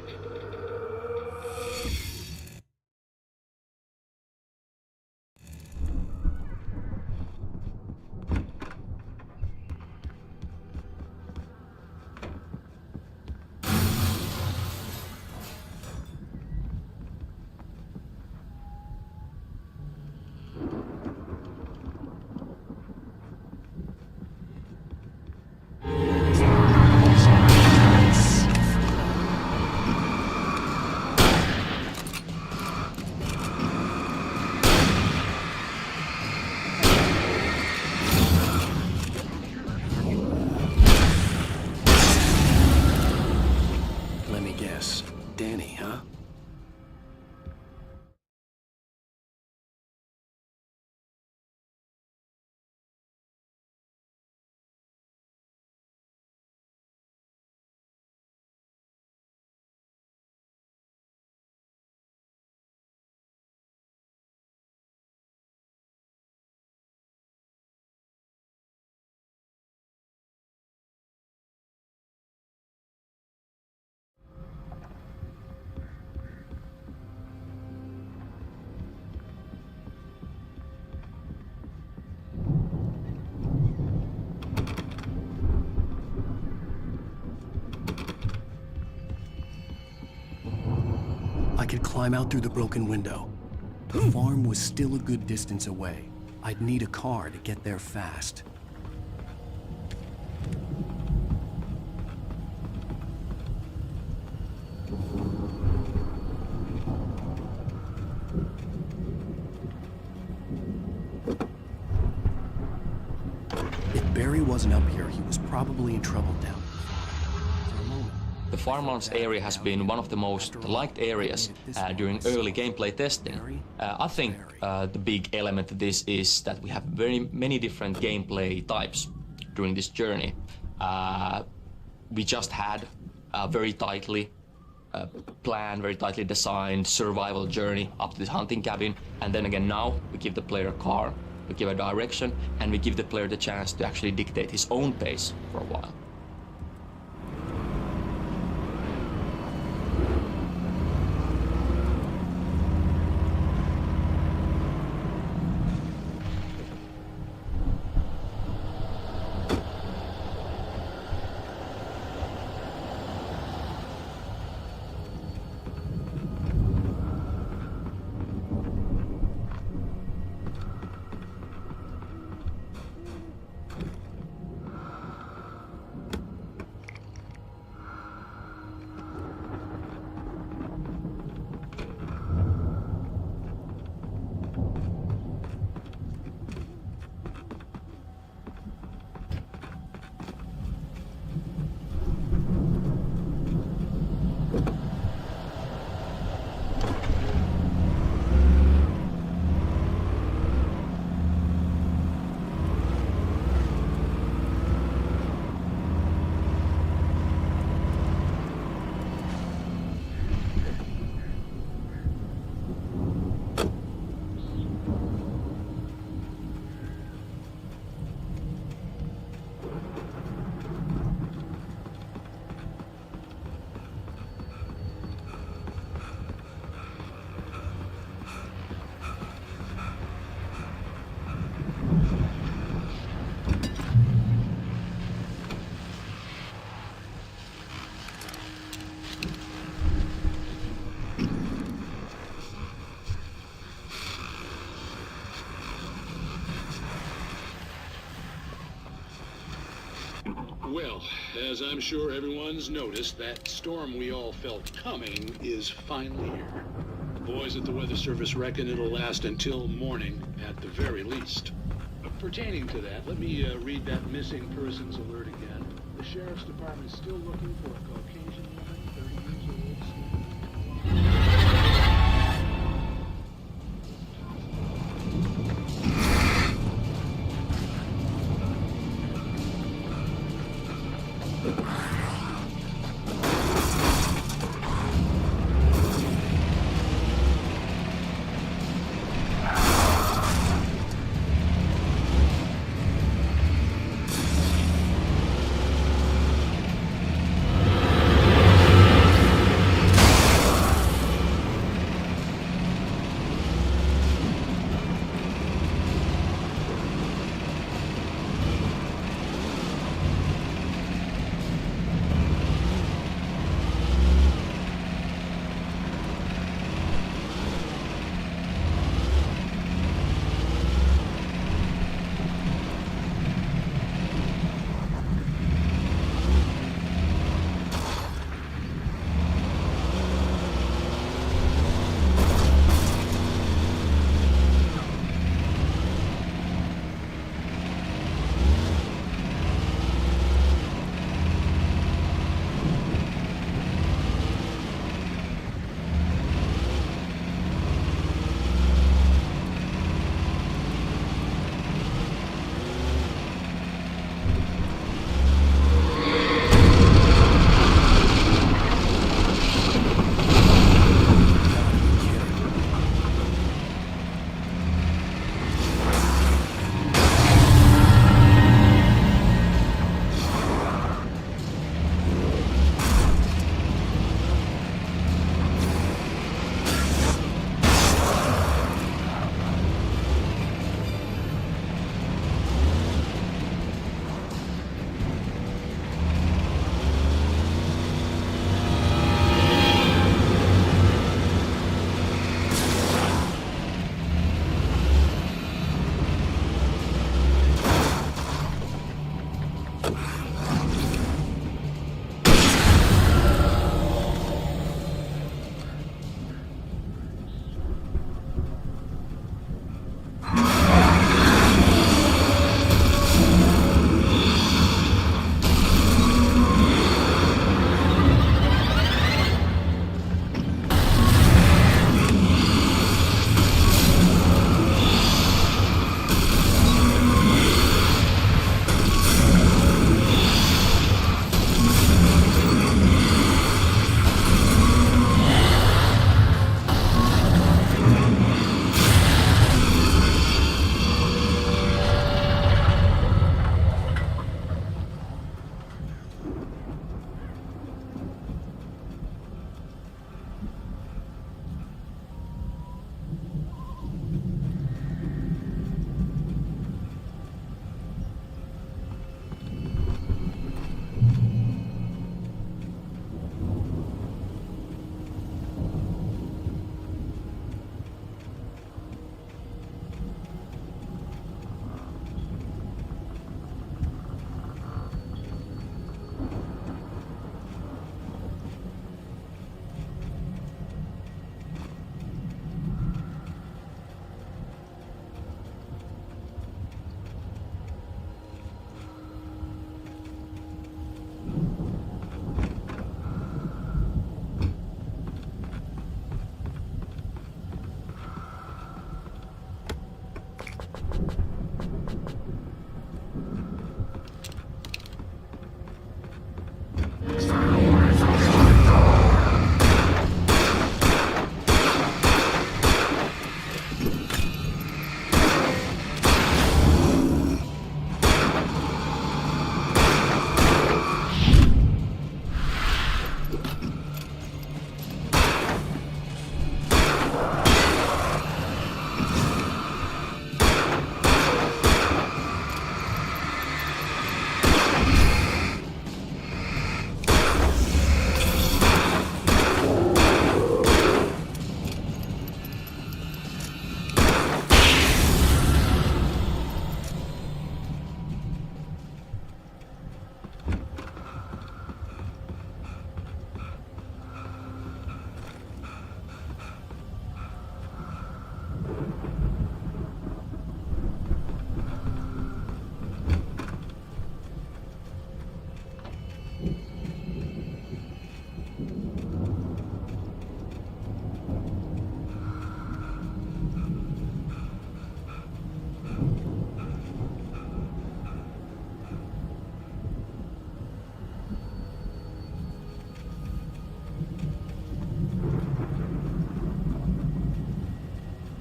Danny, huh? I could climb out through the broken window. The farm was still a good distance away. I'd need a car to get there fast. If Barry wasn't up here, he was probably in trouble down. The farmlands area has been one of the most liked areas during early gameplay testing. I think the big element to this is that we have very many different gameplay types during this journey. We just had a very tightly planned, very tightly designed survival journey up to this hunting cabin, and then again now we give the player a car, we give a direction, and we give the player the chance to actually dictate his own pace for a while. As I'm sure everyone's noticed, that storm we all felt coming is finally here. The boys at the Weather Service reckon it'll last until morning at the very least. Pertaining to that, let me read that missing persons alert again. The Sheriff's Department's still looking for a Caucasian woman, 30 years old.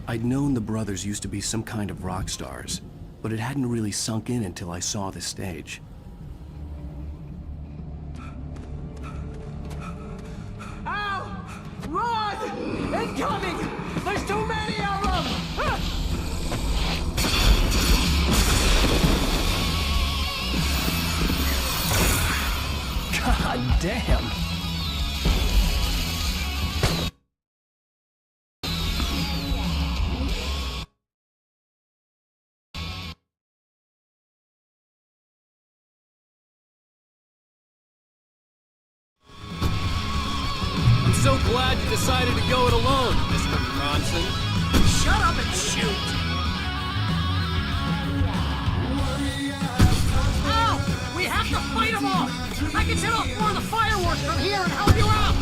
I'd known the brothers used to be some kind of rock stars, but it hadn't really sunk in until I saw the stage. Al! Run! Incoming! There's too many of them! God damn! I'm so glad you decided to go it alone, Mr. Bronson. Shut up and shoot! Al! We have to fight them all! I can set off more of the fireworks from here and help you out!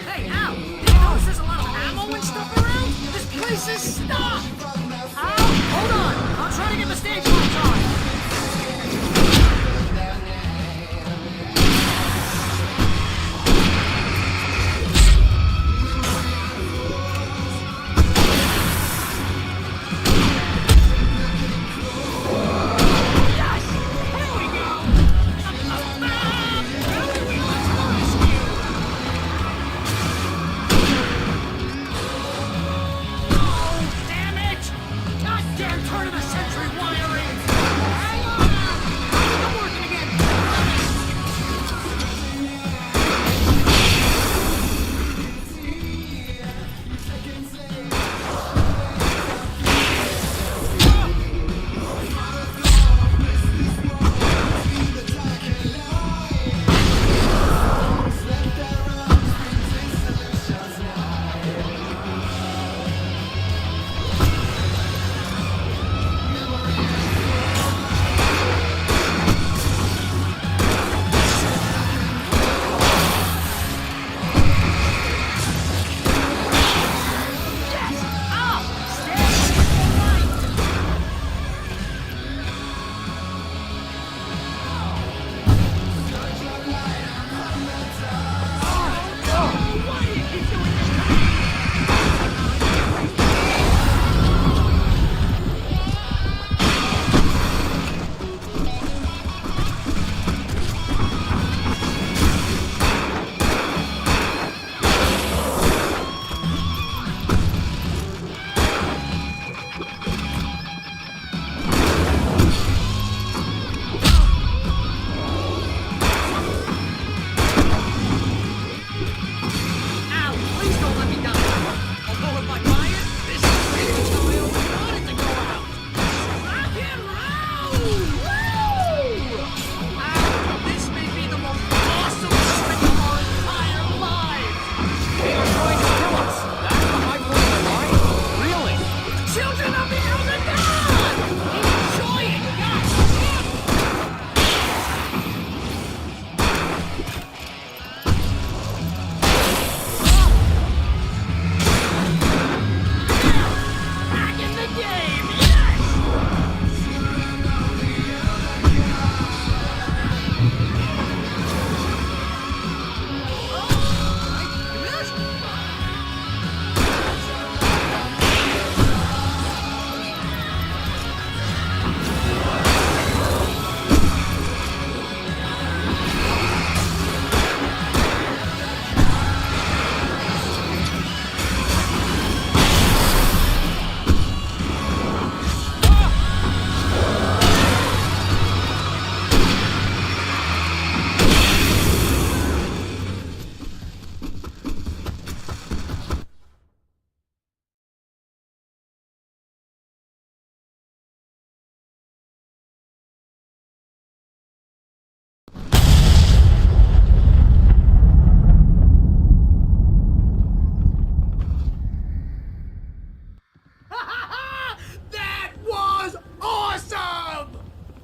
Hey, Al! Did you notice there's a lot of ammo and stuff around? This place is stocked! Al, hold on! I'll try to get the stage lights on!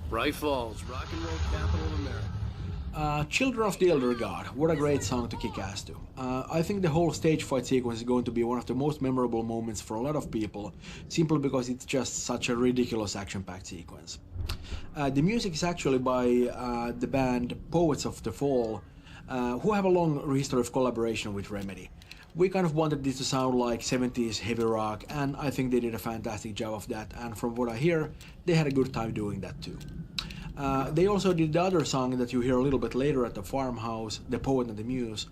Bright Falls, rock and roll capital of America. Children of the Elder God, what a great song to kick ass to. I think the whole stage fight sequence is going to be one of the most memorable moments for a lot of people, simply because it's just such a ridiculous action-packed sequence. The music is actually by the band Poets of the Fall, who have a long history of collaboration with Remedy. We kind of wanted this to sound like 70s heavy rock, and I think they did a fantastic job of that, and from what I hear, they had a good time doing that too. They also did the other song that you hear a little bit later at the farmhouse, The Poet and the Muse,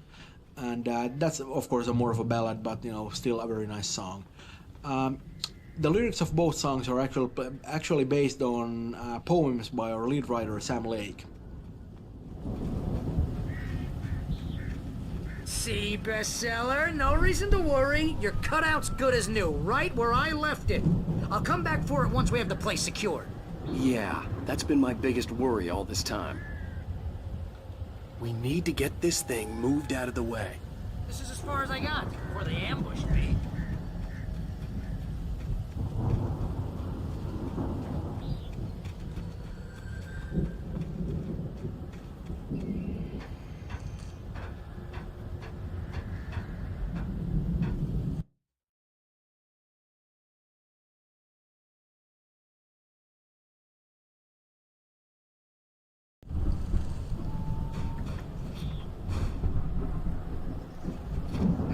and that's of course more of a ballad, but you know, still a very nice song. The lyrics of both songs are actually based on poems by our lead writer Sam Lake. See, bestseller? No reason to worry. Your cutout's good as new, right where I left it. I'll come back for it once we have the place secured. Yeah, that's been my biggest worry all this time. We need to get this thing moved out of the way. This is as far as I got before they ambushed me.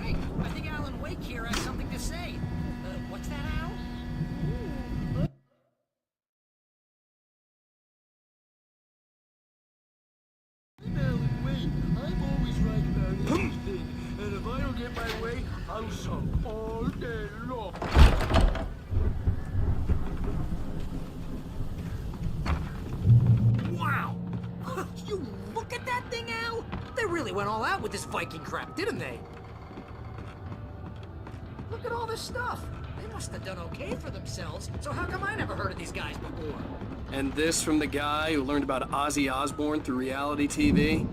Hey, I think Alan Wake here has something to say. What's that, Al? I'm Alan Wake. I'm always right about everything. And if I don't get my way, I'll sulk all day long. Wow! You look at that thing, Al? They really went all out with this Viking crap, didn't they? Look at all this stuff. They must have done okay for themselves, so how come I never heard of these guys before? And this from the guy who learned about Ozzy Osbourne through reality TV?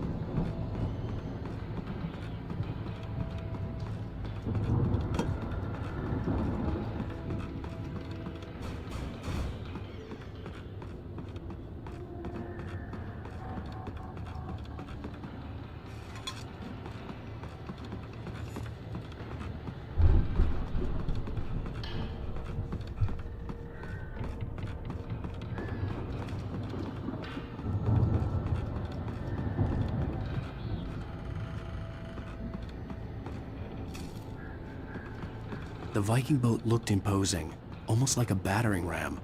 The Viking boat looked imposing, almost like a battering ram.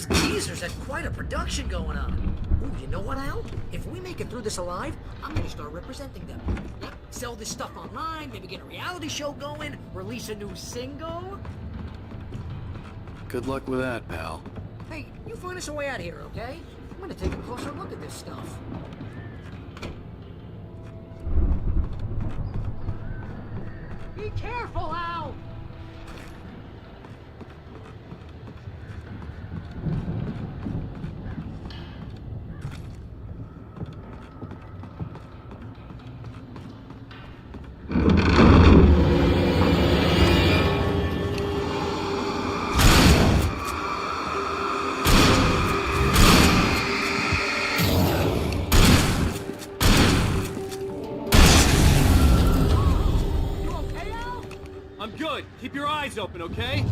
Those geezers had quite a production going on. Ooh, you know what, Al? If we make it through this alive, I'm gonna start representing them. Yep, sell this stuff online, maybe get a reality show going, release a new single. Good luck with that, pal. Hey, you find us a way out of here, okay? I'm gonna take a closer look at this stuff. Be careful, Al! I'm good. Keep your eyes open, okay?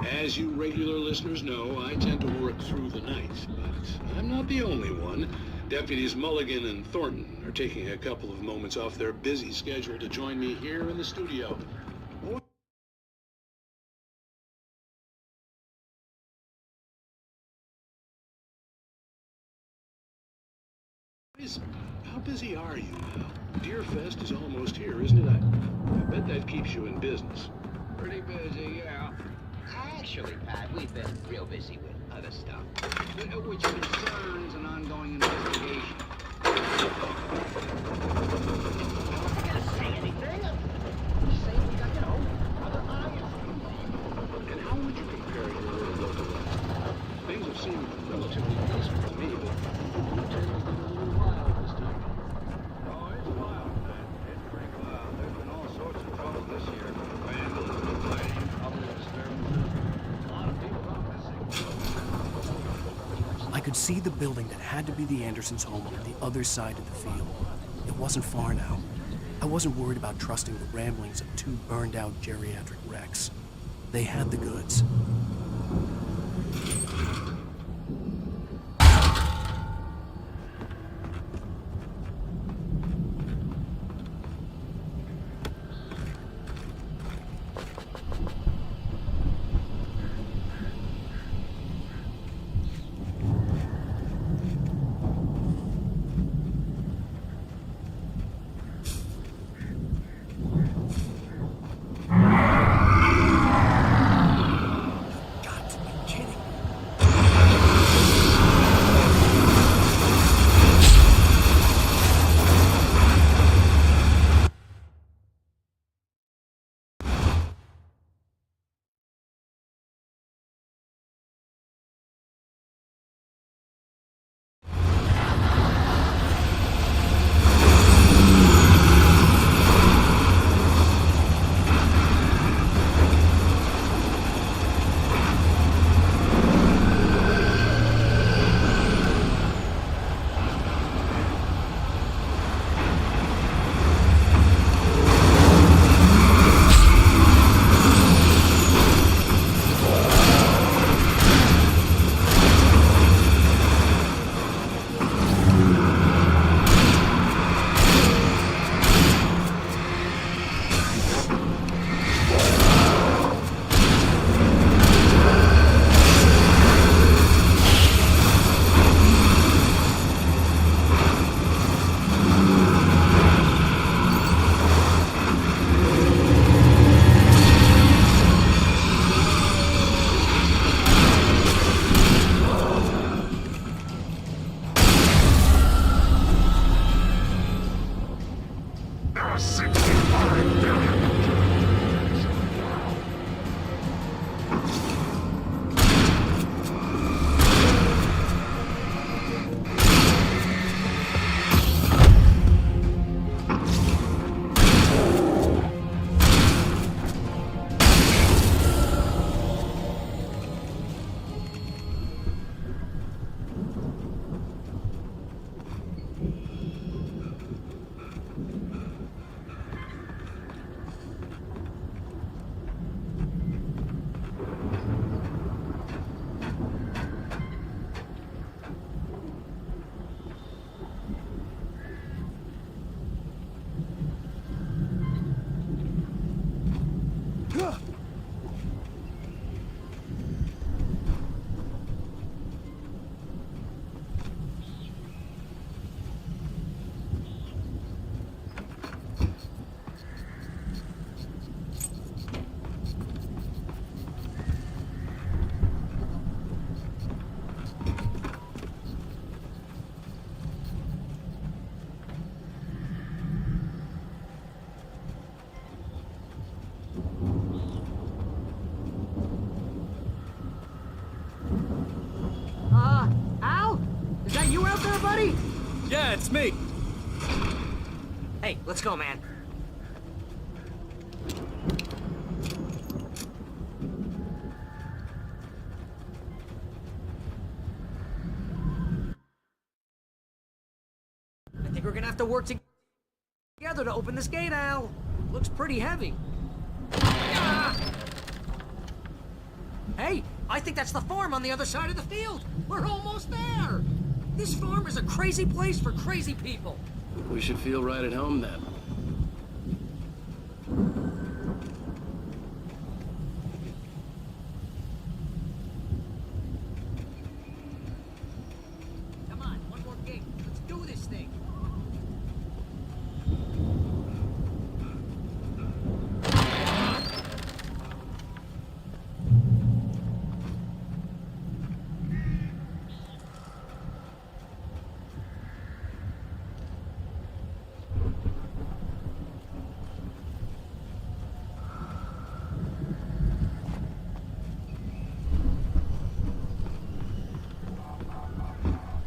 As you regular listeners know, I tend to work through the night, but I'm not the only one. Deputies Mulligan and Thornton are taking a couple of moments off their busy schedule to join me here in the studio. How busy are you now? Deerfest is almost here, isn't it? I bet that keeps you in business. Pretty busy, yeah. Actually, Pat, we've been real busy with other stuff, which concerns an ongoing investigation. I'm not gonna say anything. I'm just saying we got, other eyes. And how would you compare your local life? Things have seemed relatively peaceful to me, but the tale's been a little wild this time. Oh, it's wild, man. It's pretty wild. There's been all sorts of trouble this year. Vandalism, fighting, trouble disturbances. A lot of people are missing. I could see the building that had to be the Andersons' home on the other side of the field. It wasn't far now. I wasn't worried about trusting the ramblings of two burned-out geriatric wrecks. They had the goods. Yeah, it's me. Hey, let's go, man. I think we're gonna have to work together to open this gate, Al. Looks pretty heavy. Ah! Hey, I think that's the farm on the other side of the field. We're almost there. This farm is a crazy place for crazy people. We should feel right at home then. Come on, one more gate. Let's do this thing.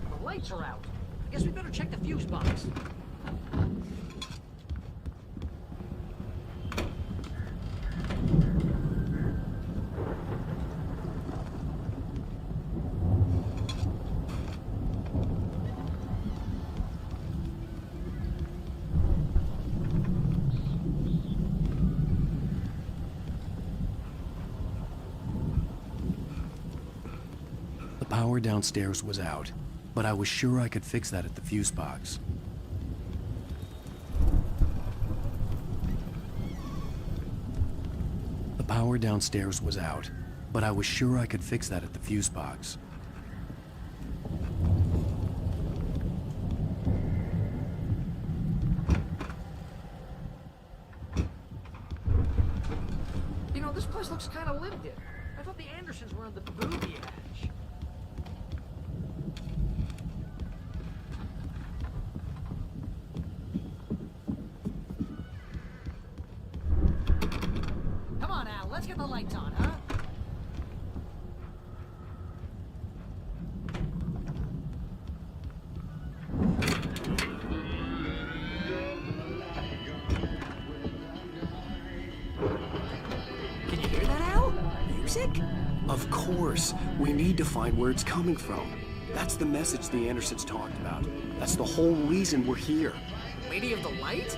The lights are out. I guess we better check the fuse box. The power downstairs was out, but I was sure I could fix that at the fuse box. The power downstairs was out, but I was sure I could fix that at the fuse box. You know, this place looks kind of lived in. I thought the Andersons were on the booby edge. Come on, Al, let's get the lights on, huh? Can you hear that, Al? Music? Of course. We need to find where it's coming from. That's the message the Andersons talked about. That's the whole reason we're here. Lady of the Light?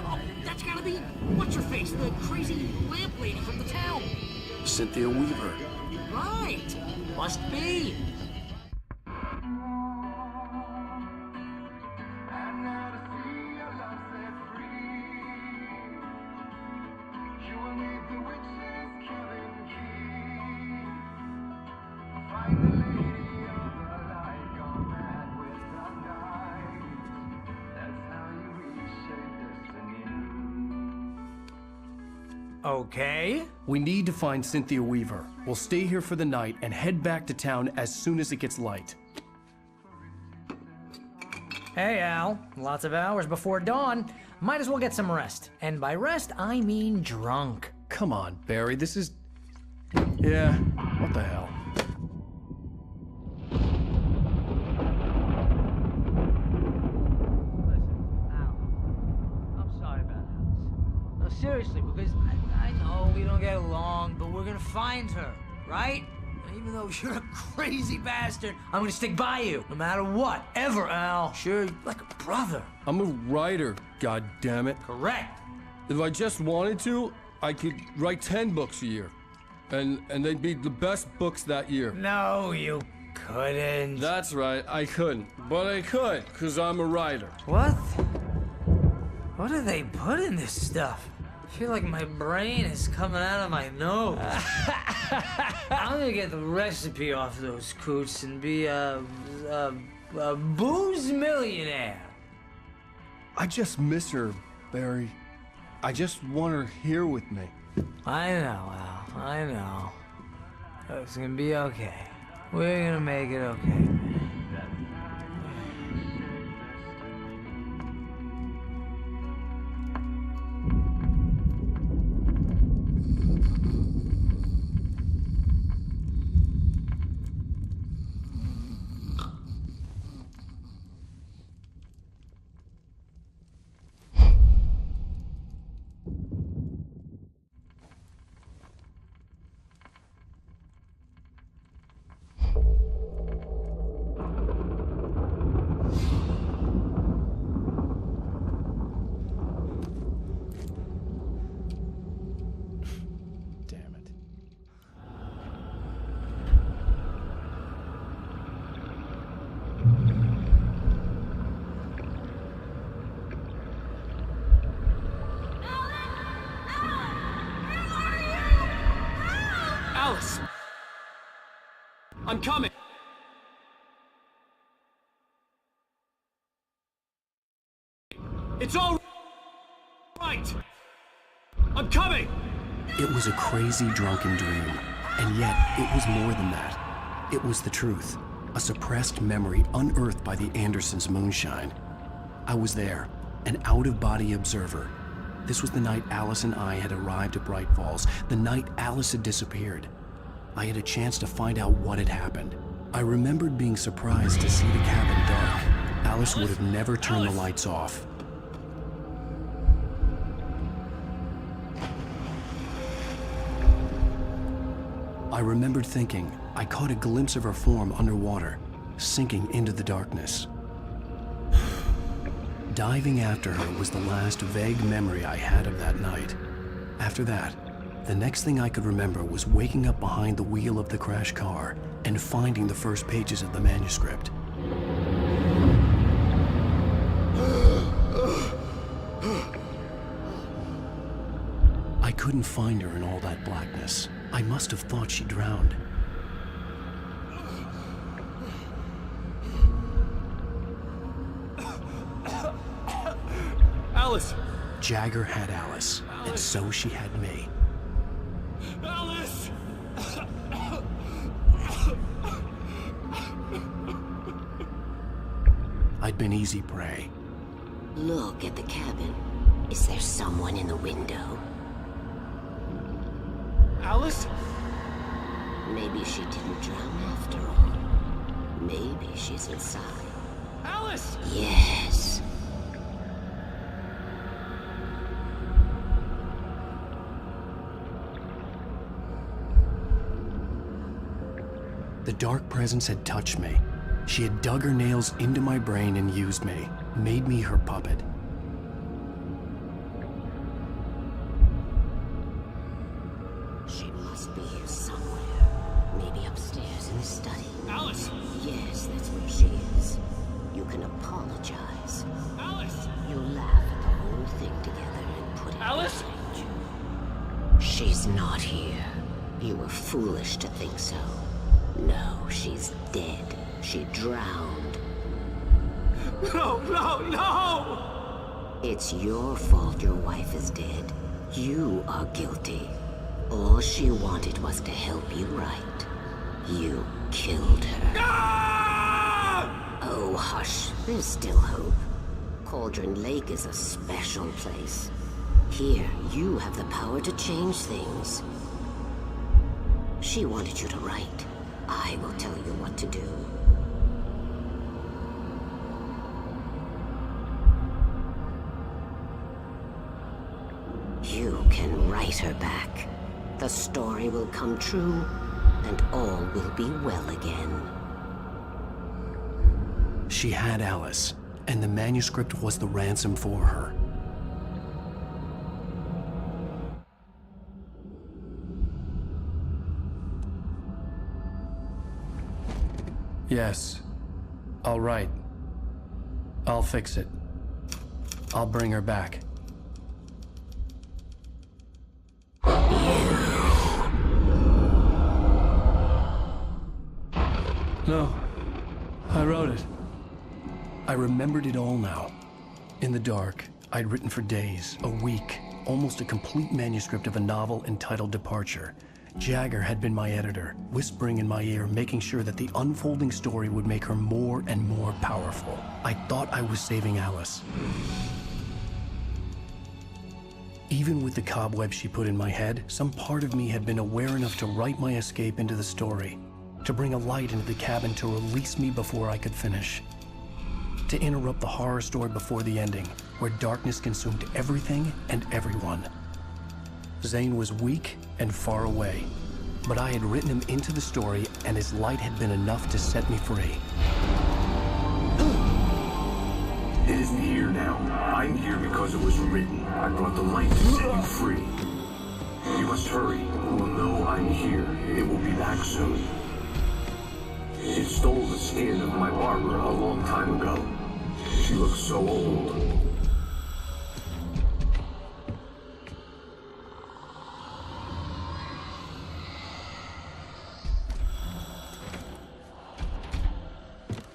Oh, that's gotta be... What's-her-face, the crazy lamp lady from the town. Cynthia Weaver. Right. Must be. Okay. We need to find Cynthia Weaver. We'll stay here for the night and head back to town as soon as it gets light. Hey, Al. Lots of hours before dawn. Might as well get some rest. And by rest, I mean drunk. Come on, Barry, this is... Yeah, what the hell? I'm sorry about Alice. No, seriously, because I know we don't get along, but we're gonna find her, right? And even though you're a crazy bastard, I'm gonna stick by you, no matter what, ever, Al. Sure, you're like a brother. I'm a writer, goddammit. Correct. If I just wanted to, I could write 10 books a year. And they'd be the best books that year. No, you couldn't. That's right, I couldn't. But I could, because I'm a writer. What? What do they put in this stuff? I feel like my brain is coming out of my nose. I'm gonna get the recipe off those coots and be a booze millionaire. I just miss her, Barry. I just want her here with me. I know, Al. I know. It's gonna be okay. We're gonna make it okay. I'm coming! It's all right! I'm coming! It was a crazy, drunken dream, and yet it was more than that. It was the truth, a suppressed memory unearthed by the Andersons' moonshine. I was there, an out-of-body observer. This was the night Alice and I had arrived at Bright Falls, the night Alice had disappeared. I had a chance to find out what had happened. I remembered being surprised to see the cabin dark. Alice would have never turned the lights off. I remembered thinking I caught a glimpse of her form underwater, sinking into the darkness. Diving after her was the last vague memory I had of that night. After that, the next thing I could remember was waking up behind the wheel of the crashed car and finding the first pages of the manuscript. I couldn't find her in all that blackness. I must have thought she drowned. Alice! Jagger had Alice, and so she had me. Alice! I'd been easy prey. Look at the cabin. Is there someone in the window? Alice? Maybe she didn't drown after all. Maybe she's inside. Alice! Yes. The dark presence had touched me. She had dug her nails into my brain and used me, made me her puppet. She must be here somewhere. Maybe upstairs in the study. Alice! Yes, that's where she is. You can apologize. Alice! You'll laugh at the whole thing together and put it Alice! behind you. She's not here. You were foolish to think so. No, she's dead. She drowned. No, no, no! It's your fault your wife is dead. You are guilty. All she wanted was to help you right. You killed her. Ah! Oh, hush. There's still hope. Cauldron Lake is a special place. Here, you have the power to change things. She wanted you to write. I will tell you what to do. You can write her back. The story will come true, and all will be well again. She had Alice, and the manuscript was the ransom for her. Yes. All right. I'll fix it. I'll bring her back. No. I wrote it. I remembered it all now. In the dark, I'd written for days, a week, almost a complete manuscript of a novel entitled Departure. Jagger had been my editor, whispering in my ear, making sure that the unfolding story would make her more and more powerful. I thought I was saving Alice. Even with the cobwebs she put in my head, some part of me had been aware enough to write my escape into the story, to bring a light into the cabin to release me before I could finish, to interrupt the horror story before the ending, where darkness consumed everything and everyone. Zane was weak and far away, but I had written him into the story, and his light had been enough to set me free. It isn't here now. I'm here because it was written. I brought the light to set you free. You must hurry. It will know I'm here. It will be back soon. It stole the skin of my barber a long time ago. She looks so old.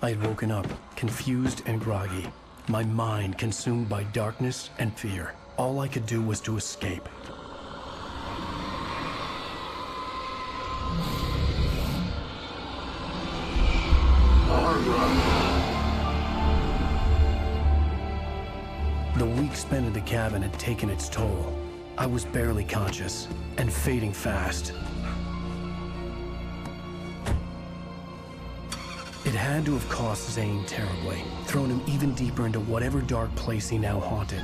I had woken up, confused and groggy, my mind consumed by darkness and fear. All I could do was to escape. The week spent in the cabin had taken its toll. I was barely conscious, and fading fast. It had to have cost Zane terribly, thrown him even deeper into whatever dark place he now haunted.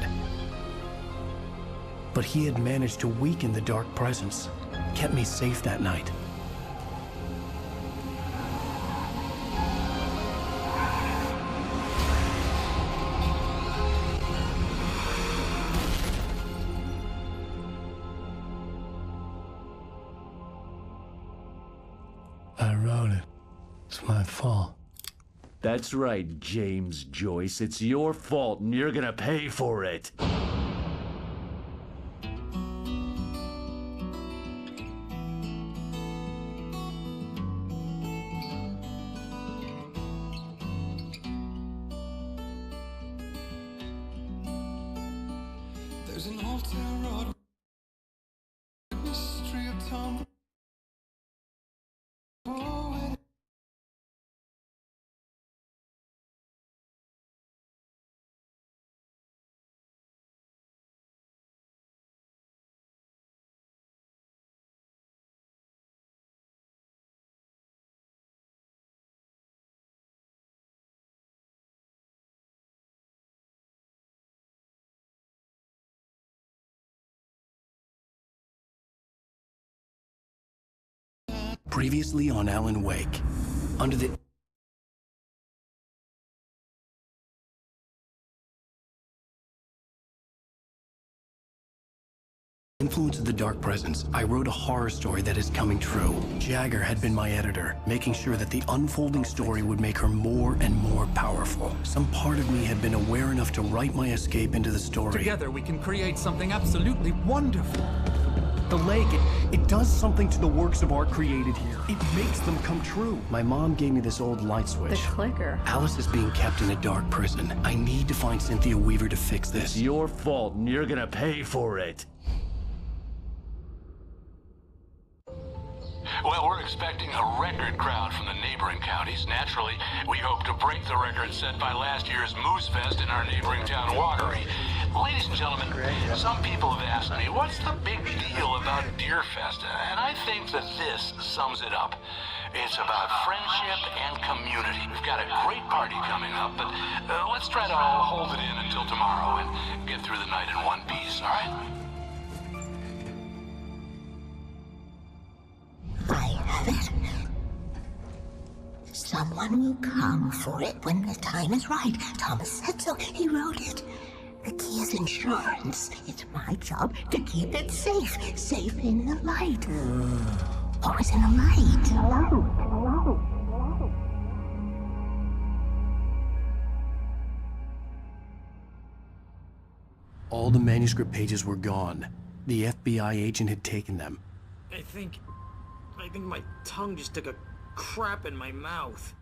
But he had managed to weaken the dark presence, kept me safe that night. I wrote it. It's my fault. That's right, James Joyce. It's your fault, and you're gonna pay for it. There's an old town road, mystery of Tom. Previously on Alan Wake, under the influence of the dark presence, I wrote a horror story that is coming true. Jagger had been my editor, making sure that the unfolding story would make her more and more powerful. Some part of me had been aware enough to write my escape into the story. Together we can create something absolutely wonderful. The lake, it does something to the works of art created here. It makes them come true. My mom gave me this old light switch. The clicker. Alice is being kept in a dark prison. I need to find Cynthia Weaver to fix this. It's your fault, and you're gonna pay for it. Well, we're expecting a record crowd from the neighboring counties. Naturally, we hope to break the record set by last year's Moose Fest in our neighboring town, Watery. Ladies and gentlemen, some people have asked me, what's the big deal about Deer Fest? And I think that this sums it up. It's about friendship and community. We've got a great party coming up, but let's try to hold it in until tomorrow and get through the night in one piece, all right? I have it. Someone will come for it when the time is right. Thomas said so. He wrote it. The key is insurance. It's my job to keep it safe. Safe in the light. Always in the light. All the manuscript pages were gone. The FBI agent had taken them. I think my tongue just took a crap in my mouth.